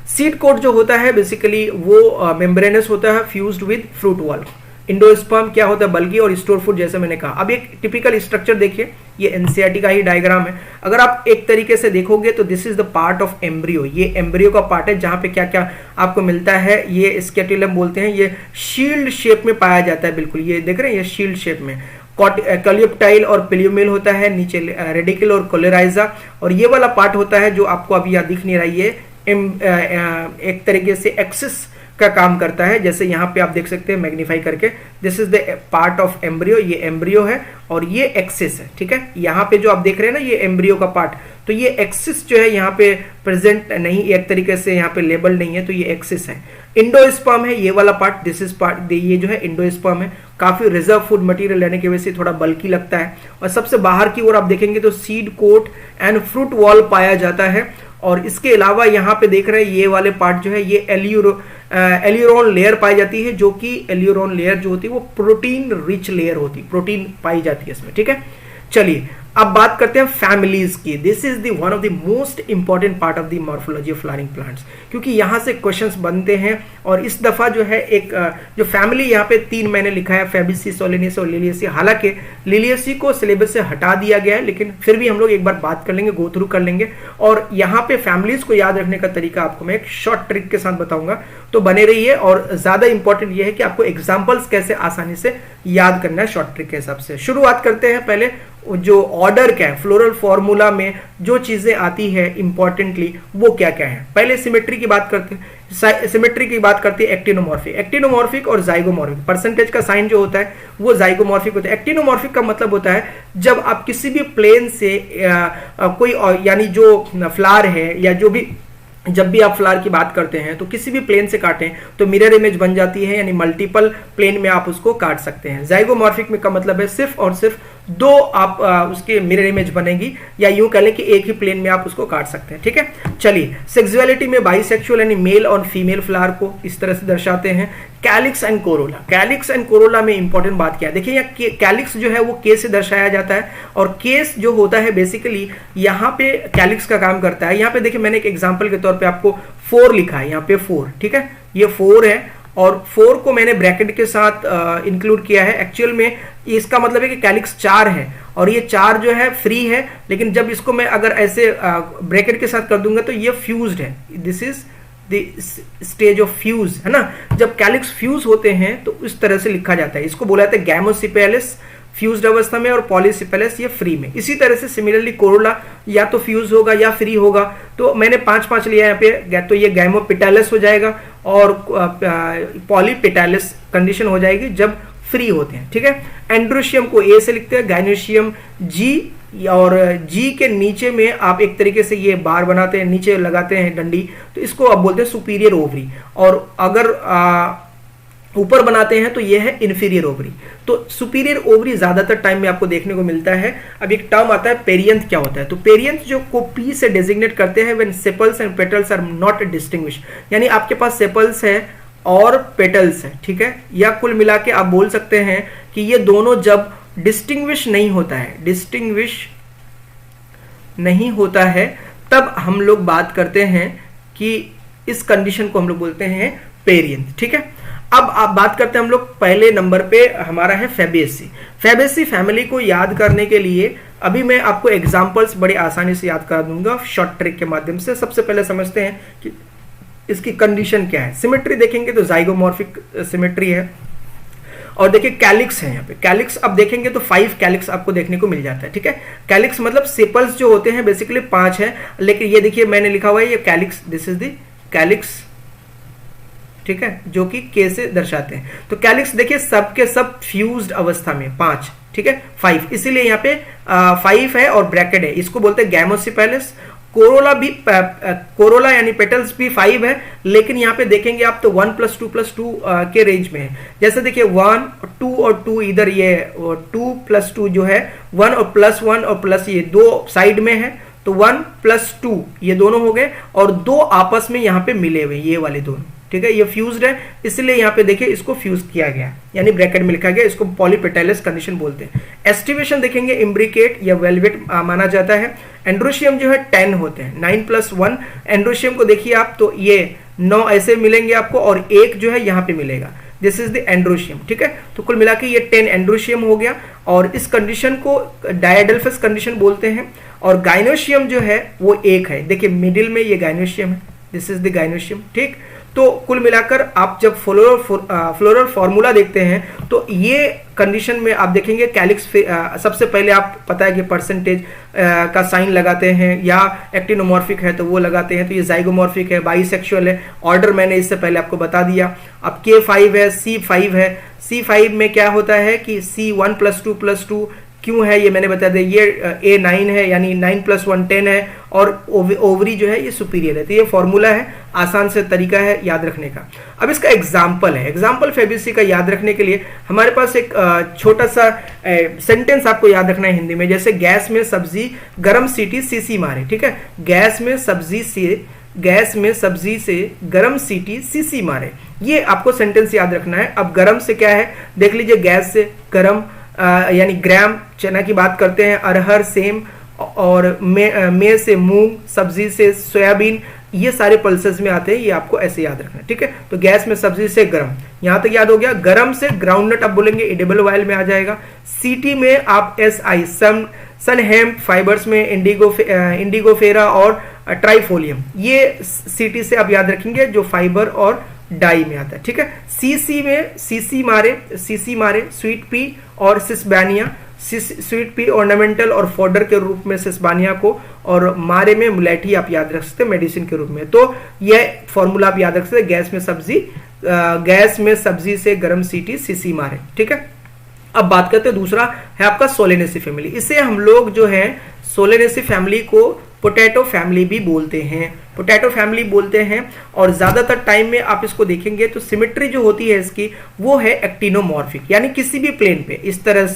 सीड कोट जो होता है बेसिकली वो मेम्ब्रेनस होता है, fused with fruit wall. Endosperm क्या होता है, बल्कि और स्टोर फूड, जैसे मैंने कहा। अब एक टिपिकल स्ट्रक्चर देखिए, ये एनसीईआरटी का ही डायग्राम है। अगर आप एक तरीके से देखोगे तो this is the part of embryo, ये एम्ब्रियो का पार्ट है जहां पे क्या क्या आपको मिलता है। ये स्केटिलम बोलते हैं, ये शील्ड शेप में पाया जाता है, बिल्कुल ये देख रहे हैं, ये शील्ड शेप में। कलियोप्टाइल और पिलियोमिल होता है, नीचे रेडिकल और कोलेराइजा, और ये वाला पार्ट होता है जो आपको अभी यहाँ दिख नहीं रहा, ये एक तरीके से एक्सिस का काम करता है। जैसे यहाँ पे आप देख सकते हैं मैग्नीफाई करके, this is the part of embryo, ये एम्ब्रियो है और ये एक्सिस है, ठीक है। यहाँ पे जो आप देख रहे हैं ना ये एम्ब्रियो का पार्ट, तो ये एक्सिस जो है यहाँ पे प्रेजेंट नहीं, एक तरीके से यहाँ पे लेबल नहीं है, तो ये एक्सिस है। इंडोस्पर्म है ये वाला पार्ट, दिस इज पार्ट, ये जो है इंडोस्पर्म है। काफी रिजर्व फूड मटेरियल लेने की वजह से थोड़ा बल्की लगता है। और सबसे बाहर की ओर आप देखेंगे तो seed coat and fruit wall पाया जाता है। और इसके अलावा यहाँ पे देख रहे हैं ये वाले पार्ट जो है ये एल्यूरोन लेयर पाई जाती है, जो कि एल्यूरोन लेयर जो होती है वो प्रोटीन रिच लेयर होती है, प्रोटीन पाई जाती है इसमें, ठीक है। चलिए अब बात करते हैं फैमिलीज की। This is the one of the most important part of the morphology of flowering plants, क्योंकि यहाँ से क्वेश्चंस बनते हैं। और इस दफा जो है एक जो फैमिली यहाँ पे 3 मैंने लिखा है, फेबेसी, सोलेनेसी और लिलियेसी। हालांकि लिलियेसी को सिलेबस से हटा दिया गया है, लेकिन फिर भी हम लोग एक बार बात कर लेंगे, गो थ्रू कर लेंगे। और यहाँ पे फैमिलीज को याद रखने का तरीका आपको मैं एक शॉर्ट ट्रिक के साथ बताऊंगा, तो बने रहिए। और ज्यादा इंपॉर्टेंट ये है कि आपको एग्जाम्पल्स कैसे आसानी से याद करना है शॉर्ट ट्रिक के हिसाब से। शुरुआत करते हैं पहले जो ऑर्डर क्या है, फ्लोरल फॉर्मूला में जो चीजें आती है इंपॉर्टेंटली वो क्या क्या है। पहले सिमेट्री की बात करते हैं। सिमेट्री की बात करते हैं एक्टिनोमॉर्फिक, एक्टिनोमॉर्फिक और जाइगोमॉर्फिक। परसेंटेज का साइन जो होता है वो जाइगोमॉर्फिक होता है। एक्टिनोमॉर्फिक का मतलब होता है जब आप किसी भी प्लेन से कोई यानी जो फ्लावर है या जो भी, जब भी आप फ्लावर की बात करते हैं तो किसी भी प्लेन से काटें तो मिरर इमेज बन जाती है, यानी मल्टीपल प्लेन में आप उसको काट सकते हैं। जाइगोमॉर्फिक में का मतलब है सिर्फ और सिर्फ 2 आप उसके मिरर इमेज बनेगी, या यूं कह लें कि एक ही प्लेन में आप उसको काट सकते हैं, ठीक है। चलिए, सेक्सुअलिटी में बाइसेक्सुअल यानी मेल और फीमेल फ्लावर को इस तरह से दर्शाते हैं। Calyx and Corolla, calyx and Corolla में इंपॉर्टेंट बात क्या है, देखिए यहाँ कैलिक्स जो है वो के से दर्शाया जाता है, और केस जो होता है बेसिकली यहाँ पे कैलिक्स का काम करता है। यहाँ पे देखिए मैंने एक एग्जांपल के तौर पे आपको 4 लिखा है, यहाँ पे 4, ठीक है, ये 4 है और 4 को मैंने ब्रैकेट के साथ इंक्लूड किया है। एक्चुअल में इसका मतलब है कि कैलिक्स 4 है और ये 4 जो है फ्री है, लेकिन जब इसको मैं अगर ऐसे ब्रैकेट के साथ कर दूंगा तो ये फ्यूज्ड है। This is the stage of fuse, है ना। जब कैलिक्स फ्यूज होते हैं तो इस तरह से लिखा जाता है, इसको बोला जाता है गैमोसिपेलिस फ्यूज्ड अवस्था में, और पॉलीसिपेलिस ये फ्री में। इसी तरह से सिमिलरली कोरोला या तो फ्यूज होगा या फ्री होगा, तो मैंने 5 लिया यहाँ पे, तो ये गैमोपिटालिस हो जाएगा और पॉलीपिटालिस कंडीशन हो जाएगी जब फ्री होते हैं, ठीक है। एंड्रोशियम को ए से लिखते हैं, गायनोशियम जी, और जी के नीचे में आप एक तरीके से ये बार बनाते हैं, नीचे लगाते हैं डंडी, तो इसको आप बोलते हैं सुपीरियर ओवरी। और अगर ऊपर बनाते हैं तो ये है इन्फीरियर ओवरी। तो सुपीरियर ओवरी ज्यादातर टाइम में आपको देखने को मिलता है। अब एक टर्म आता है पेरियंथ, क्या होता है, तो पेरियंथ जो को पी से डेजिग्नेट करते हैं when sepals and petals are not distinguish, यानी आपके पास सेपल्स है और पेटल्स है, ठीक है, या कुल मिला के आप बोल सकते हैं कि ये दोनों जब डिस्टिंग्विश नहीं होता है, डिस्टिंग्विश नहीं होता है, तब हम लोग बात करते हैं कि इस कंडीशन को हम लोग बोलते हैं पेरियंथ, ठीक है। अब आप बात करते हैं हम लोग पहले नंबर पे हमारा है फेबेसी। फेबेसी फैमिली को याद करने के लिए अभी मैं आपको एग्जांपल्स बड़ी आसानी से याद करा दूंगा शॉर्ट ट्रिक के माध्यम से। सबसे पहले समझते हैं कि इसकी कंडीशन क्या है। सिमेट्री देखेंगे तो जाइगोमॉर्फिक सिमेट्री है, और देखिए कैलिक्स है यहाँ पे। कैलिक्स अब देखेंगे तो 5 कैलिक्स आपको देखने को मिल जाता है, ठीक है। कैलिक्स मतलब सेपल्स जो होते हैं बेसिकली 5 है, लेकिन ये देखिए मैंने लिखा हुआ है ये calyx, this is the calyx, ठीक है, जो कि के से दर्शाते हैं। तो कैलिक्स देखिए सब के सब फ्यूज्ड अवस्था में 5, ठीक है, 5, इसीलिए यहाँ पे 5 है और ब्रैकेट है, इसको बोलते हैं गैमोसिपेलस। कोरोला भी कोरोला यानी पेटल्स भी 5 है, लेकिन यहाँ पे देखेंगे आप तो 1 + 2 + 2 के रेंज में है। जैसे देखिए 1, 2 और 2 इधर, ये 2 + 2 जो है 1 और +1 और प्लस ये 2 साइड में है, तो 1 + 2 ये दोनों हो गए, और 2 आपस में यहाँ पे मिले हुए ये वाले दोनों, ठीक है, ये फ्यूज्ड है, इसलिए यहाँ पे देखिए इसको फ्यूज किया गया, यानी ब्रैकेट में लिखा गया, इसको पॉलीपेटैलस कंडीशन बोलते हैं। एस्टिवेशन देखेंगे इम्ब्रिकेट या वेलवेट माना जाता है। एंड्रोशियम जो है 10 होते हैं, 9 + 1 एंड्रोशियम को देखिए आप तो ये 9 ऐसे मिलेंगे आपको, और 1 जो है यहाँ पे मिलेगा, दिस इज द एंड्रोशियम, ठीक है। तो कुल मिला के ये 10 एंड्रोशियम हो गया, और इस कंडीशन को डायडेल्फस कंडीशन बोलते हैं। और गाइनोशियम जो है वो 1 है, देखिए मिडिल में ये गाइनोशियम है, दिस इज द गाइनोशियम, ठीक। तो कुल मिलाकर आप जब फ्लोरल फॉर्मूला देखते हैं तो ये कंडीशन में आप देखेंगे कैलिक्स सबसे पहले आप पता है कि परसेंटेज का साइन लगाते हैं, या एक्टिनोमॉर्फिक है तो वो लगाते हैं, तो ये जाइगोमॉर्फिक है, बाइसेक्सुअल है, ऑर्डर मैंने इससे पहले आपको बता दिया। अब K5 है, C5 है, C5 में क्या होता है कि C 1 + 2 + 2 क्यों है ये मैंने बता दिया, ये A9 है, यानी 9 + 1 10 है, और ओवरी जो है ये सुपीरियर है। तो ये फॉर्मूला है, आसान से तरीका है याद रखने का। अब इसका एग्जाम्पल है, एग्जाम्पल फेबिसी का याद रखने के लिए हमारे पास एक छोटा सा सेंटेंस आपको याद रखना है हिंदी में, जैसे गैस में सब्जी गरम सीटी सीसी मारे, ठीक है, गैस में सब्जी से गरम सीटी सीसी मारे, ये आपको सेंटेंस याद रखना है। अब गरम से क्या है देख लीजिए, गैस से गरम यानी ग्राम, चना की बात करते हैं, अरहर सेम, और में से मूंग, सब्जी से सोयाबीन, ये सारे पल्सेस में आते हैं, ये आपको ऐसे याद रखना है, ठीक है। तो गैस में सब्जी से गरम, यहां तक याद हो गया। गरम से ग्राउंडनट आप बोलेंगे, एडिबल ऑयल में आ जाएगा। सीटी में आप SI सन हेम्प फाइबर्स में इंडिगोफेरा और ट्राइफोलियम, ये सीटी से आप याद रखेंगे जो फाइबर और डाई में आता है, ठीक है। सीसी में सीसी मारे स्वीट पी और सिस्बानिया, स्वीट पी ऑर्नामेंटल और फॉडर के रूप में सिस्बानिया को, और मारे में मुलेठी आप याद रख सकते हैं मेडिसिन के रूप में। तो यह फॉर्मूला आप याद रख सकते हैं, गैस में सब्जी से गरम सीटी सीसी मारे, ठीक है। अब बात करते हैं, दूसरा है आपका सोलेनेसी फैमिली। इसे हम लोग जो है सोलेनेसी फैमिली को पोटैटो फैमिली भी बोलते हैं, और ज्यादातर टाइम में आप इसको देखेंगे तो सिमेट्री जो होती है इसकी वो है एक्टिनोमॉर्फिक, यानी किसी भी प्लेन पे इस तरह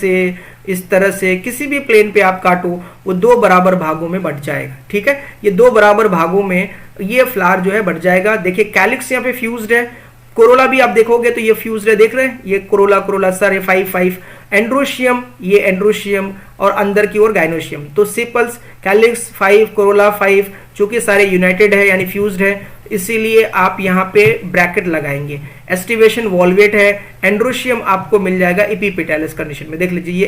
से किसी भी प्लेन पे आप काटो वो 2 बराबर भागों में बट जाएगा, ठीक है। ये 2 बराबर भागों में ये फ्लावर जो है बट जाएगा। देखिए कैलिक्स यहाँ पे फ्यूज्ड है, कोरोला भी आप देखोगे तो ये फ्यूज्ड है, देख रहे हैं, ये कोरोला सर है 5 एंड्रोशियम, ये एंड्रोशियम, और अंदर की ओर गाइनोशियम। तो सेपल्स कैलिक्स 5 कोरोला 5, चूंकि सारे यूनाइटेड है यानी फ्यूज्ड है, इसीलिए आप यहाँ पे ब्रैकेट लगाएंगे। एस्टिवेशन वॉल्वेट है, एंड्रोशियम आपको मिल जाएगा एपीपेटैलस कंडीशन में, देख लीजिए ये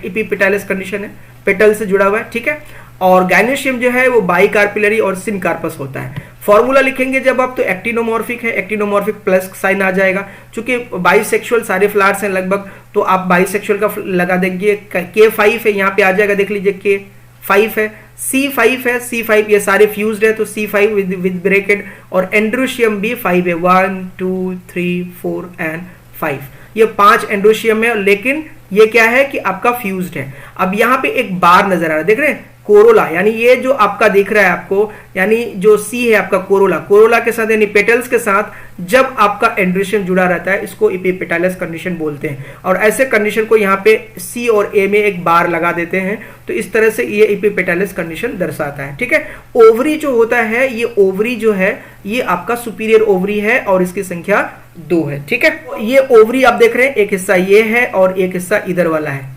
एपीपेटैलस कंडीशन है, पेटल से जुड़ा हुआ है, ठीक है। और गाइनोशियम जो है वो बाइकार्पिलरी और सिनकार्पस होता है। फॉर्मूला लिखेंगे जब आप तो एक्टिनोमॉर्फिक है, एक्टिनोमॉर्फिक प्लस साइन आ जाएगा, क्योंकि बाइसेक्सुअल सारे फ्लावर्स हैं लगभग, तो आप बाइसेक्सुअल का लगा देंगे। K5 है, यहाँ पे आ जाएगा, देख लीजिए K5 है, C5 है, C5 ये सारे फ्यूज्ड है, तो C5 विद ब्रैकेट, और एंड्रोशियम भी 5 है, 1 2 3 4 एंड 5, ये 5 एंड्रोशियम है, लेकिन ये क्या है कि आपका फ्यूज्ड है। अब यहाँ पे एक बार नजर आ रहा है, देख रहे हैं, कोरोला, यानी ये जो आपका दिख रहा है आपको, यानी जो सी है आपका कोरोला के साथ यानी पेटल्स के साथ जब आपका एंड्रोशियम जुड़ा रहता है, इसको एपीपेटैलस कंडीशन बोलते हैं। और ऐसे कंडीशन को यहाँ पे सी और ए में एक बार लगा देते हैं, तो इस तरह से ये एपीपेटैलस कंडीशन दर्शाता है, ठीक है। ओवरी जो होता है, ये ओवरी जो है ये आपका सुपीरियर ओवरी है, और इसकी संख्या 2 है, ठीक है। ये ओवरी आप देख रहे हैं, एक हिस्सा ये है और एक हिस्सा इधर वाला है।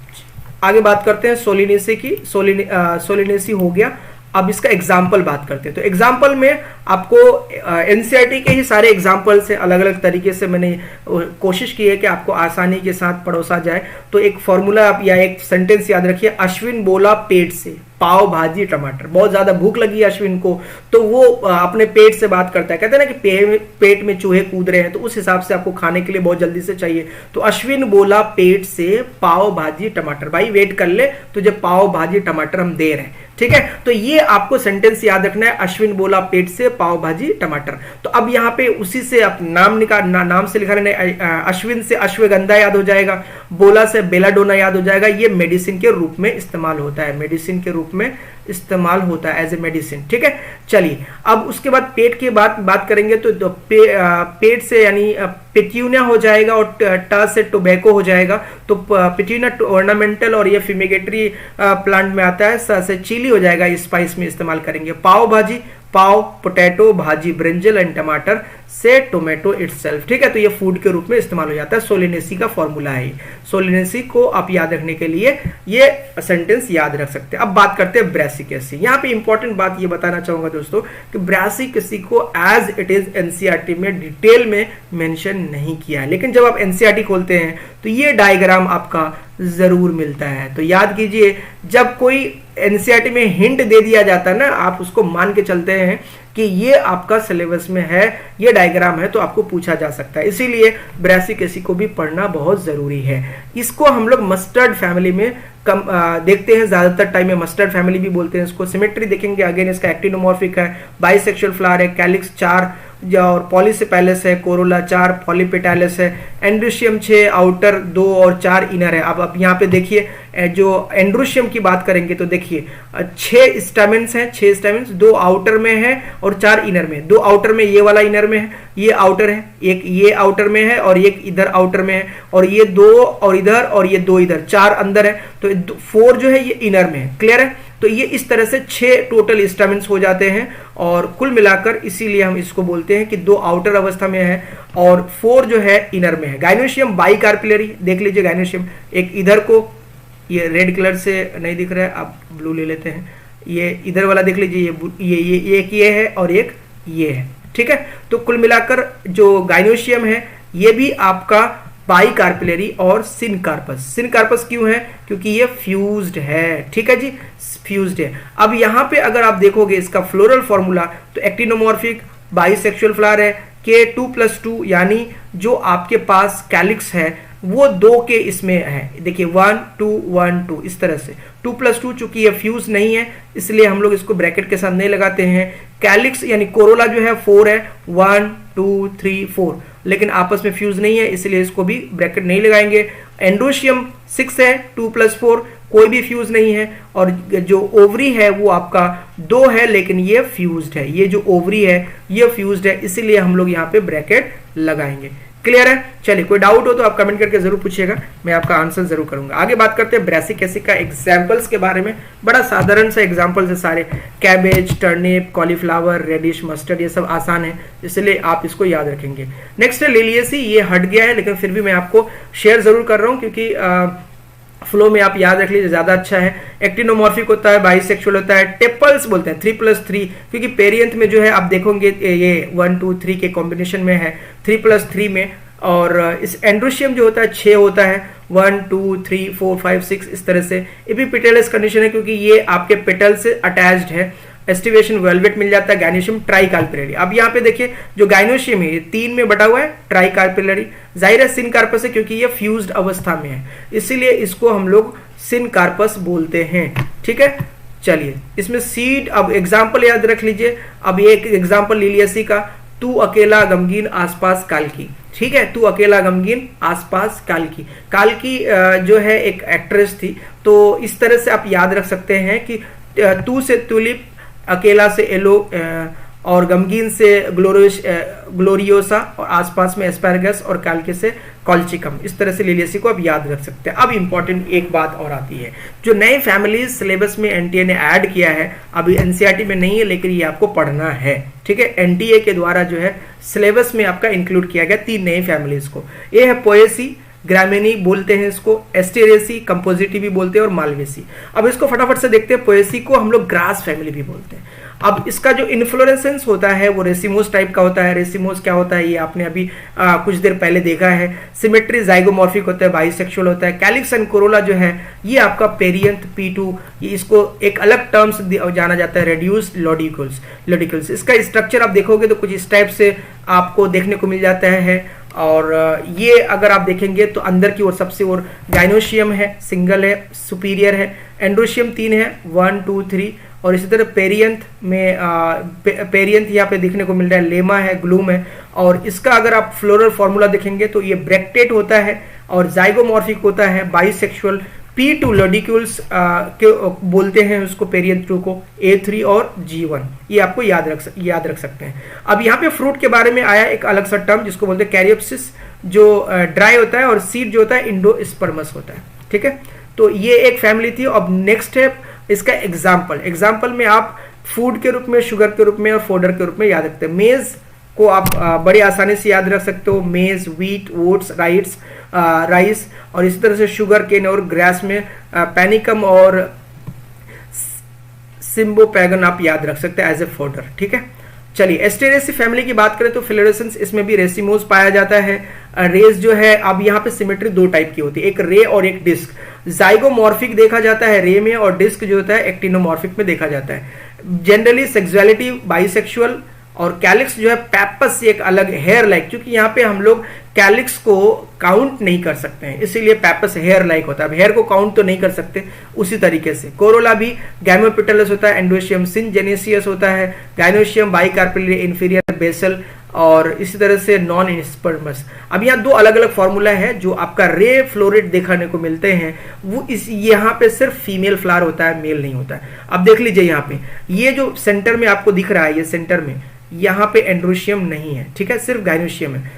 आगे बात करते हैं सोलिनेसी की। सोलिनेसी हो गया। अब इसका एग्जाम्पल बात करते हैं। तो एग्जाम्पल में आपको एनसीईआरटी के ही सारे एग्जाम्पल से अलग अलग तरीके से मैंने कोशिश की है कि आपको आसानी के साथ परोसा जाए। तो एक फॉर्मूला आप या एक सेंटेंस याद रखिए, अश्विन बोला पेट से पाव भाजी टमाटर। बहुत ज्यादा भूख लगी अश्विन को, तो वो अपने पेट से बात करता है, कहते हैं ना कि पेट में चूहे कूद रहे हैं, तो उस हिसाब से आपको खाने के लिए बहुत जल्दी से चाहिए। तो अश्विन बोला पेट से पाव भाजी टमाटर, भाई वेट कर ले, तुझे पाव भाजी टमाटर हम दे रहे हैं, ठीक है। तो ये आपको सेंटेंस याद रखना है, अश्विन बोला पेट से पाव भाजी टमाटर। तो अब यहाँ पे उसी से आप नाम से लिखा रहना, अश्विन से अश्वगंधा याद हो जाएगा, बोला से बेलाडोना याद हो जाएगा। ये मेडिसिन के रूप में इस्तेमाल होता है, मेडिसिन के रूप में इस्तेमाल होता है एज ए मेडिसिन, ठीक है। चलिए अब उसके बाद पेट की बात करेंगे। तो पेट से यानी पिट्यूनिया हो जाएगा और ट से टोबैको हो जाएगा। तो पिट्यूनिया ऑर्नामेंटल और ये फ्यूमिगेटरी प्लांट में आता है। स से चिली हो जाएगा, स्पाइस में इस्तेमाल करेंगे। पाव भाजी, पाव पोटैटो, भाजी ब्रिंजल एंड टमाटर से टोमेटो इटसेल्फ, ठीक है। तो ये फूड के रूप में इस्तेमाल हो जाता है। सोलिनेसी का फॉर्मूला है। सोलिनेसी को आप याद रखने के लिए ये सेंटेंस याद रख सकते हैं। अब बात करते हैं ब्रासिकेसी। यहाँ पे इंपॉर्टेंट बात ये बताना चाहूंगा दोस्तों कि ब्रासिकेसी को एज इट इज एनसीईआरटी में डिटेल में मेंशन नहीं किया है, लेकिन जब आप एनसीईआरटी खोलते हैं तो ये डायग्राम आपका जरूर मिलता है। तो याद कीजिए, जब कोई एनसीईआरटी में हिंट दे दिया जाता है ना, आप उसको मान के चलते हैं कि ये आपका सिलेबस में है, ये डायग्राम है, तो आपको पूछा जा सकता है। इसीलिए ब्रासिकेसी को भी पढ़ना बहुत जरूरी है। इसको हम लोग मस्टर्ड फैमिली में देखते हैं, ज्यादातर टाइम में मस्टर्ड फैमिली भी बोलते हैं इसको। सिमेट्री देखेंगे, अगेन इसका एक्टिनोमॉर्फिक है, बाइसेक्सुअल फ्लावर है, कैलिक्स 4 और पॉलीसेपेलस है, कोरोला 4, पॉलीपेटालस है, एंड्रोशियम 6, आउटर 2 और 4 इनर है। अब यहाँ पे देखिए, जो एंड्रोशियम की बात करेंगे तो देखिए 6 स्टैमेंस हैं, 6 स्टैमेंस, 2 आउटर में है और 4 इनर में। 2 आउटर में, ये वाला इनर में है, ये आउटर है, एक ये आउटर में है और एक इधर आउटर में है, और ये 2 और इधर और ये 2 इधर, 4 अंदर है। तो 4 जो है ये इनर में है, क्लियर है। तो ये इस तरह से 6 टोटल स्टैमेंस हो जाते हैं और कुल मिलाकर इसीलिए हम इसको बोलते हैं कि 2 आउटर अवस्था में है और 4 जो है इनर में है। गाइनोशियम बाइकार्पिलरी, देख लीजिए गाइनोशियम, एक इधर को, ये रेड कलर से नहीं दिख रहा है, आप ब्लू ले लेते हैं, ये इधर वाला देख लीजिए, ये एक ये है और एक ये है, ठीक है। तो कुल मिलाकर जो गाइनोशियम है ये भी आपका बाइकार्पिलरी और सिनकार्पस। सिनकार्पस क्यों है? क्योंकि ये फ्यूज्ड है, ठीक है जी, फ्यूज्ड है। अब यहाँ पे अगर आप देखोगे इसका फ्लोरल फॉर्मूला, तो एक्टिनोमॉर्फिक बाइसेक्सुअल फ्लावर है, K2+2, यानी जो आपके पास कैलिक्स है वो 2 के इसमें है, देखिए 1 2 1 2 इस तरह से। 2+2 चूंकि ये फ्यूज नहीं है इसलिए हम लोग इसको ब्रैकेट के साथ नहीं लगाते हैं। कैलिक्स यानी कोरोला जो है 4 है, 1 2 3 4, लेकिन आपस में फ्यूज नहीं है इसलिए इसको भी ब्रैकेट नहीं लगाएंगे। एंड्रोशियम 6 है, 2+4, कोई भी फ्यूज नहीं है। और जो ओवरी है वो आपका 2 है लेकिन ये फ्यूज्ड है, ये जो ओवरी है ये फ्यूज्ड है, इसीलिए हम लोग यहाँ पे ब्रैकेट लगाएंगे। क्लियर है? चलिए, कोई डाउट हो तो आप कमेंट करके जरूर पूछिएगा, मैं आपका आंसर जरूर करूंगा। आगे बात करते हैं ब्रासिकेसी का एग्जाम्पल्स के बारे में। बड़ा साधारण सा एग्जाम्पल्स है सारे, cabbage, turnip, cauliflower, radish, mustard, ये सब आसान है इसलिए आप इसको याद रखेंगे। नेक्स्ट है लिलियेसी, ये हट गया है लेकिन फिर भी मैं आपको शेयर जरूर कर रहा हूँ क्योंकि फ्लो में आप याद रख लीजिए, ज्यादा अच्छा है। एक्टिनोमॉर्फिक होता है, बाइसेक्सुअल होता है, टेपल्स बोलते हैं 3+3, क्योंकि पेरियंथ में जो है आप देखोगे ये 1 2 3 के कॉम्बिनेशन में है 3+3 में। और इस एंड्रोशियम जो होता है 6 होता है, 1 2 3 4 5 6 इस तरह से। एपिपेटलस कंडीशन है क्योंकि ये आपके पेटल से अटैच्ड है। एस्टिवेशन वेलवेट मिल जाता है। गाइनोशियम ट्राइकार्पिलरी, अब यहाँ पे देखिए जो गाइनोशियम है ये 3 में बटा हुआ है, ट्राइकार्पिलरी। जाहिर है सिनकार्पस है क्योंकि ये फ्यूज्ड अवस्था में है इसीलिए इसको हम लोग सिनकार्पस बोलते हैं, ठीक है। चलिए, इसमें सीड, अब एग्जाम्पल याद रख लीजिए। अब ये एक एग्जाम्पल लिलियेसी का, तू अकेला गमगीन आसपास कालकी, ठीक है। तू अकेला गमगीन आसपास कालकी। कालकी जो है एक एक्ट्रेस थी, तो इस तरह से आप याद रख सकते हैं कि तू से ट्यूलिप, अकेला से एलो और गमगीन से ग्लोरियोसा और आसपास में एस्पैरगस और कालके से कॉल्चिकम। इस तरह से लिलियेसी को आप याद रख सकते हैं। अब इंपॉर्टेंट एक बात और आती है, जो नए फैमिलीज सिलेबस में एनटीए ने ऐड किया है, अभी एनसीईआरटी में नहीं है लेकिन ये आपको पढ़ना है, ठीक है। एनटीए के द्वारा जो है सिलेबस में आपका इंक्लूड किया गया 3 नई फैमिलीज को। ये है पोएसी, ग्रामिनी बोलते हैं इसको, एस्टेरेसी, कंपोजिटी भी बोलते हैं और मालवेसी। अब इसको फटाफट से देखते हैं। पोएसी को हम लोग ग्रास फैमिली भी बोलते हैं। अब इसका जो इन्फ्लोरेसेंस होता है वो रेसिमोस टाइप का होता है। रेसिमोस क्या होता है ये आपने अभी कुछ देर पहले देखा है। सिमेट्री जाइगोमॉर्फिक होता है, बाइसेक्सुअल होता है। कैलिक्स एंड कोरोला जो है ये आपका पेरियंथ P2, ये इसको एक अलग टर्म्स जाना जाता है, रेड्यूस्ड लॉडिकल्स। इसका स्ट्रक्चर आप देखोगे तो कुछ इस टाइप से आपको देखने को मिल जाता है। और ये अगर आप देखेंगे तो अंदर की ओर सबसे ओर गाइनोशियम है, सिंगल है, सुपीरियर है। एंड्रोशियम 3 है, 1 2 3। और इसी तरह पेरियंथ में पेरियंथ यहाँ पे देखने को मिल रहा है, लेमा है, ग्लूम है। और इसका अगर आप फ्लोरल फॉर्मूला देखेंगे तो ये ब्रैक्टेट होता है और जाइगोमॉर्फिक होता है, बाइसेक्सुअल। P2 लॉडिक्यूल्स के बोलते हैं उसको, पेरियंथ 2 को, A3 और G1। ये आपको याद रख सकते हैं। अब यहाँ पे फ्रूट के बारे में आया एक अलग सा टर्म जिसको बोलते हैं कैरियोप्सिस, जो ड्राई होता है, और सीड जो होता है इंडोस्पर्मस होता है। ठीक है, तो ये एक फैमिली थी। अब नेक्स्ट है इसका एग्जाम्पल में आप फूड के रूप में, शुगर के रूप में और फोडर के रूप में याद रखते हैं। मेज को आप बड़ी आसानी से याद रख सकते हो, मेज, व्हीट, ओट्स, राइस। और इसी तरह से शुगर केन और ग्रास में पैनिकम और सिम्बोपैगन आप याद रख सकते हैं एज ए फोडर। ठीक है, चलिए एस्टेरेसी फैमिली की बात करें तो फ्लोरेसेंस इसमें भी रेसिमोस पाया जाता है। रेस जो है, अब यहाँ पे सिमेट्री 2 टाइप की होती है, एक रे और एक डिस्क। जाइगोमॉर्फिक देखा जाता है रे में, और डिस्क जो होता है एक्टिनोमॉर्फिक में देखा जाता है। Generally sexuality bisexual. और कैलिक्स जो है पैपस से एक अलग, हेयर लाइक, क्योंकि यहाँ पे हम लोग कैलिक्स को काउंट नहीं कर सकते हैं, इसीलिए पैपस हेयर लाइक होता है। अब हेयर को काउंट तो नहीं कर सकते, उसी तरीके से कोरोला भी गैमोपेटलस होता है, एंडोशियम सिनजेनेसियस होता है, गाइनोशियम बाइकार्पेलियर इंफीरियर बेसल, और इसी तरह से नॉन इंस्पर्मस। अब यहाँ 2 अलग अलग फॉर्मूला है जो आपका रे फ्लोरेट देखने को मिलते हैं। वो इस यहाँ पे सिर्फ फीमेल फ्लावर होता है, मेल नहीं होता है। अब देख लीजिए यहाँ पे ये जो सेंटर में आपको दिख रहा है, ये सेंटर में यहाँ पे एंड्रोशियम नहीं है। ठीक है, सिर्फ गाइनोशियम है।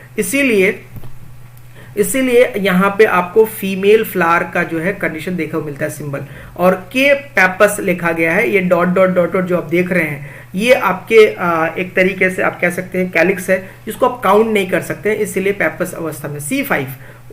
इसीलिए यहाँ पे आपको फीमेल फ्लावर का जो है कंडीशन देखने को मिलता है, सिंबल। और के पैपस लिखा गया है, ये डॉट डॉट डॉट डॉट जो आप देख रहे हैं ये आपके एक तरीके से आप कह सकते हैं कैलिक्स है, जिसको आप काउंट नहीं कर सकते हैं, इसीलिए पैपस अवस्था में। C5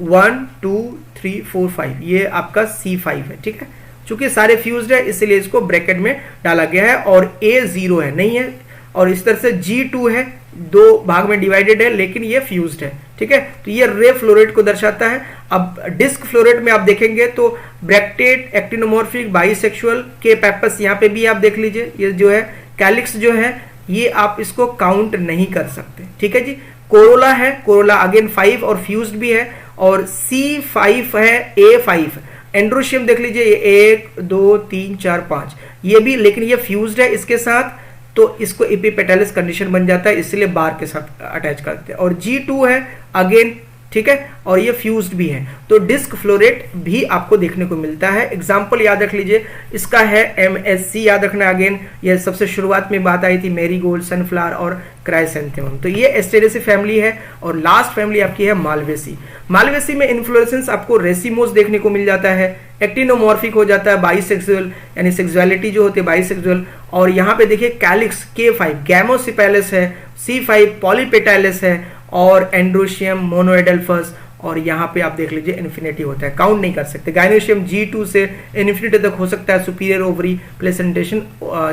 1 2 3 4 5 ये आपका C5 है। ठीक है, चूंकि सारे फ्यूज्ड है इसलिए इसको ब्रैकेट में डाला गया है। और A0 है, नहीं है। और इस तरह से G2 है, 2 भाग में डिवाइडेड है, लेकिन ये फ्यूज्ड है। ठीक है, तो ये रे फ्लोरेट को दर्शाता है। अब डिस्क फ्लोरेट में आप देखेंगे तो ब्रैक्टेट, एक्टिनोमॉर्फिक, बाइसेक्सुअल, के पैपस यहाँ पे भी आप देख लीजिए। ये जो है कैलिक्स जो है ये आप इसको काउंट नहीं कर सकते। ठीक है जी। कोरोला है, कोरोला अगेन 5 और फ्यूज्ड भी है। और C5 है, A5। एंड्रोशियम देख लीजिए, ये 1 2 3 4 5 ये भी, लेकिन ये फ्यूज्ड है इसके साथ, तो इसको एपिपेटालिस कंडीशन बन जाता है, इसलिए बार के साथ अटैच करते हैं। और G2 है अगेन, ठीक है, और ये फ्यूज्ड भी है। तो डिस्क फ्लोरेट भी आपको देखने को मिलता है। एग्जाम्पल याद रख लीजिए, इसका है MSC याद रखना। अगेन ये सबसे शुरुआत में बात आई थी, मैरीगोल्ड, सनफ्लावर और क्राइसेंथेमम। तो ये एस्टेरेसी फैमिली है। और लास्ट फैमिली आपकी है मालवेसी। मालवेसी में इन्फ्लोरेसेंस आपको रेसिमोस देखने को मिल जाता है, एक्टिनोमॉर्फिक हो जाता है, बाइसेक्सुअल यानी सेक्सुअलिटी जो होती है बाइसेक्सुअल। और यहाँ पे देखिए कैलिक्स K5 गैमोसिपेलस है, C5 पॉलीपेटाइलस है, और एंड्रोशियम मोनोएडल्फस। और यहाँ पे आप देख लीजिए इन्फिनिटी होता है, काउंट नहीं कर सकते। गाइनोशियम G2 से इन्फिनिटी तक हो सकता है। सुपीरियर ओवरी प्लेसेंटेशन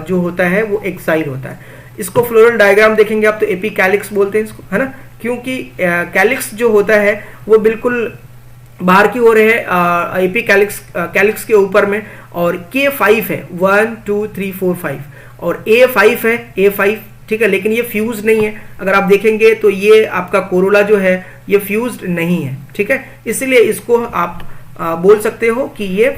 जो होता है वो एक्साइल होता है। इसको फ्लोरल डायग्राम देखेंगे आप तो एपिकैलिक्स बोलते हैं इसको, है ना, क्योंकि कैलिक्स जो होता है वो बिल्कुल बाहर की ओर है, एपिकैलिक्स के ऊपर में। और K5 है, 1 2 3 4 5। और A5 है, A5, ठीक है, लेकिन ये फ्यूज नहीं है। अगर आप देखेंगे तो ये आपका कोरोला जो है ये फ्यूज्ड नहीं है। ठीक है, इसलिए इसको आप बोल सकते हो कि ये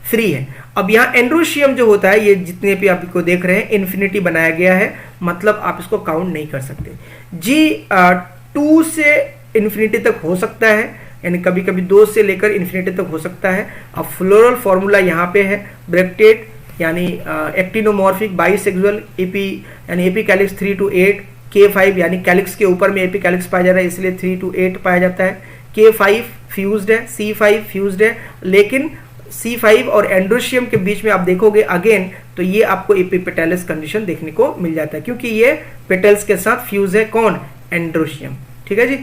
फ्री है। अब यहाँ एंड्रोशियम जो होता है, ये जितने भी आप इसको देख रहे हैं इन्फिनिटी बनाया गया है, मतलब आप इसको काउंट नहीं कर सकते। G2 से इन्फिनिटी तक हो सकता है, यानी कभी कभी 2 से लेकर इन्फिनिटी तक हो सकता है। अब फ्लोरल फॉर्मूला यहाँ पे है, ब्रैक्टेट यानी एक्टिनोमॉर्फिक, बाइसेक्सुअल, एपी यानी एपिकैलिक्स 3 to 8, K5 यानी कैलिक्स के ऊपर में एपिकैलिक्स पाया जा रहा है, इसलिए 3 to 8 पाया जाता है। K5 फ्यूज्ड है, C5 फ्यूज्ड है, लेकिन C5 और एंड्रोशियम के बीच में आप देखोगे अगेन तो ये आपको एपिपेटालिस कंडीशन देखने को मिल जाता है, क्योंकि ये पेटल्स के साथ फ्यूज है। कौन? एंड्रोशियम। ठीक है जी।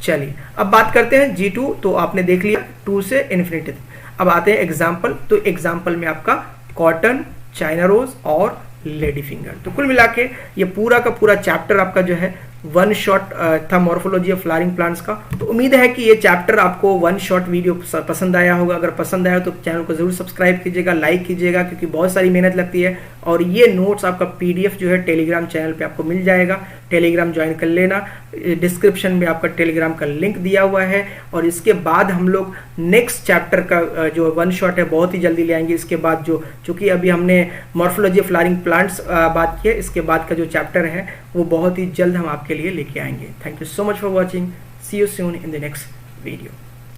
चलिए अब बात करते हैं G2, तो आपने देख लिया 2 से इन्फिनिटी। अब आते हैं एग्जाम्पल, तो एग्जाम्पल में आपका कॉटन, चाइना रोज और लेडी फिंगर। तो कुल मिला के ये पूरा का पूरा चैप्टर आपका जो है वन शॉट था मॉर्फोलॉजी ऑफ फ्लावरिंग प्लांट्स का। तो उम्मीद है कि ये चैप्टर आपको वन शॉट वीडियो पसंद आया होगा। अगर पसंद आया तो चैनल को जरूर सब्सक्राइब कीजिएगा, लाइक कीजिएगा, क्योंकि बहुत सारी मेहनत लगती है। और ये नोट्स आपका PDF जो है टेलीग्राम चैनल पे आपको मिल जाएगा, टेलीग्राम ज्वाइन कर लेना। डिस्क्रिप्शन में आपका टेलीग्राम का लिंक दिया हुआ है। और इसके बाद हम लोग नेक्स्ट चैप्टर का जो वन शॉट है बहुत ही जल्दी ले आएंगे। इसके बाद जो चूंकि अभी हमने मॉर्फोलॉजी ऑफ फ्लावरिंग प्लांट्स बात की है, इसके बाद का जो चैप्टर है वो बहुत ही जल्द हम आपके लिए लेके आएंगे। Thank you so much for watching. See you soon in the next video.